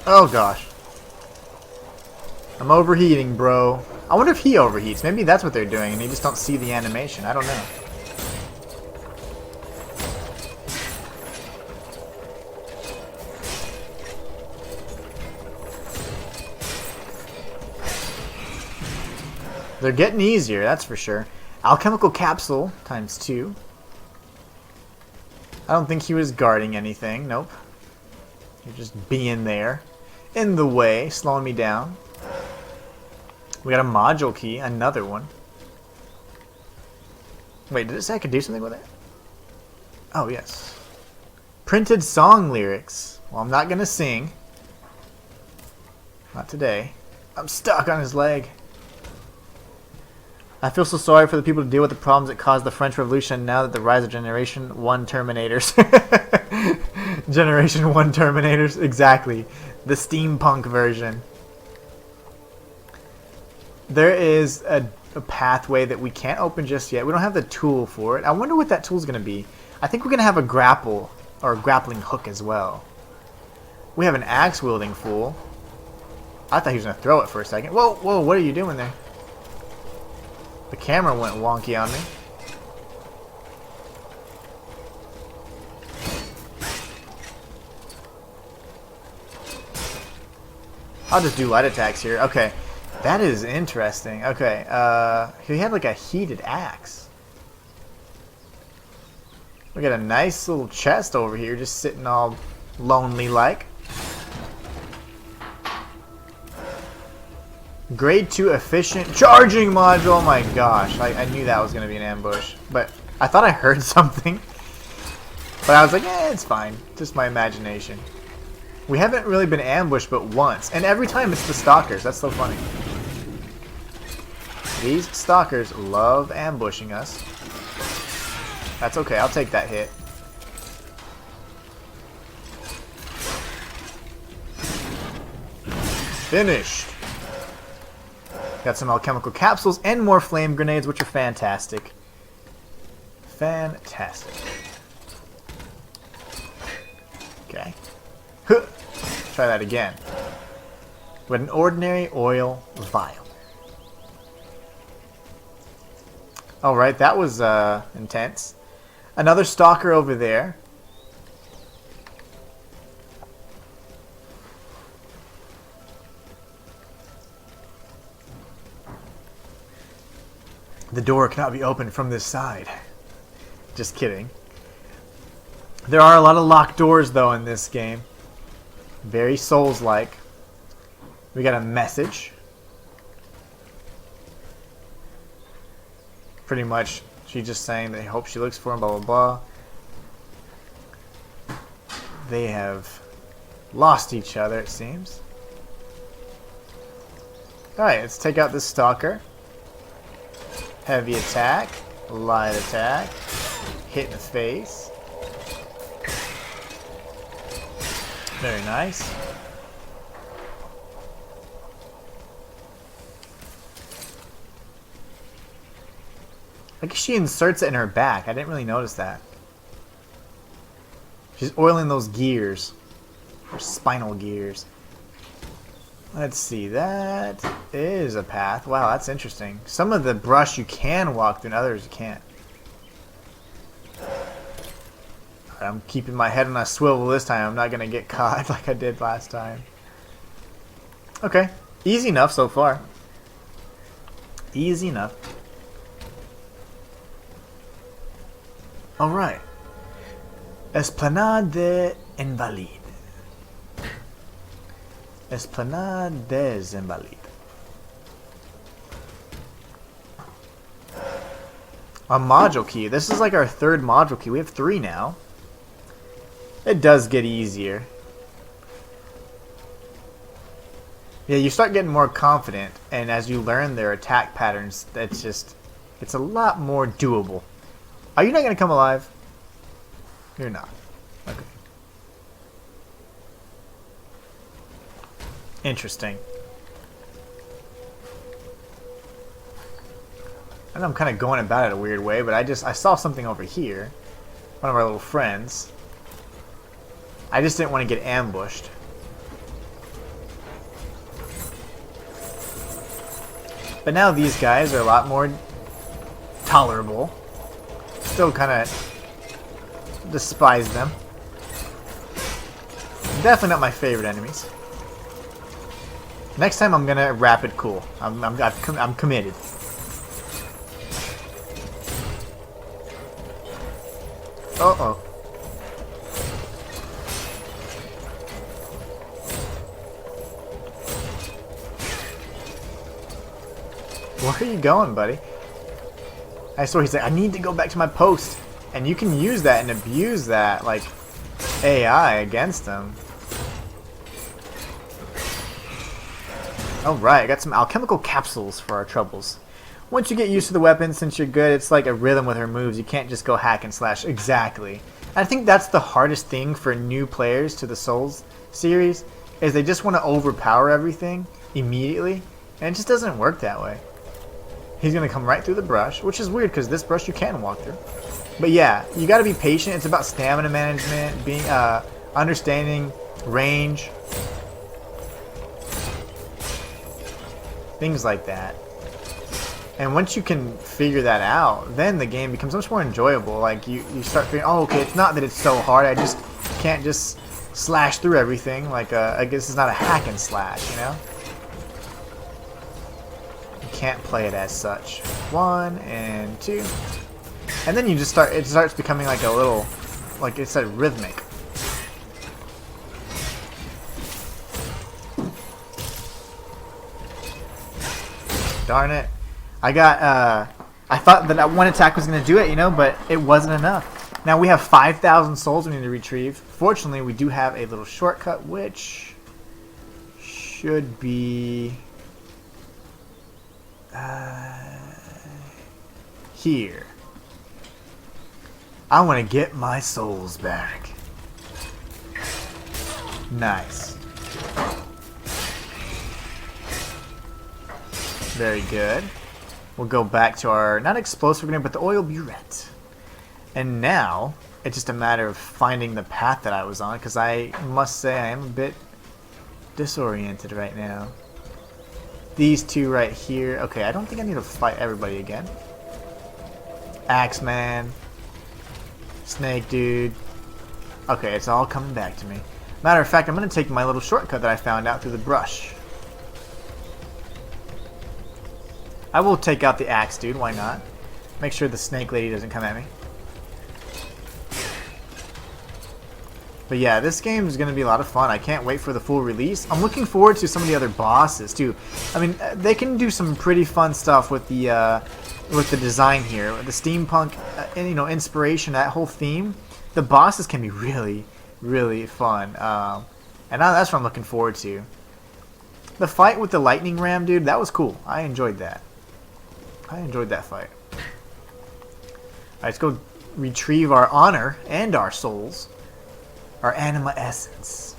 Oh gosh. I'm overheating, bro. I wonder if he overheats. Maybe that's what they're doing and you just don't see the animation. I don't know. They're getting easier, that's for sure. Alchemical capsule times 2. I don't think he was guarding anything. Nope. You're just being there. In the way, slowing me down. We got a module key, another one. Wait, did it say I could do something with it? Oh, yes. Printed song lyrics. Well, I'm not gonna sing. Not today. I'm stuck on his leg. I feel so sorry for the people to deal with the problems that caused the French Revolution now that the rise of Generation 1 Terminators. Generation 1 Terminators, exactly. The steampunk version. There is a pathway that we can't open just yet. We don't have the tool for it. I wonder what that tool is going to be. I think we're going to have a grapple, or a grappling hook as well. We have an axe-wielding fool. I thought he was going to throw it for a second. Whoa, whoa, what are you doing there? The camera went wonky on me. I'll just do light attacks here. Okay. That is interesting. Okay, he had like a heated axe. We got a nice little chest over here, just sitting all lonely like. Grade 2 efficient charging module. Oh my gosh, I knew that was going to be an ambush. But I thought I heard something. But I was like, it's fine. Just my imagination. We haven't really been ambushed but once. And every time it's the stalkers. That's so funny. These stalkers love ambushing us. That's okay. I'll take that hit. Finished. Got some alchemical capsules and more flame grenades, which are fantastic. Fantastic. Okay. Huh. Try that again. With an ordinary oil vial. Alright, that was intense. Another stalker over there. The door cannot be opened from this side. Just kidding. There are a lot of locked doors though in this game. Very Souls-like. We got a message. Pretty much, she's just saying that he hopes she looks for him, blah blah blah. They have lost each other, it seems. Alright, let's take out this stalker. Heavy attack, light attack, hit in the face. Very nice. I guess she inserts it in her back. I didn't really notice that. She's oiling those gears. Her spinal gears. Let's see. That is a path. Wow, that's interesting. Some of the brush you can walk through and others you can't. I'm keeping my head on a swivel this time. I'm not going to get caught like I did last time. Okay. Easy enough so far. Easy enough. Alright. Esplanade des Invalides. Esplanade des Invalides. A module key. This is like our third module key. We have 3 now. It does get easier. Yeah, you start getting more confident, and as you learn their attack patterns, it's a lot more doable. Are you not going to come alive? You're not. Okay. Interesting. I know I'm kind of going about it a weird way, but I saw something over here. One of our little friends. I just didn't want to get ambushed. But now these guys are a lot more tolerable. Still kind of despise them. Definitely not my favorite enemies. Next time I'm gonna rapid cool. I'm committed. Uh-oh. Where are you going, buddy? I swear he's like, I need to go back to my post. And you can use that and abuse that, like, AI against him. Alright, I got some alchemical capsules for our troubles. Once you get used to the weapon, since you're good, it's like a rhythm with her moves. You can't just go hack and slash. Exactly. And I think that's the hardest thing for new players to the Souls series, is they just want to overpower everything immediately. And it just doesn't work that way. He's going to come right through the brush, which is weird because this brush you can walk through. But yeah, you got to be patient. It's about stamina management, being understanding range, things like that. And once you can figure that out, then the game becomes much more enjoyable. Like you start figuring, oh, okay, it's not that it's so hard. I just can't just slash through everything. Like I guess it's not a hack and slash, you know. can't play it as such. 1 and 2. And then you just start, it starts becoming like a little, like it said, rhythmic. Darn it. I thought that one attack was going to do it, you know, but it wasn't enough. Now we have 5,000 souls we need to retrieve. Fortunately, we do have a little shortcut, which should be here. I want to get my souls back. Nice. Very good. We'll go back to our, not explosive grenade, but the oil burette. And now, it's just a matter of finding the path that I was on, because I must say I am a bit disoriented right now. These two right here. Okay, I don't think I need to fight everybody again. Axeman. Snake dude. Okay, it's all coming back to me. Matter of fact, I'm going to take my little shortcut that I found out through the brush. I will take out the axe dude, why not? Make sure the snake lady doesn't come at me. But yeah, this game is going to be a lot of fun. I can't wait for the full release. I'm looking forward to some of the other bosses too. I mean, they can do some pretty fun stuff with the design here, the steampunk, you know, inspiration. That whole theme, the bosses can be really, really fun, and that's what I'm looking forward to. The fight with the lightning ram, dude, that was cool. I enjoyed that. I enjoyed that fight. Alright, let's go retrieve our honor and our souls. Our anima essence.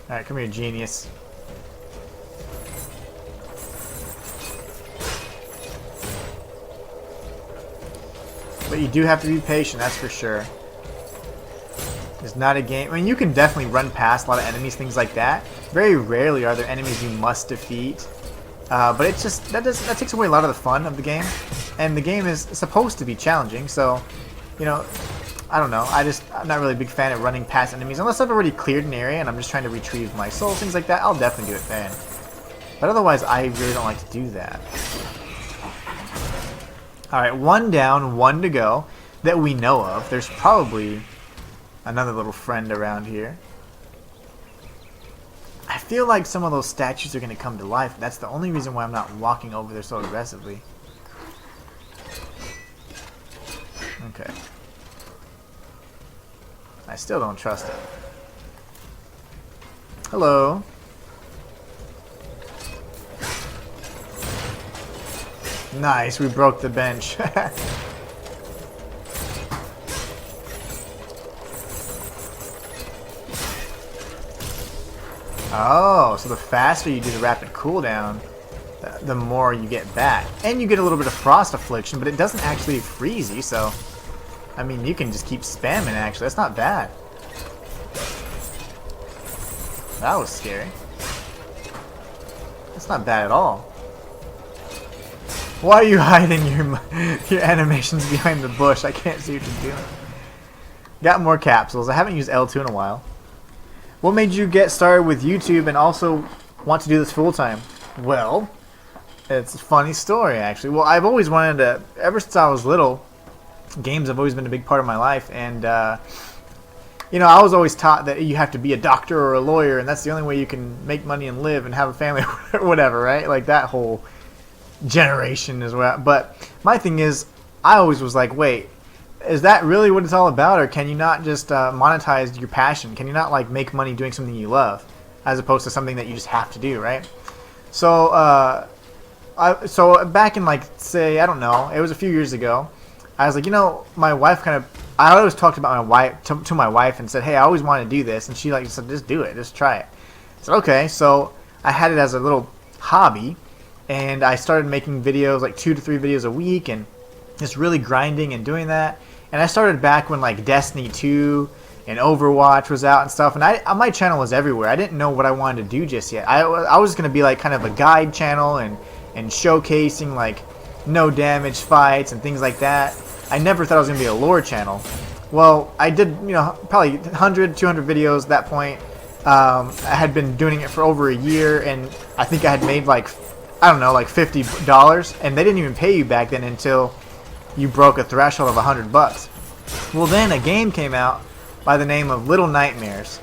Alright, come here, genius. But you do have to be patient, that's for sure. It's not a game. I mean, you can definitely run past a lot of enemies, things like that. Very rarely are there enemies you must defeat. But it's just that takes away a lot of the fun of the game. And the game is supposed to be challenging, so you know, I don't know. I'm not really a big fan of running past enemies unless I've already cleared an area and I'm just trying to retrieve my souls, things like that. I'll definitely do it then. But otherwise, I really don't like to do that. All right, 1 down, 1 to go that we know of. There's probably another little friend around here. I feel like some of those statues are going to come to life. That's the only reason why I'm not walking over there so aggressively. Okay. I still don't trust it. Hello. Nice, we broke the bench. Oh, so the faster you do the rapid cooldown, the more you get back. And you get a little bit of frost affliction, but it doesn't actually freeze you, so I mean, you can just keep spamming, actually. That's not bad. That was scary. That's not bad at all. Why are you hiding your animations behind the bush? I can't see what you're doing. Got more capsules. I haven't used L2 in a while. What made you get started with YouTube and also want to do this full time? Well, it's a funny story, actually. Well, I've always wanted to, ever since I was little, games have always been a big part of my life, and you know, I was always taught that you have to be a doctor or a lawyer, and that's the only way you can make money and live and have a family or whatever, right? Like that whole generation is what. But my thing is, I always was like, wait, is that really what it's all about, or can you not just monetize your passion? Can you not like make money doing something you love, as opposed to something that you just have to do, right? So, so back in like, say, I don't know, it was a few years ago. I was like, you know, my wife I always talked about my wife to my wife and said, hey, I always wanted to do this, and she like said, just do it, just try it. I said, okay. So I had it as a little hobby, and I started making videos, like 2 to 3 videos a week, and just really grinding and doing that. And I started back when like Destiny 2 and Overwatch was out and stuff, and my channel was everywhere. I didn't know what I wanted to do just yet. I was going to be like kind of a guide channel and showcasing like no damage fights and things like that. I never thought I was going to be a lore channel. Well, I did, you know, probably 100, 200 videos at that point, I had been doing it for over a year, and I think I had made like, I don't know, like $50, and they didn't even pay you back then until you broke a threshold of $100. Well, then a game came out by the name of Little Nightmares,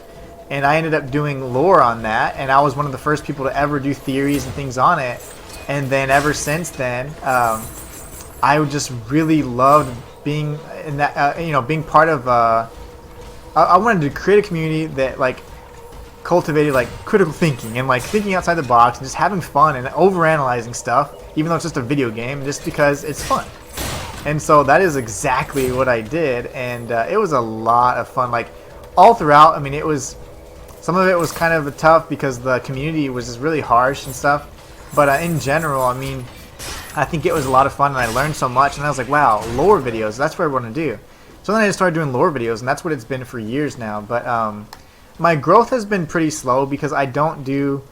and I ended up doing lore on that, and I was one of the first people to ever do theories and things on it. And then ever since then, I just really loved being in that, being part of. I wanted to create a community that like cultivated like critical thinking and like thinking outside the box and just having fun and overanalyzing stuff, even though it's just a video game, just because it's fun. And so that is exactly what I did, and it was a lot of fun. Like all throughout, I mean, it was some of it was kind of tough because the community was just really harsh and stuff. But in general, I mean, I think it was a lot of fun, and I learned so much. And I was like, wow, lore videos, that's what I want to do. So then I just started doing lore videos, and that's what it's been for years now. But my growth has been pretty slow because I don't do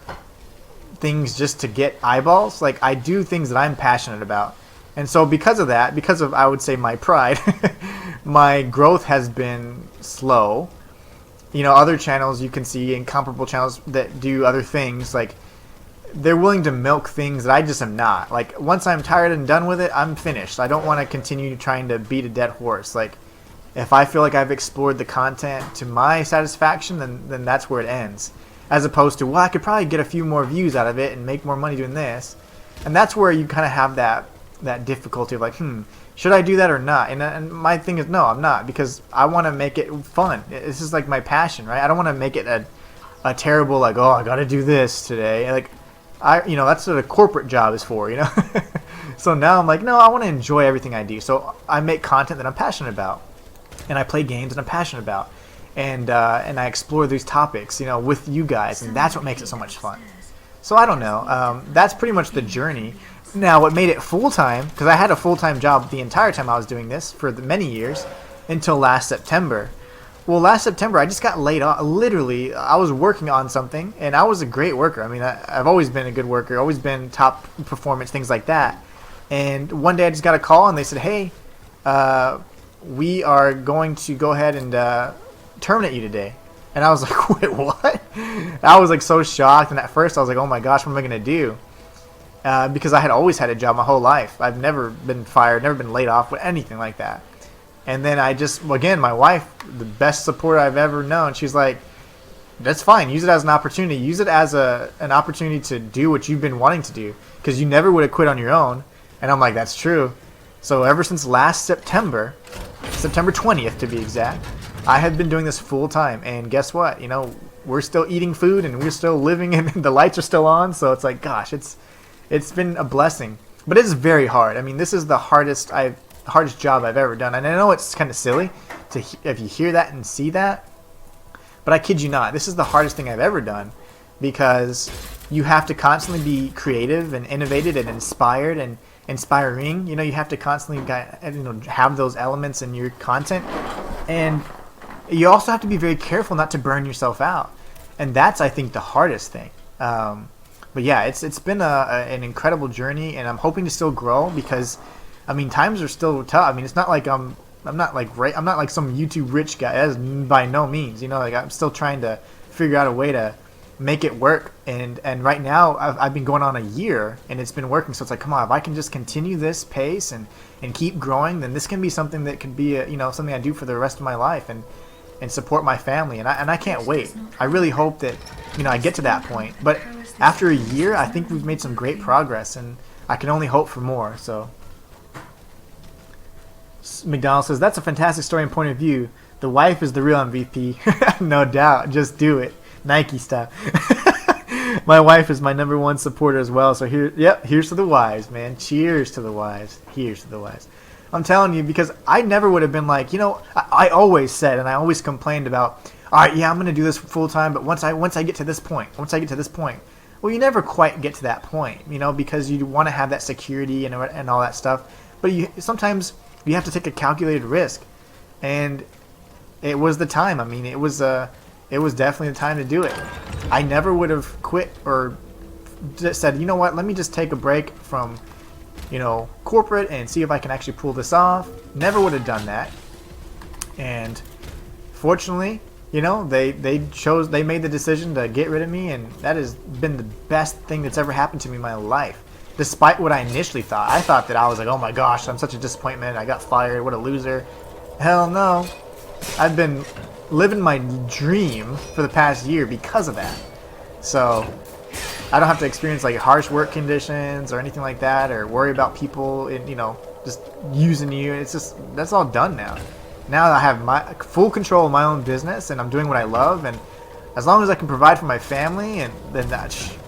things just to get eyeballs. Like, I do things that I'm passionate about. And so because of that, because of, I would say, my pride, my growth has been slow. You know, other channels you can see, and comparable channels that do other things, like, they're willing to milk things that I just am not. Like, once I'm tired and done with it, I'm finished. I don't want to continue trying to beat a dead horse. Like, if I feel like I've explored the content to my satisfaction, then that's where it ends. As opposed to, well, I could probably get a few more views out of it and make more money doing this. And that's where you kind of have that difficulty of like, should I do that or not? And my thing is, no, I'm not, because I want to make it fun. This is like my passion, right? I don't want to make it a terrible, like, oh, I got to do this today. Like, that's what a corporate job is for, So now I'm like, no, I want to enjoy everything I do. So I make content that I'm passionate about, and I play games that I'm passionate about, and I explore these topics, with you guys, and that's what makes it so much fun. So I don't know. That's pretty much the journey. Now, what made it full-time, because I had a full-time job the entire time I was doing this for many years, until last September. Well, last September, I just got laid off. Literally, I was working on something, and I was a great worker. I mean, I've always been a good worker, always been top performance, things like that. And one day I just got a call, and they said, hey, we are going to go ahead and terminate you today. And I was like, wait, what? I was like so shocked, and at first I was like, oh my gosh, what am I going to do? Because I had always had a job my whole life. I've never been fired, never been laid off, anything like that. And then again, my wife, the best supporter I've ever known, she's like, that's fine. Use it as an opportunity. Use it as an opportunity to do what you've been wanting to do, because you never would have quit on your own. And I'm like, that's true. So ever since last September 20th to be exact, I have been doing this full time. And guess what? We're still eating food, and we're still living, and the lights are still on. So it's like, gosh, it's been a blessing. But it's very hard. I mean, this is the hardest job I've ever done. And I know it's kind of silly if you hear that and see that, but I kid you not, this is the hardest thing I've ever done, because you have to constantly be creative and innovative and inspired and inspiring. You have to constantly have those elements in your content, and you also have to be very careful not to burn yourself out, and that's, I think, the hardest thing. But yeah, it's been an incredible journey, and I'm hoping to still grow, because I mean, times are still tough. I mean, it's not like I'm not like some YouTube rich guy. That's by no means. Like, I'm still trying to figure out a way to make it work. And right now, I've been going on a year, and it's been working. So it's like, come on, if I can just continue this pace and keep growing, then this can be something that could be something I do for the rest of my life and support my family. And I can't wait. I really hope that I get to that point. But after a year, I think we've made some great progress, and I can only hope for more. So. McDonald says, that's a fantastic story and point of view. The wife is the real MVP. No doubt. Just do it. Nike style. My wife is my #1 supporter as well. So here's to the wives, man. Cheers to the wives. Here's to the wives. I'm telling you, because I never would have been like, I always said, and I always complained about, all right, yeah, I'm going to do this full time, but once I get to this point, well, you never quite get to that point, because you want to have that security and all that stuff. But sometimes you have to take a calculated risk, and it was the time. I mean, it was definitely the time to do it. I never would have quit or just said, you know what, let me just take a break from, corporate and see if I can actually pull this off. Never would have done that. And fortunately, You know, they made the decision to get rid of me, and that has been the best thing that's ever happened to me in my life. Despite what I initially thought. I thought that I was like, oh my gosh, I'm such a disappointment. I got fired. What a loser. Hell no. I've been living my dream for the past year because of that. So I don't have to experience like harsh work conditions or anything like that, or worry about people in, you know, just using you. It's just, that's all done now. Now I have my full control of my own business, and I'm doing what I love, and as long as I can provide for my family, and then that.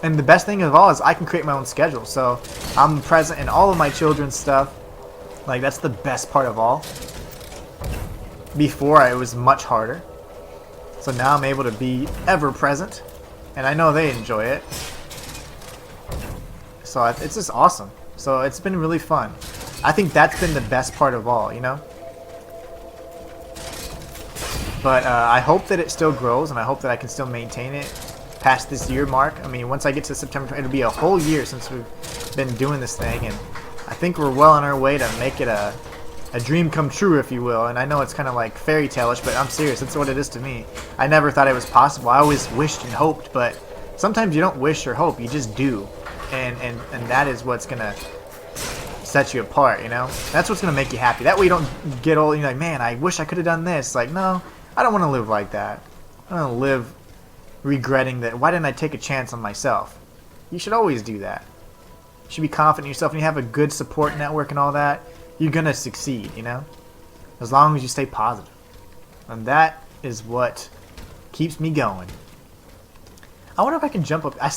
And the best thing of all is I can create my own schedule, so I'm present in all of my children's stuff. Like, that's the best part of all. Before, it was much harder. So now I'm able to be ever present, and I know they enjoy it. So it's just awesome. So it's been really fun. I think that's been the best part of all, you know? But I hope that it still grows, and I hope that I can still maintain it past this year mark. I mean, once I get to September, it'll be a whole year since we've been doing this thing, and I think we're well on our way to make it a dream come true, if you will. And I know it's kind of like fairy tale-ish, but I'm serious. That's what it is to me. I never thought it was possible. I always wished and hoped, but sometimes you don't wish or hope. You just do, and that is what's gonna set you apart. You know, that's what's gonna make you happy. That way you don't get old. And you're like, man, I wish I could have done this. Like, no, I don't want to live like that. I don't want to live regretting that. Why didn't I take a chance on myself? You should always do that. You should be confident in yourself, and you have a good support network and all that. You're gonna succeed, you know, as long as you stay positive, and that is what keeps me going. I wonder if I can jump up. I'm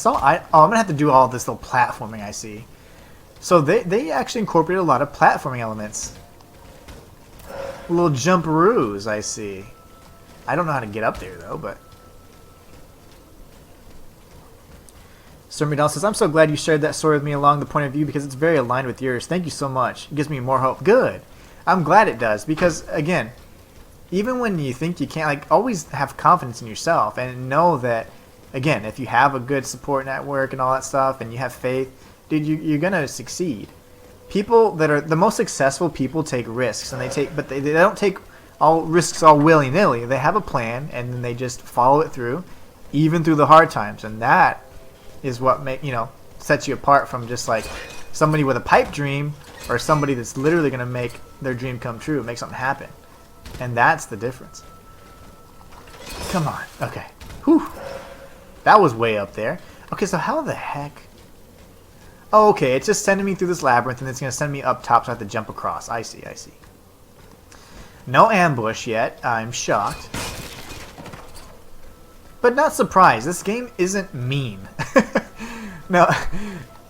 gonna have to do all this little platforming. I see. So they actually incorporated a lot of platforming elements. Little jumperoos, I see. I don't know how to get up there though, but. Sir Midal says, I'm so glad you shared that story with me along the point of view because it's very aligned with yours. Thank you so much. It gives me more hope. Good. I'm glad it does because, again, even when you think you can't, like, always have confidence in yourself and know that, again, if you have a good support network and all that stuff and you have faith, dude, you're going to succeed. People that are the most successful people take risks, and they don't take all risks all willy-nilly. They have a plan, and then they just follow it through, even through the hard times, and that is what sets you apart from just like somebody with a pipe dream or somebody that's literally going to make their dream come true, make something happen. And that's the difference. Come on. Okay. Whew. That was way up there. Okay, so how the heck? Oh, okay, it's just sending me through this labyrinth, and it's going to send me up top so I have to jump across. I see. No ambush yet. I'm shocked. But not surprised. This game isn't mean. Now,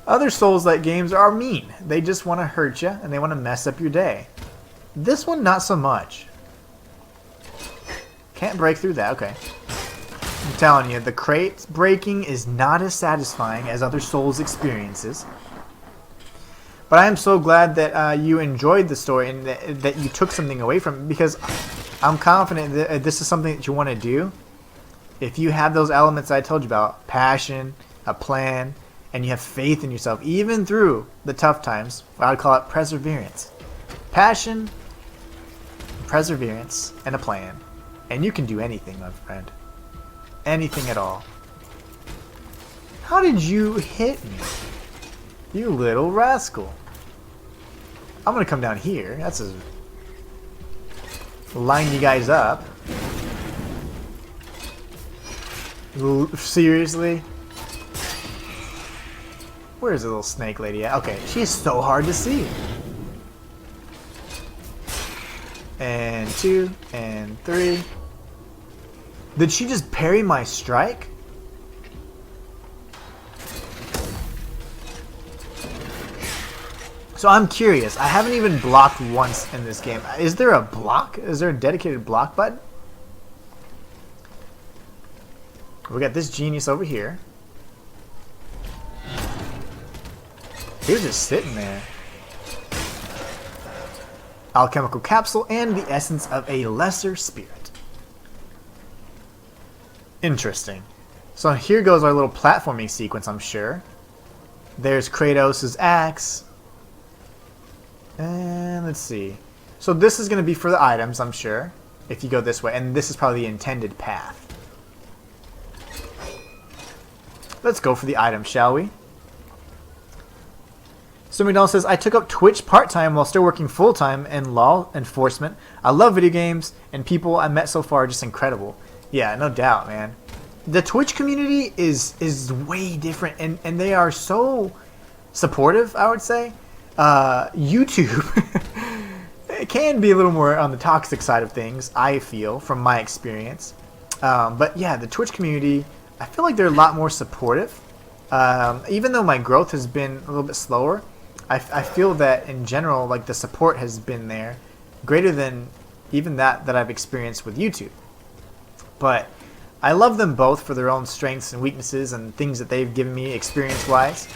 other Souls-like games are mean. They just want to hurt you, and they want to mess up your day. This one, not so much. Can't break through that. Okay. I'm telling you, the crate breaking is not as satisfying as other Souls experiences. But I am so glad that you enjoyed the story and that you took something away from it, because I'm confident that this is something that you want to do. If you have those elements I told you about, passion, a plan, and you have faith in yourself, even through the tough times, I would call it perseverance. Passion, perseverance, and a plan. And you can do anything, my friend. Anything at all. How did you hit me? You little rascal. I'm gonna come down here. That's a... line you guys up. Seriously? Where's the little snake lady at? Okay, she is so hard to see. And 2, and 3. Did she just parry my strike? So I'm curious. I haven't even blocked once in this game. Is there a block? Is there a dedicated block button? We got this genius over here. He was just sitting there. Alchemical capsule and the essence of a lesser spirit. Interesting. So here goes our little platforming sequence, I'm sure. There's Kratos' axe. And let's see. So this is going to be for the items, I'm sure. if you go this way, and this is probably the intended path. Let's go for the item, shall we? So McDonald says, I took up Twitch part-time while still working full-time in law enforcement. I love video games, and people I met so far are just incredible. Yeah, no doubt, man. The Twitch community is way different, and they are so supportive, I would say. YouTube it can be a little more on the toxic side of things, I feel, from my experience. But yeah, the Twitch community, I feel like they're a lot more supportive. Even though my growth has been a little bit slower, I feel that in general, like, the support has been there, greater than even that I've experienced with YouTube. But I love them both for their own strengths and weaknesses and things that they've given me experience-wise.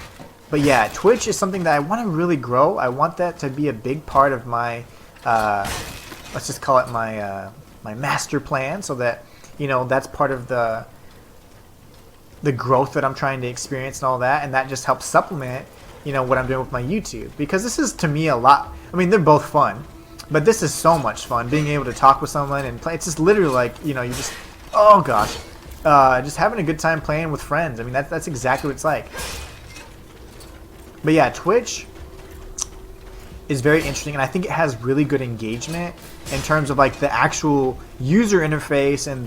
But yeah, Twitch is something that I want to really grow. I want that to be a big part of my, let's just call it my my master plan, so that, you know, that's part of the growth that I'm trying to experience and all that, and that just helps supplement, you know, what I'm doing with my YouTube. Because this is, to me, a lot. I mean, they're both fun, but this is so much fun, being able to talk with someone and play. It's just literally like, you know, you just, oh gosh, just having a good time playing with friends. I mean, that's exactly what it's like. But yeah, Twitch is very interesting, and I think it has really good engagement in terms of, like, the actual user interface, and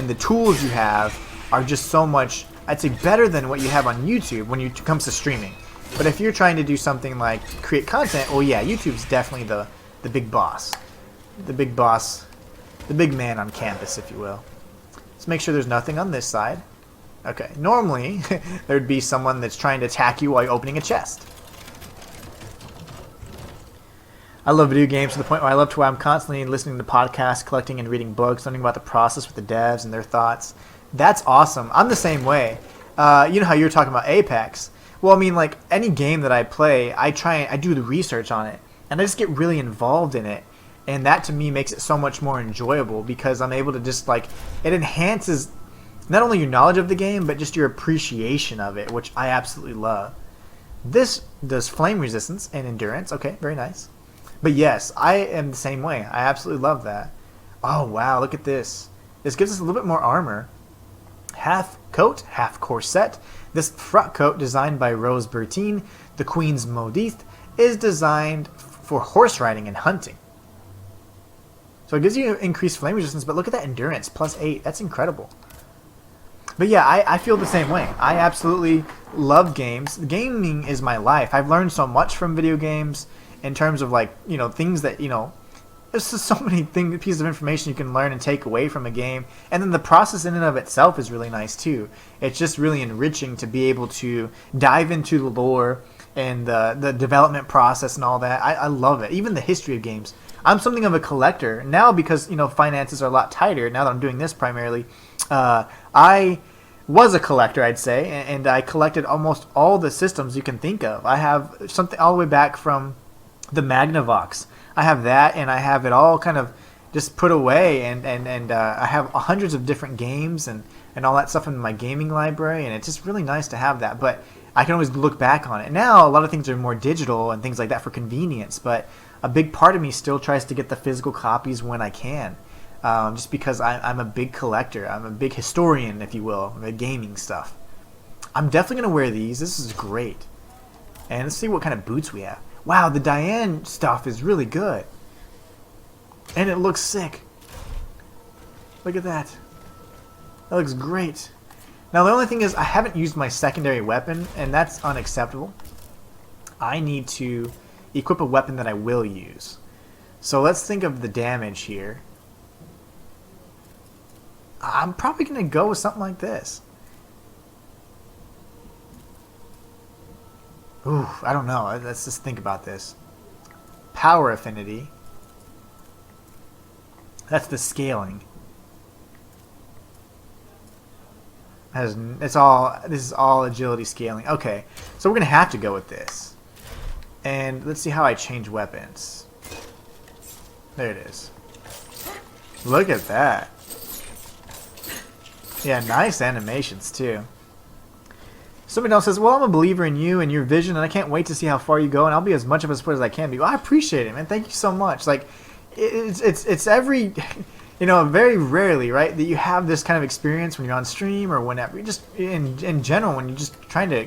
the tools you have are just so much, I'd say, better than what you have on YouTube when it comes to streaming. But if you're trying to do something like create content, well, yeah, YouTube's definitely the big boss. The big boss, the big man on campus, if you will. Let's make sure there's nothing on this side. Okay, normally there'd be someone that's trying to attack you while you're opening a chest. I love video games to the point where I love to where I'm constantly listening to podcasts, collecting and reading books, learning about the process with the devs and their thoughts. That's awesome. I'm the same way. You know how you were talking about Apex? Well, I mean, like, any game that I play, I do the research on it, and I just get really involved in it. And that, to me, makes it so much more enjoyable, because I'm able to just, like, it enhances not only your knowledge of the game, but just your appreciation of it, which I absolutely love. This does flame resistance and endurance. Okay, very nice. But yes, I am the same way. I absolutely love that. Oh, wow, look at this. This gives us a little bit more armor. Half coat, half corset. This frock coat, designed by Rose Bertine, the Queen's modiste, is designed for horse riding and hunting. So it gives you increased flame resistance, but look at that endurance, +8. That's incredible. But yeah, I feel the same way. I absolutely love games. Gaming is my life. I've learned so much from video games in terms of, like, you know, things that, you know, there's just so many pieces of information you can learn and take away from a game. And then the process in and of itself is really nice too. It's just really enriching to be able to dive into the lore and the development process and all that. I love it. Even the history of games. I'm something of a collector now, because, you know, finances are a lot tighter now that I'm doing this primarily. I was a collector, I'd say, and I collected almost all the systems you can think of. I have something all the way back from the Magnavox. I have that, and I have it all kind of just put away, and I have hundreds of different games and all that stuff in my gaming library, and it's just really nice to have that. But I can always look back on it. Now, a lot of things are more digital and things like that for convenience, but a big part of me still tries to get the physical copies when I can. Just because I'm a big collector. I'm a big historian, if you will, of gaming stuff. I'm definitely going to wear these. This is great. And let's see what kind of boots we have. Wow, the Diane stuff is really good. And it looks sick. Look at that. That looks great. Now, the only thing is I haven't used my secondary weapon, and that's unacceptable. I need to equip a weapon that I will use. So let's think of the damage here. I'm probably going to go with something like this. Ooh, I don't know. Let's just think about this. Power affinity. That's the scaling. This is all agility scaling. Okay, so we're going to have to go with this. And let's see how I change weapons. There it is. Look at that. Yeah, nice animations too. Somebody else says, well, I'm a believer in you and your vision, and I can't wait to see how far you go, and I'll be as much of a support as I can be. Well, I appreciate it, man. Thank you so much. Like, it's every... you know, very rarely, right, that you have this kind of experience when you're on stream or whenever. You just, in general, when you're just trying to,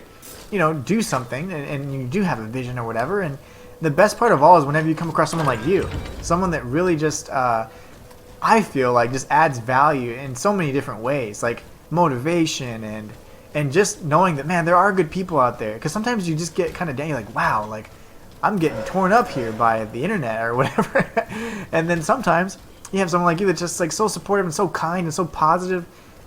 you know, do something and you do have a vision or whatever. And the best part of all is whenever you come across someone like you, someone that really just, I feel like just adds value in so many different ways, like motivation and just knowing that, man, there are good people out there. Because sometimes you just get kind of down, you're like, wow, like I'm getting torn up here by the internet or whatever. And then sometimes you have someone like you that's just like so supportive and so kind and so positive.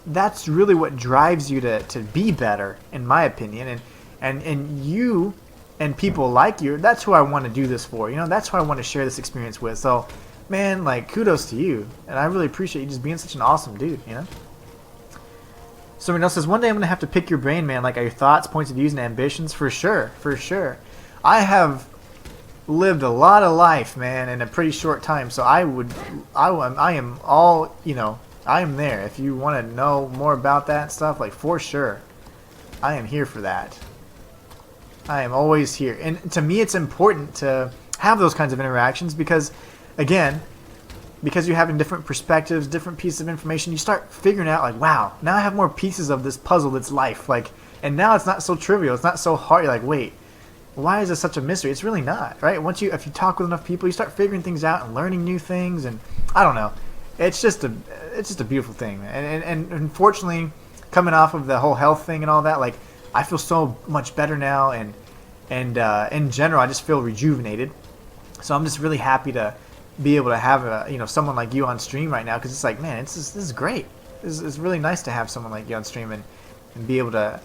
That's really what drives you to be better, in my opinion. And you and people like you, that's who I want to do this for. You know, that's who I want to share this experience with. So, man, like, kudos to you. And I really appreciate you just being such an awesome dude, you know? Someone else says, one day I'm going to have to pick your brain, man. Like, your thoughts, points of views, and ambitions. For sure, for sure. I have lived a lot of life, man, in a pretty short time. So I am all, you know, I am there. If you want to know more about that stuff, like, for sure, I am here for that. I am always here. And to me, it's important to have those kinds of interactions because, again, because you're having different perspectives, different pieces of information, you start figuring out, like, wow, now I have more pieces of this puzzle that's life. Like, and now it's not so trivial. It's not so hard. You're like, wait, why is this such a mystery? It's really not, right? If you talk with enough people, you start figuring things out and learning new things. And I don't know. It's just a beautiful thing, man. And unfortunately, coming off of the whole health thing and all that, like, I feel so much better now, and in general, I just feel rejuvenated. So I'm just really happy to be able to have someone like you on stream right now, because it's like, man, this is great. It's really nice to have someone like you on stream and be able to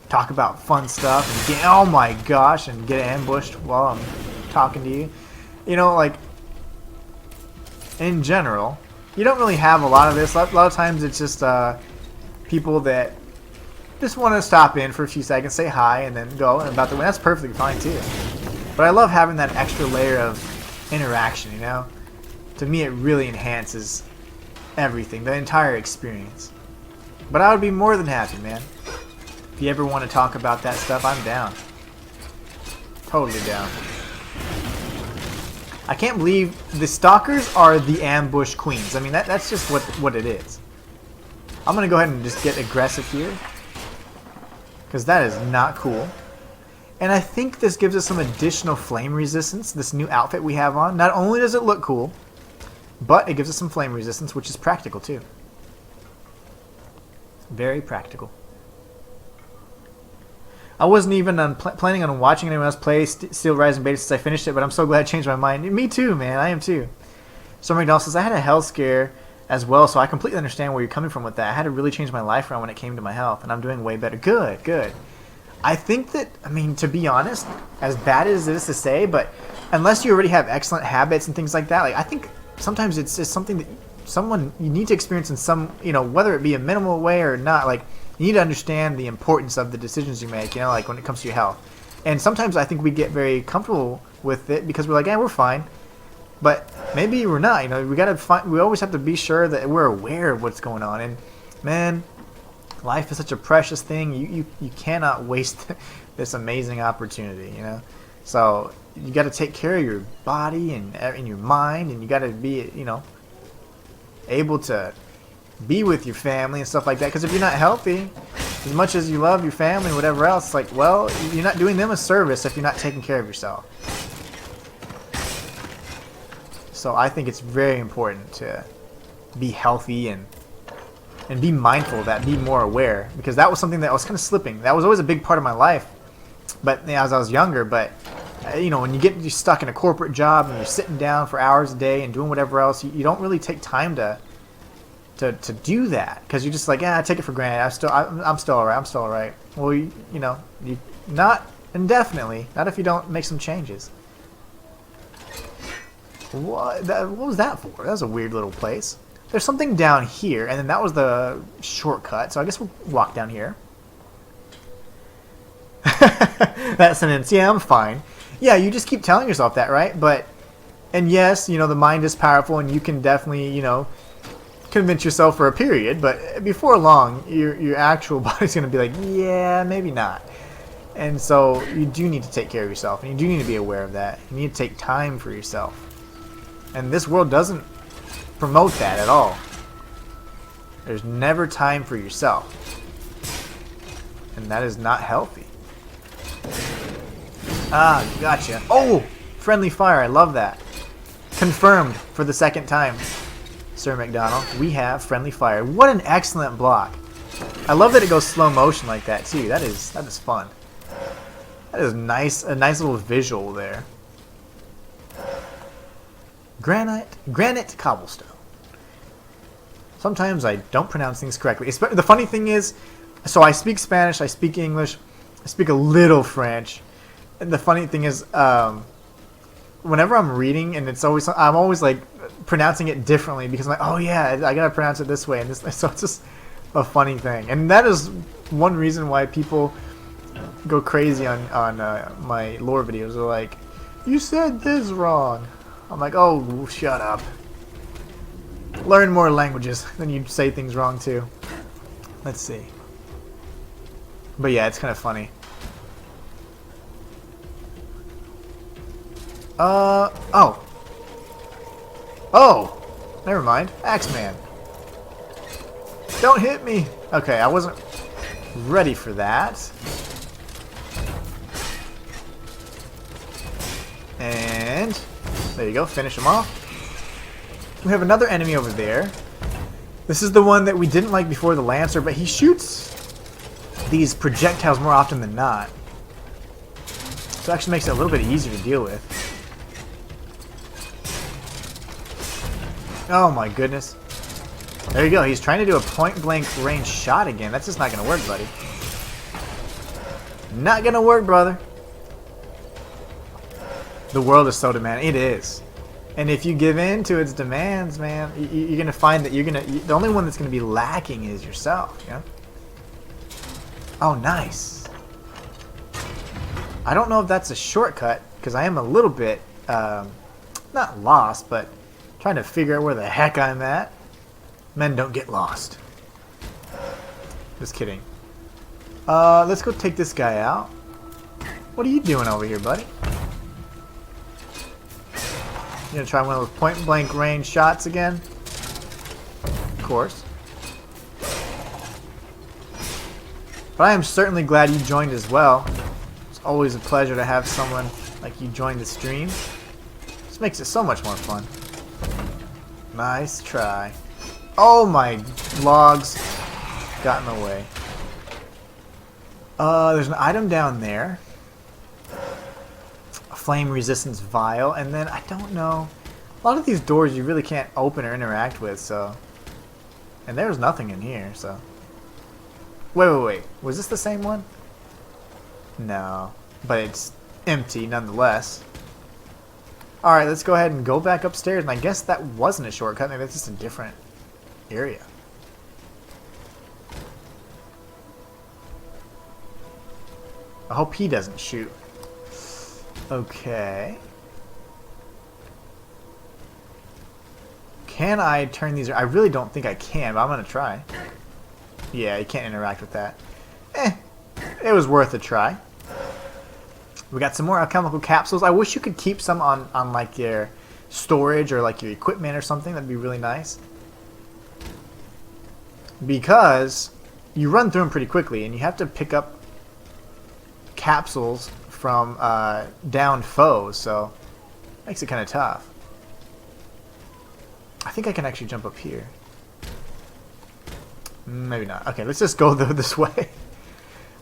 talk about fun stuff and get, oh my gosh, and get ambushed while I'm talking to you. You know, like, in general, you don't really have a lot of this. A lot of times it's just people that just want to stop in for a few seconds, say hi, and then go and about the way. That's perfectly fine too. But I love having that extra layer of interaction, you know? To me, it really enhances everything, the entire experience. But I would be more than happy, man. If you ever want to talk about that stuff, I'm down. Totally down. I can't believe the stalkers are the ambush queens. I mean, that's just what it is. I'm going to go ahead and just get aggressive here, because that is not cool. And I think this gives us some additional flame resistance, this new outfit we have on. Not only does it look cool, but it gives us some flame resistance, which is practical too. Very practical. I wasn't even planning on watching anyone else play Steel Rising Beta since I finished it, but I'm so glad I changed my mind. Me too, man. I am too. Somebody else says, I had a health scare as well, so I completely understand where you're coming from with that. I had to really change my life around when it came to my health, and I'm doing way better. Good, good. I think that, I mean, to be honest, as bad as it is to say, but unless you already have excellent habits and things like that, like, I think sometimes it's something that you need to experience in some, you know, whether it be a minimal way or not. Like, you need to understand the importance of the decisions you make, you know, like when it comes to your health. And sometimes I think we get very comfortable with it because we're like, we're fine. But maybe we're not, you know. We always have to be sure that we're aware of what's going on. And man, life is such a precious thing. You cannot waste this amazing opportunity, you know. So you got to take care of your body and your mind, and you got to be, you know, able to be with your family and stuff like that. Because if you're not healthy, as much as you love your family and whatever else, it's like, well, you're not doing them a service if you're not taking care of yourself. So I think it's very important to be healthy and be mindful of that, be more aware, because that was something that I was kind of slipping. That was always a big part of my life, but you know, as I was younger. But you know, when you're stuck in a corporate job and you're sitting down for hours a day and doing whatever else, you don't really take time to do that, because you're just like, I take it for granted. I'm still alright. I'm still alright. Well, you know, not indefinitely. Not if you don't make some changes. What was that for? That was a weird little place. There's something down here, and then that was the shortcut, so I guess we'll walk down here. That sentence, yeah, I'm fine. Yeah, you just keep telling yourself that, right? And yes, you know, the mind is powerful, and you can definitely, you know, convince yourself for a period, but before long, your actual body's going to be like, yeah, maybe not. And so you do need to take care of yourself, and you do need to be aware of that. You need to take time for yourself. And this world doesn't promote that at all. There's never time for yourself. And that is not healthy. Ah, gotcha. Oh! Friendly fire, I love that. Confirmed for the second time, Sir McDonald. We have friendly fire. What an excellent block. I love that it goes slow motion like that too. That is fun. That is nice, a nice little visual there. Granite cobblestone. Sometimes I don't pronounce things correctly. The funny thing is, so I speak Spanish, I speak English, I speak a little French. And the funny thing is, whenever I'm reading, and I'm always like pronouncing it differently because I'm like, oh yeah, I gotta pronounce it this way, and this. So it's just a funny thing, and that is one reason why people go crazy on my lore videos. They're like, you said this wrong. I'm like, oh, shut up. Learn more languages, then you say things wrong too. Let's see. But yeah, it's kind of funny. Oh, never mind. Axeman. Don't hit me. Okay, I wasn't ready for that. And there you go, finish him off. We have another enemy over there. This is the one that we didn't like before, the Lancer, but he shoots these projectiles more often than not. So it actually makes it a little bit easier to deal with. Oh my goodness. There you go, he's trying to do a point-blank range shot again. That's just not going to work, buddy. Not going to work, brother. The world is so demanding. It is. And if you give in to its demands, man, you're going to find that the only one that's going to be lacking is yourself, you know? Oh, nice. I don't know if that's a shortcut, because I am a little bit, not lost, but trying to figure out where the heck I'm at. Men don't get lost. Just kidding. Let's go take this guy out. What are you doing over here, buddy? You gonna try one of those point-blank range shots again? Of course. But I am certainly glad you joined as well. It's always a pleasure to have someone like you join the stream. This makes it so much more fun. Nice try. Oh my logs got in the way. There's an item down there. A flame resistance vial, and then I don't know. A lot of these doors you really can't open or interact with, so. And there's nothing in here, so. Wait. Was this the same one? No. But it's empty nonetheless. Alright, let's go ahead and go back upstairs, and I guess that wasn't a shortcut. Maybe that's just a different area. I hope he doesn't shoot. Okay. Can I turn these? I really don't think I can, but I'm gonna try. Yeah, you can't interact with that. It was worth a try. We got some more alchemical capsules. I wish you could keep some on like your storage or like your equipment or something. That'd be really nice. Because you run through them pretty quickly, and you have to pick up capsules from downed foes, so makes it kind of tough. I think I can actually jump up here. Maybe not. Okay, let's just go this way.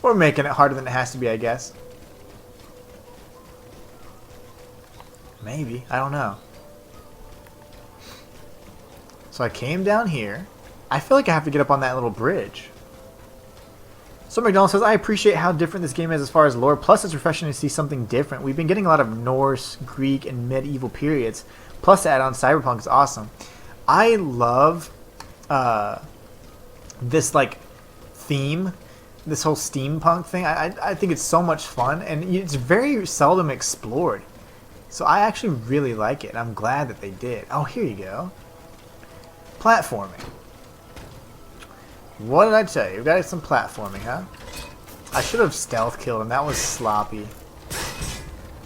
We're making it harder than it has to be, I guess. Maybe. I don't know. So I came down here. I feel like I have to get up on that little bridge. So McDonald says, I appreciate how different this game is as far as lore, plus it's refreshing to see something different. We've been getting a lot of Norse, Greek, and medieval periods, plus the add-on Cyberpunk is awesome. I love this like theme, this whole steampunk thing. I think it's so much fun, and it's very seldom explored. So I actually really like it. I'm glad that they did. Oh, here you go. Platforming. What did I tell you? We got some platforming, huh? I should have stealth killed him. That was sloppy.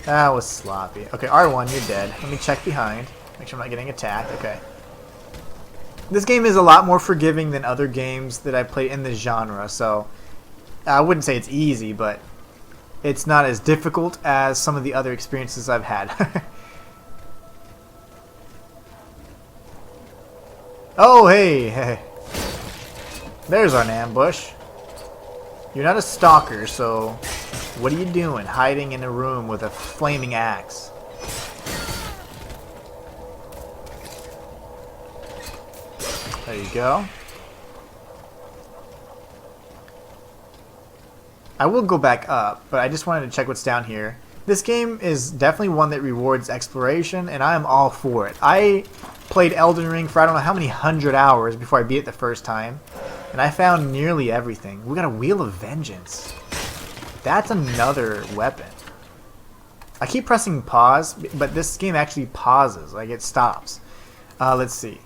That was sloppy. Okay, R1, you're dead. Let me check behind. Make sure I'm not getting attacked. Okay. This game is a lot more forgiving than other games that I played in the genre, so I wouldn't say it's easy, but it's not as difficult as some of the other experiences I've had. Oh, hey. There's an ambush. You're not a stalker, so what are you doing hiding in a room with a flaming axe? There you go. I will go back up, but I just wanted to check what's down here. This game is definitely one that rewards exploration, and I am all for it. I played Elden Ring for I don't know how many 100 hours before I beat it the first time, and I found nearly everything. We got a Wheel of Vengeance. That's another weapon. I keep pressing pause, but this game actually pauses, like it stops. Let's see.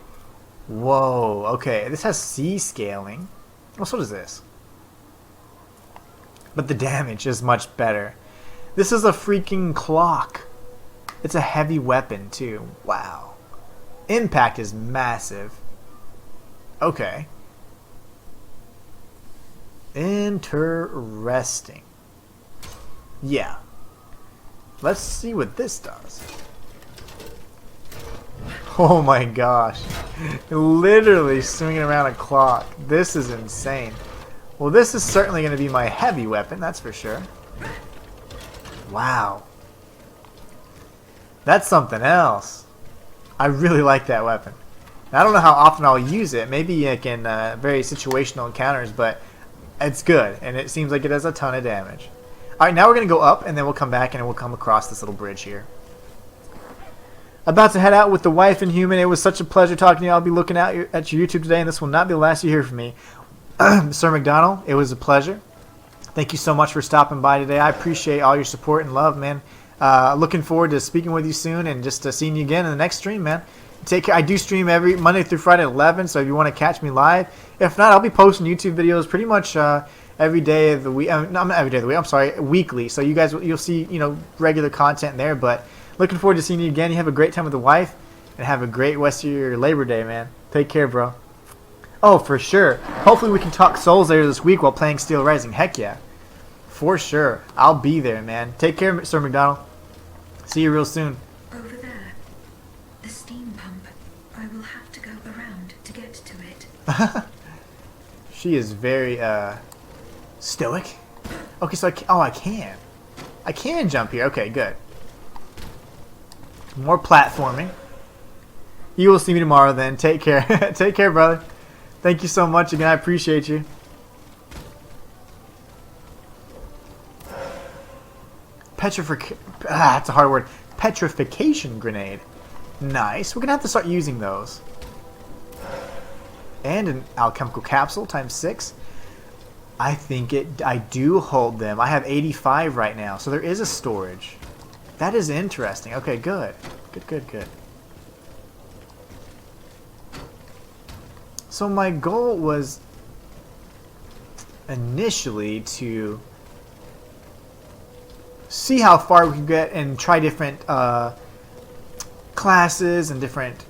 Whoa, okay, this has C scaling. Well, so does this. But the damage is much better. This is a freaking clock. It's a heavy weapon too. Wow. Impact is massive. Okay. Interesting. Yeah. Let's see what this does. Oh my gosh. Literally swinging around a clock. This is insane. Well, this is certainly going to be my heavy weapon, that's for sure. Wow. That's something else. I really like that weapon. Now, I don't know how often I'll use it. Maybe like in very situational encounters, but it's good. And it seems like it does a ton of damage. Alright, now we're going to go up, and then we'll come back, and we'll come across this little bridge here. About to head out with the wife Inhuman. It was such a pleasure talking to you. I'll be looking out at your YouTube today, and this will not be the last you hear from me. Sir McDonald, it was a pleasure. Thank you so much for stopping by today. I appreciate all your support and love, man. Looking forward to speaking with you soon and just seeing you again in the next stream, man. Take care. I do stream every Monday through Friday at 11, so if you want to catch me live. If not, I'll be posting YouTube videos pretty much every day of the week. Not every day of the week. I'm sorry, weekly. So you guys, you'll see, regular content there. But looking forward to seeing you again. You have a great time with the wife, and have a great rest of your Labor Day, man. Take care, bro. Oh, for sure. Hopefully we can talk Souls later this week while playing Steel Rising. Heck yeah. For sure. I'll be there, man. Take care, Sir McDonald. See you real soon. Over there. The steam pump. I will have to go around to get to it. She is very, stoic. Okay, so I can. I can jump here. Okay, good. More platforming. You will see me tomorrow then. Take care. Take care, brother. Thank you so much again. I appreciate you. That's a hard word. Petrification grenade. Nice. We're going to have to start using those. And an alchemical capsule times 6. I do hold them. I have 85 right now. So there is a storage. That is interesting. Okay, good. Good. So my goal was initially to see how far we could get and try different classes and different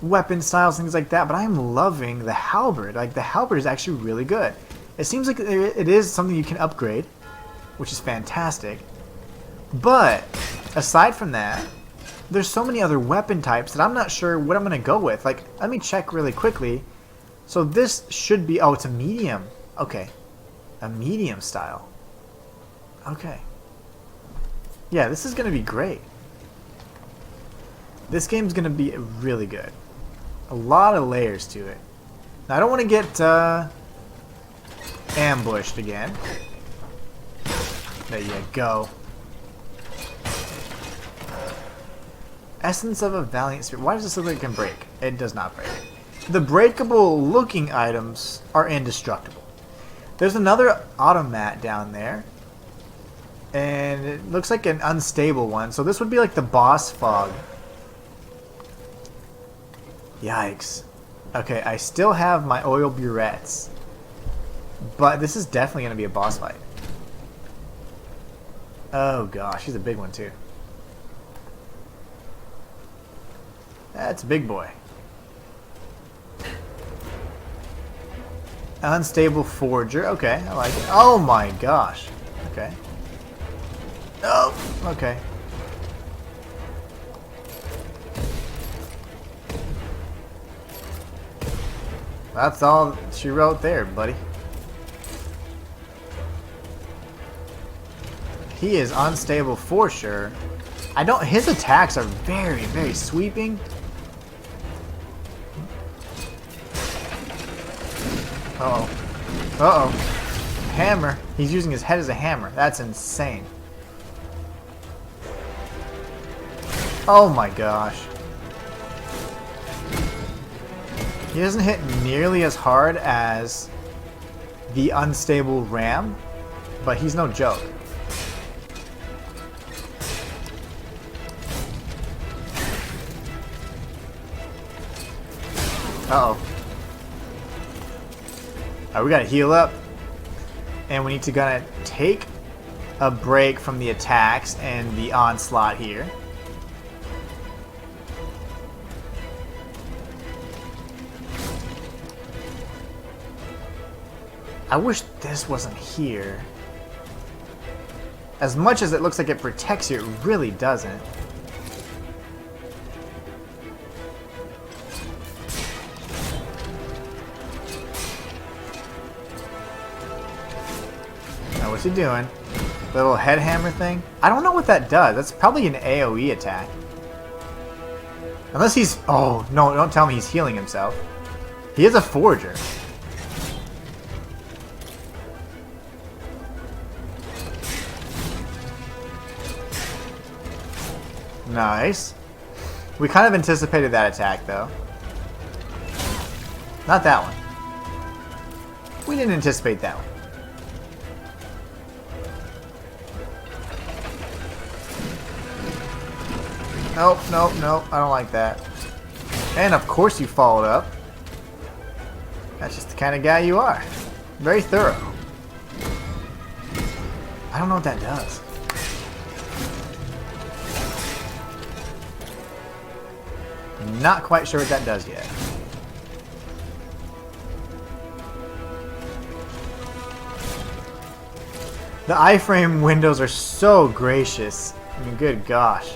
weapon styles, things like that. But I'm loving the halberd. Like, the halberd is actually really good. It seems like it is something you can upgrade, which is fantastic. But aside from that, there's so many other weapon types that I'm not sure what I'm going to go with. Like, let me check really quickly. So this should be... Oh, it's a medium. Okay. A medium style. Okay. Yeah, this is going to be great. This game's going to be really good. A lot of layers to it. Now, I don't want to get ambushed again. There you go. Essence of a Valiant Spirit. Why does this look like it can break? It does not break. The breakable looking items are indestructible. There's another automat down there. And it looks like an unstable one. So this would be like the boss fog. Yikes. Okay, I still have my oil burettes. But this is definitely going to be a boss fight. Oh gosh, he's a big one too. That's a big boy. Unstable forger. Okay, I like it. Oh my gosh. Okay. Oh, okay. That's all she wrote there, buddy. He is unstable for sure. I don't. His attacks are very, very sweeping. Uh oh. Uh oh. Hammer. He's using his head as a hammer. That's insane. Oh my gosh. He doesn't hit nearly as hard as the unstable ram, but he's no joke. Uh-oh. Alright, we gotta heal up. And we need to gonna take a break from the attacks and the onslaught here. I wish this wasn't here. As much as it looks like it protects you, it really doesn't. Now what's he doing? Little head hammer thing? I don't know what that does. That's probably an AoE attack. Unless he's... Oh, no, don't tell me he's healing himself. He is a forger. Nice. We kind of anticipated that attack, though. Not that one. We didn't anticipate that one. Nope, nope, nope. I don't like that. And of course you followed up. That's just the kind of guy you are. Very thorough. I don't know what that does. Not quite sure what that does yet. The iframe windows are so gracious. I mean, good gosh.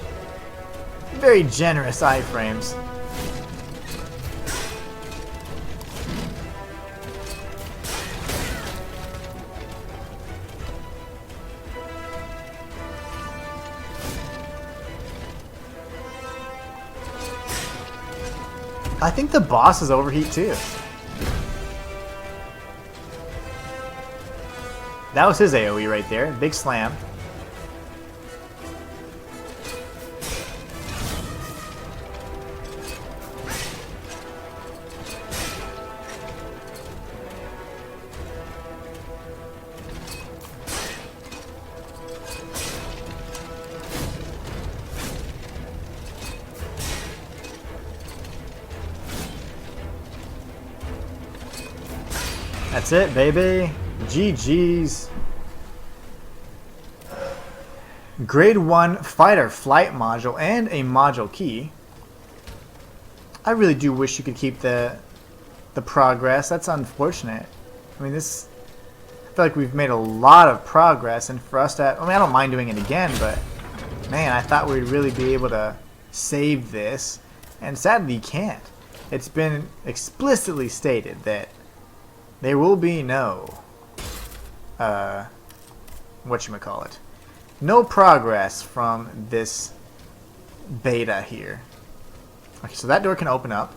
Very generous iframes. I think the boss is overheat too. That was his AoE right there. Big slam. That's it, baby. GG's. Grade 1 fighter flight module and a module key. I really do wish you could keep the progress. That's unfortunate. I mean, this... I feel like we've made a lot of progress, and for us to... I mean, I don't mind doing it again, but... Man, I thought we'd really be able to save this. And sadly, you can't. It's been explicitly stated that there will be no, whatchamacallit, no progress from this beta here. Okay, so that door can open up.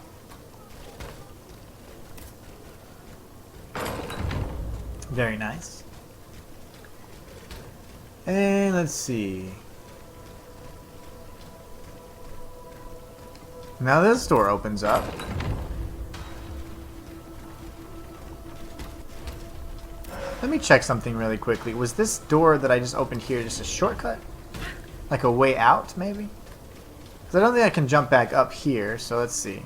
Very nice. And let's see. Now this door opens up. Let me check something really quickly. Was this door that I just opened here just a shortcut? Like a way out, maybe? Because I don't think I can jump back up here, so let's see.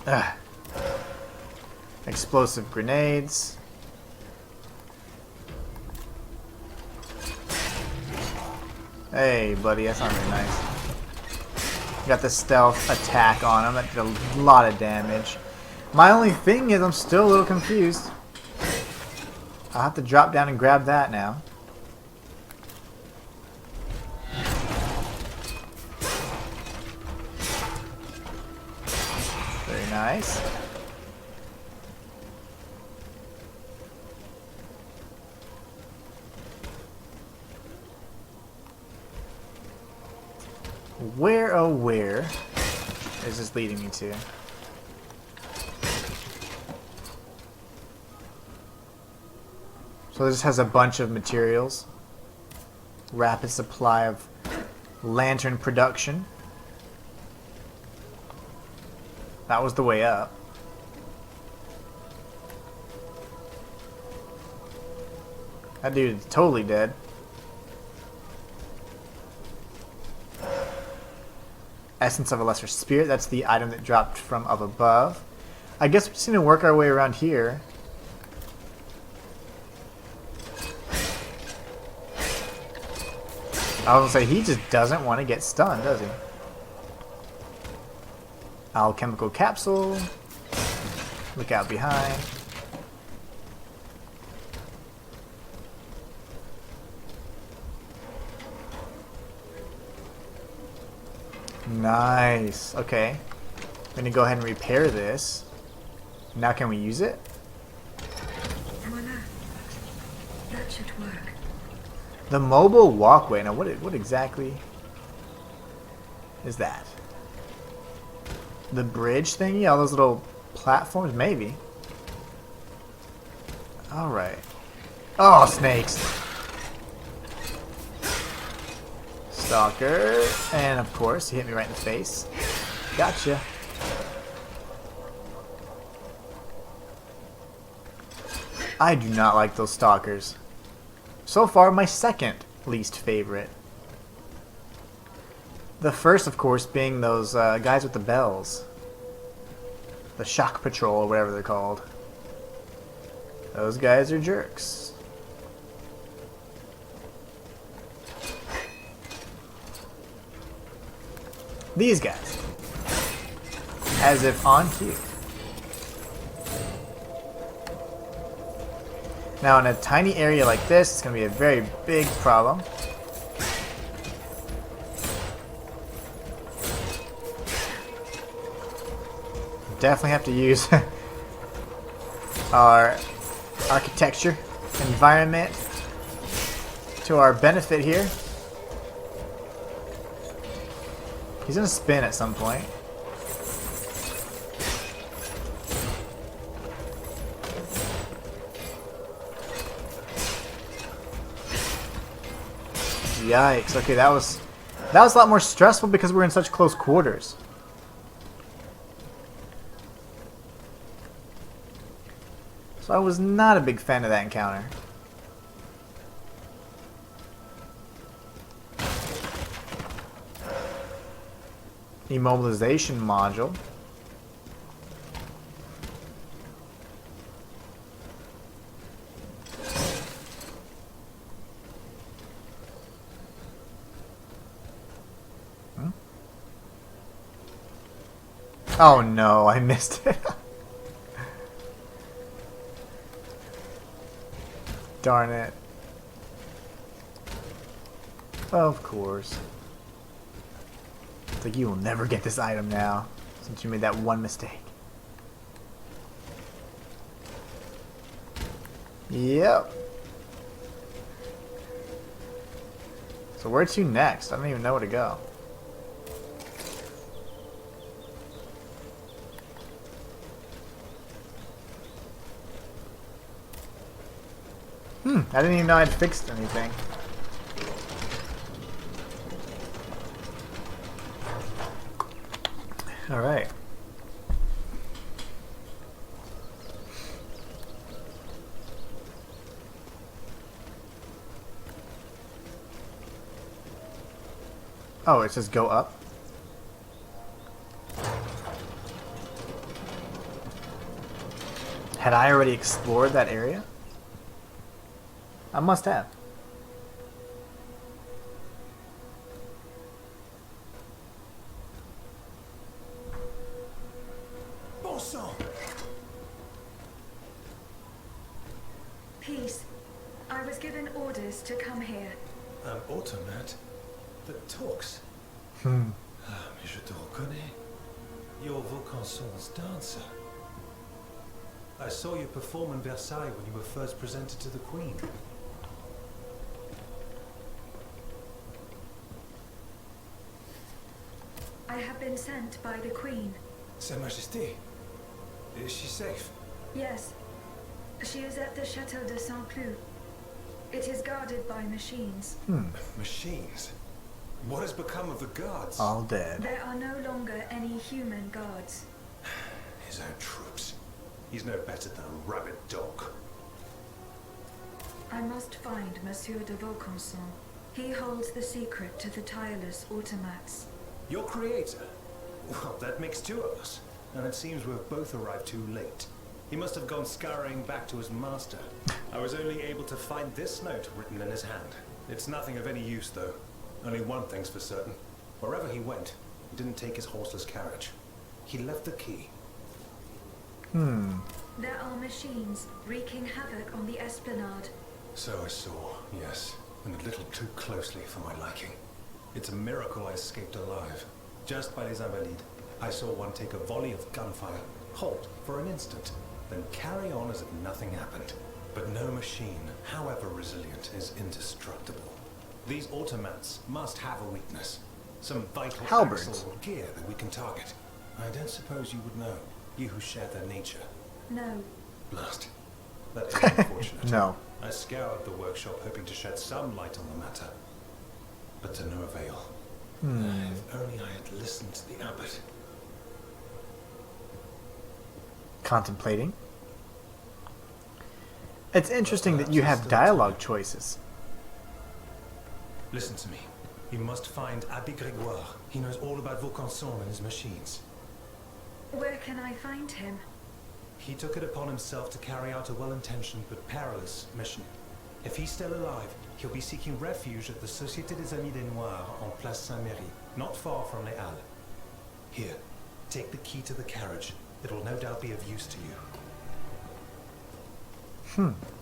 Ugh. Explosive grenades. Hey, buddy, that's not very nice. Got the stealth attack on him. That did a lot of damage. My only thing is I'm still a little confused. I'll have to drop down and grab that now. Very nice. Where, oh where is this leading me to? So this has a bunch of materials. Rapid supply of lantern production. That was the way up. That dude is totally dead. Essence of a Lesser Spirit. That's the item that dropped from up above. I guess we just need to work our way around here. I was gonna say, he just doesn't want to get stunned, does he? Alchemical capsule. Look out behind. Nice. Okay. I'm gonna go ahead and repair this. Now can we use it? Voila. That should work. The mobile walkway. Now what exactly is that? The bridge thingy? All those little platforms? Maybe. Alright. Oh, snakes. Stalker. And of course, he hit me right in the face. Gotcha. I do not like those stalkers. So far, my second least favorite. The first, of course, being those guys with the bells. The Shock Patrol, or whatever they're called. Those guys are jerks. These guys. As if on cue. Now in a tiny area like this, it's going to be a very big problem. Definitely have to use our architecture, environment to our benefit here. He's going to spin at some point. Yikes. Okay, that was a lot more stressful because we're in such close quarters. So I was not a big fan of that encounter. Immobilization module. Oh no, I missed it. Darn it. Of course. It's like you will never get this item now, since you made that one mistake. Yep. So where to next? I don't even know where to go. I didn't even know I'd fixed anything. Alright. Oh, it says go up. Had I already explored that area? I must have. given orders to come here. An automat that talks. Ah, mais je te reconnais. You're Vaucanson's dancer. I saw you perform in Versailles when you were first presented to the Queen. I have been sent by the Queen. Sa Majesté. Is she safe? Yes. She is at the Château de Saint-Cloud. It is guarded by machines. Machines? What has become of the guards? All dead. There are no longer any human guards. His own troops. He's no better than a rabid dog. I must find Monsieur de Vaucanson. He holds the secret to the tireless automats. Your creator? Well, that makes two of us. And it seems we've both arrived too late. He must have gone scurrying back to his master. I was only able to find this note written in his hand. It's nothing of any use, though. Only one thing's for certain. Wherever he went, he didn't take his horseless carriage. He left the key. There are machines wreaking havoc on the esplanade. So I saw, yes. And a little too closely for my liking. It's a miracle I escaped alive. Just by les Invalides, I saw one take a volley of gunfire, halt for an instant, then carry on as if nothing happened. But no machine, however resilient, is indestructible. These automats must have a weakness. Some vital Halberds. axle or gear that we can target. I don't suppose you would know, you who share their nature. No. Blast. That is unfortunate. No. I scoured the workshop hoping to shed some light on the matter. But to no avail. If only I had listened to the abbot. Contemplating. It's interesting that you have dialogue choices. Listen to me. You must find Abbé Grégoire. He knows all about Vaucanson and his machines. Where can I find him? He took it upon himself to carry out a well-intentioned but perilous mission. If he's still alive, he'll be seeking refuge at the Société des Amis des Noirs on Place Saint-Méry, not far from Les Halles. Here, take the key to the carriage. It'll no doubt be of use to you.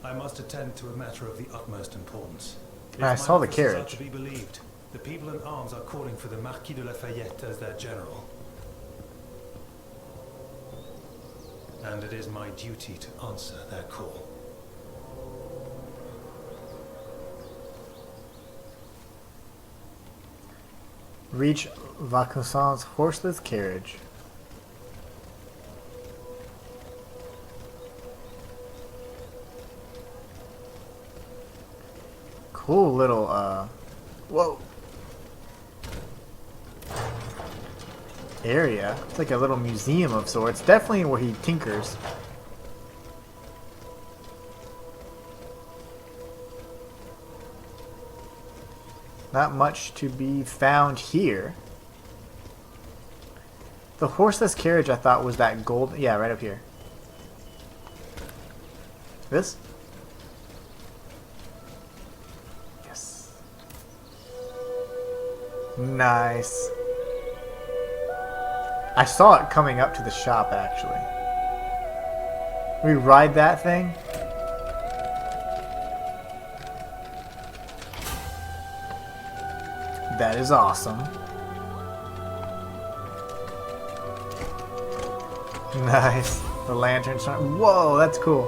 I must attend to a matter of the utmost importance. If I my saw the officers are carriage. to be believed, the people in arms are calling for the Marquis de Lafayette as their general. And it is my duty to answer their call. Reach Vaucanson's horseless carriage. Cool little, whoa. Area. It's like a little museum of sorts. Definitely where he tinkers. Not much to be found here. The horseless carriage I thought was that gold. Yeah, right up here. This? Yes. Nice. I saw it coming up to the shop, actually. We ride that thing? That is awesome. Nice. The lantern shine. Whoa, that's cool.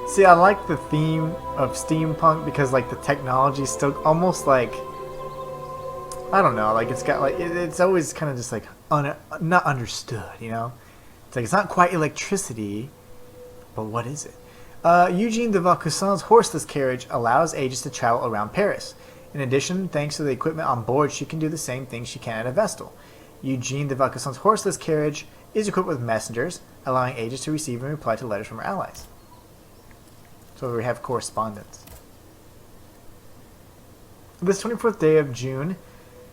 See, I like the theme of steampunk because, like, the technology is still almost like, I don't know, like it's got like it's always kind of just like not understood, you know. It's like it's not quite electricity, but what is it? Eugene de Vaucanson's horseless carriage allows Aegis to travel around Paris. In addition, thanks to the equipment on board, she can do the same thing she can at a Vestal. Eugene de Vaucanson's horseless carriage is equipped with messengers, allowing Aegis to receive and reply to letters from her allies. So we have correspondence. This 24th day of June,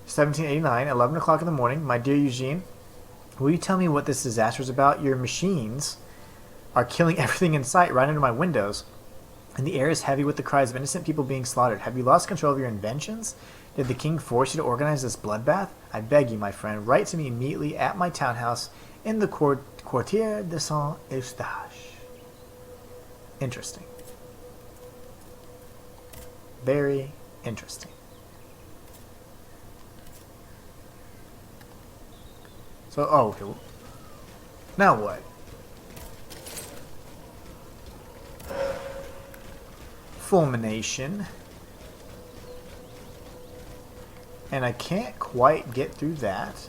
1789, 11 o'clock in the morning, my dear Eugene, will you tell me what this disaster is about? Your machines are killing everything in sight right under my windows, and the air is heavy with the cries of innocent people being slaughtered. Have you lost control of your inventions? Did the king force you to organize this bloodbath? I beg you, my friend, write to me immediately at my townhouse in the Quartier de Saint-Eustache. Interesting. Very interesting. So, oh, okay. Now what? Fulmination. And I can't quite get through that.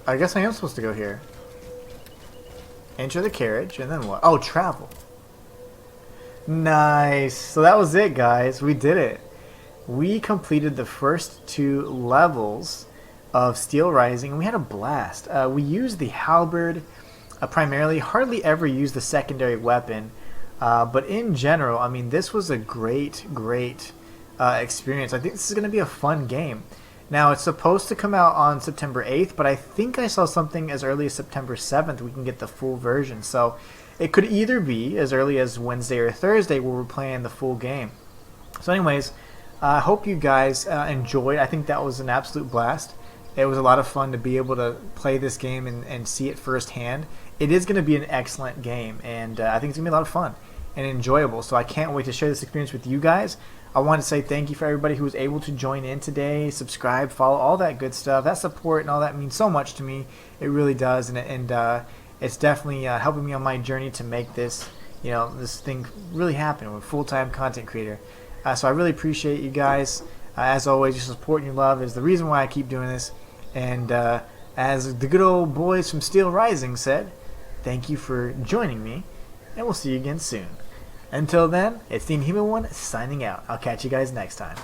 I guess I am supposed to go here. Enter the carriage, and then what? Oh, travel. Nice. So that was it, guys. We did it. We completed the first 2 levels of Steel Rising, and we had a blast. We used the halberd primarily, hardly ever used the secondary weapon, but in general, I mean, this was a great experience. I think this is going to be a fun game. Now, it's supposed to come out on September 8th, but I think I saw something as early as September 7th we can get the full version. So it could either be as early as Wednesday or Thursday where we're playing the full game. So anyways, I hope you guys enjoyed. I think that was an absolute blast. It was a lot of fun to be able to play this game and see it firsthand. It is going to be an excellent game, and I think it's going to be a lot of fun and enjoyable. So I can't wait to share this experience with you guys. I want to say thank you for everybody who was able to join in today, subscribe, follow, all that good stuff. That support and all that means so much to me. It really does, and it's definitely helping me on my journey to make this, this thing really happen. I'm a full-time content creator, so I really appreciate you guys. As always, your support and your love is the reason why I keep doing this. And as the good old boys from Steel Rising said, thank you for joining me, and we'll see you again soon. Until then, it's the Inhuman one signing out. I'll catch you guys next time.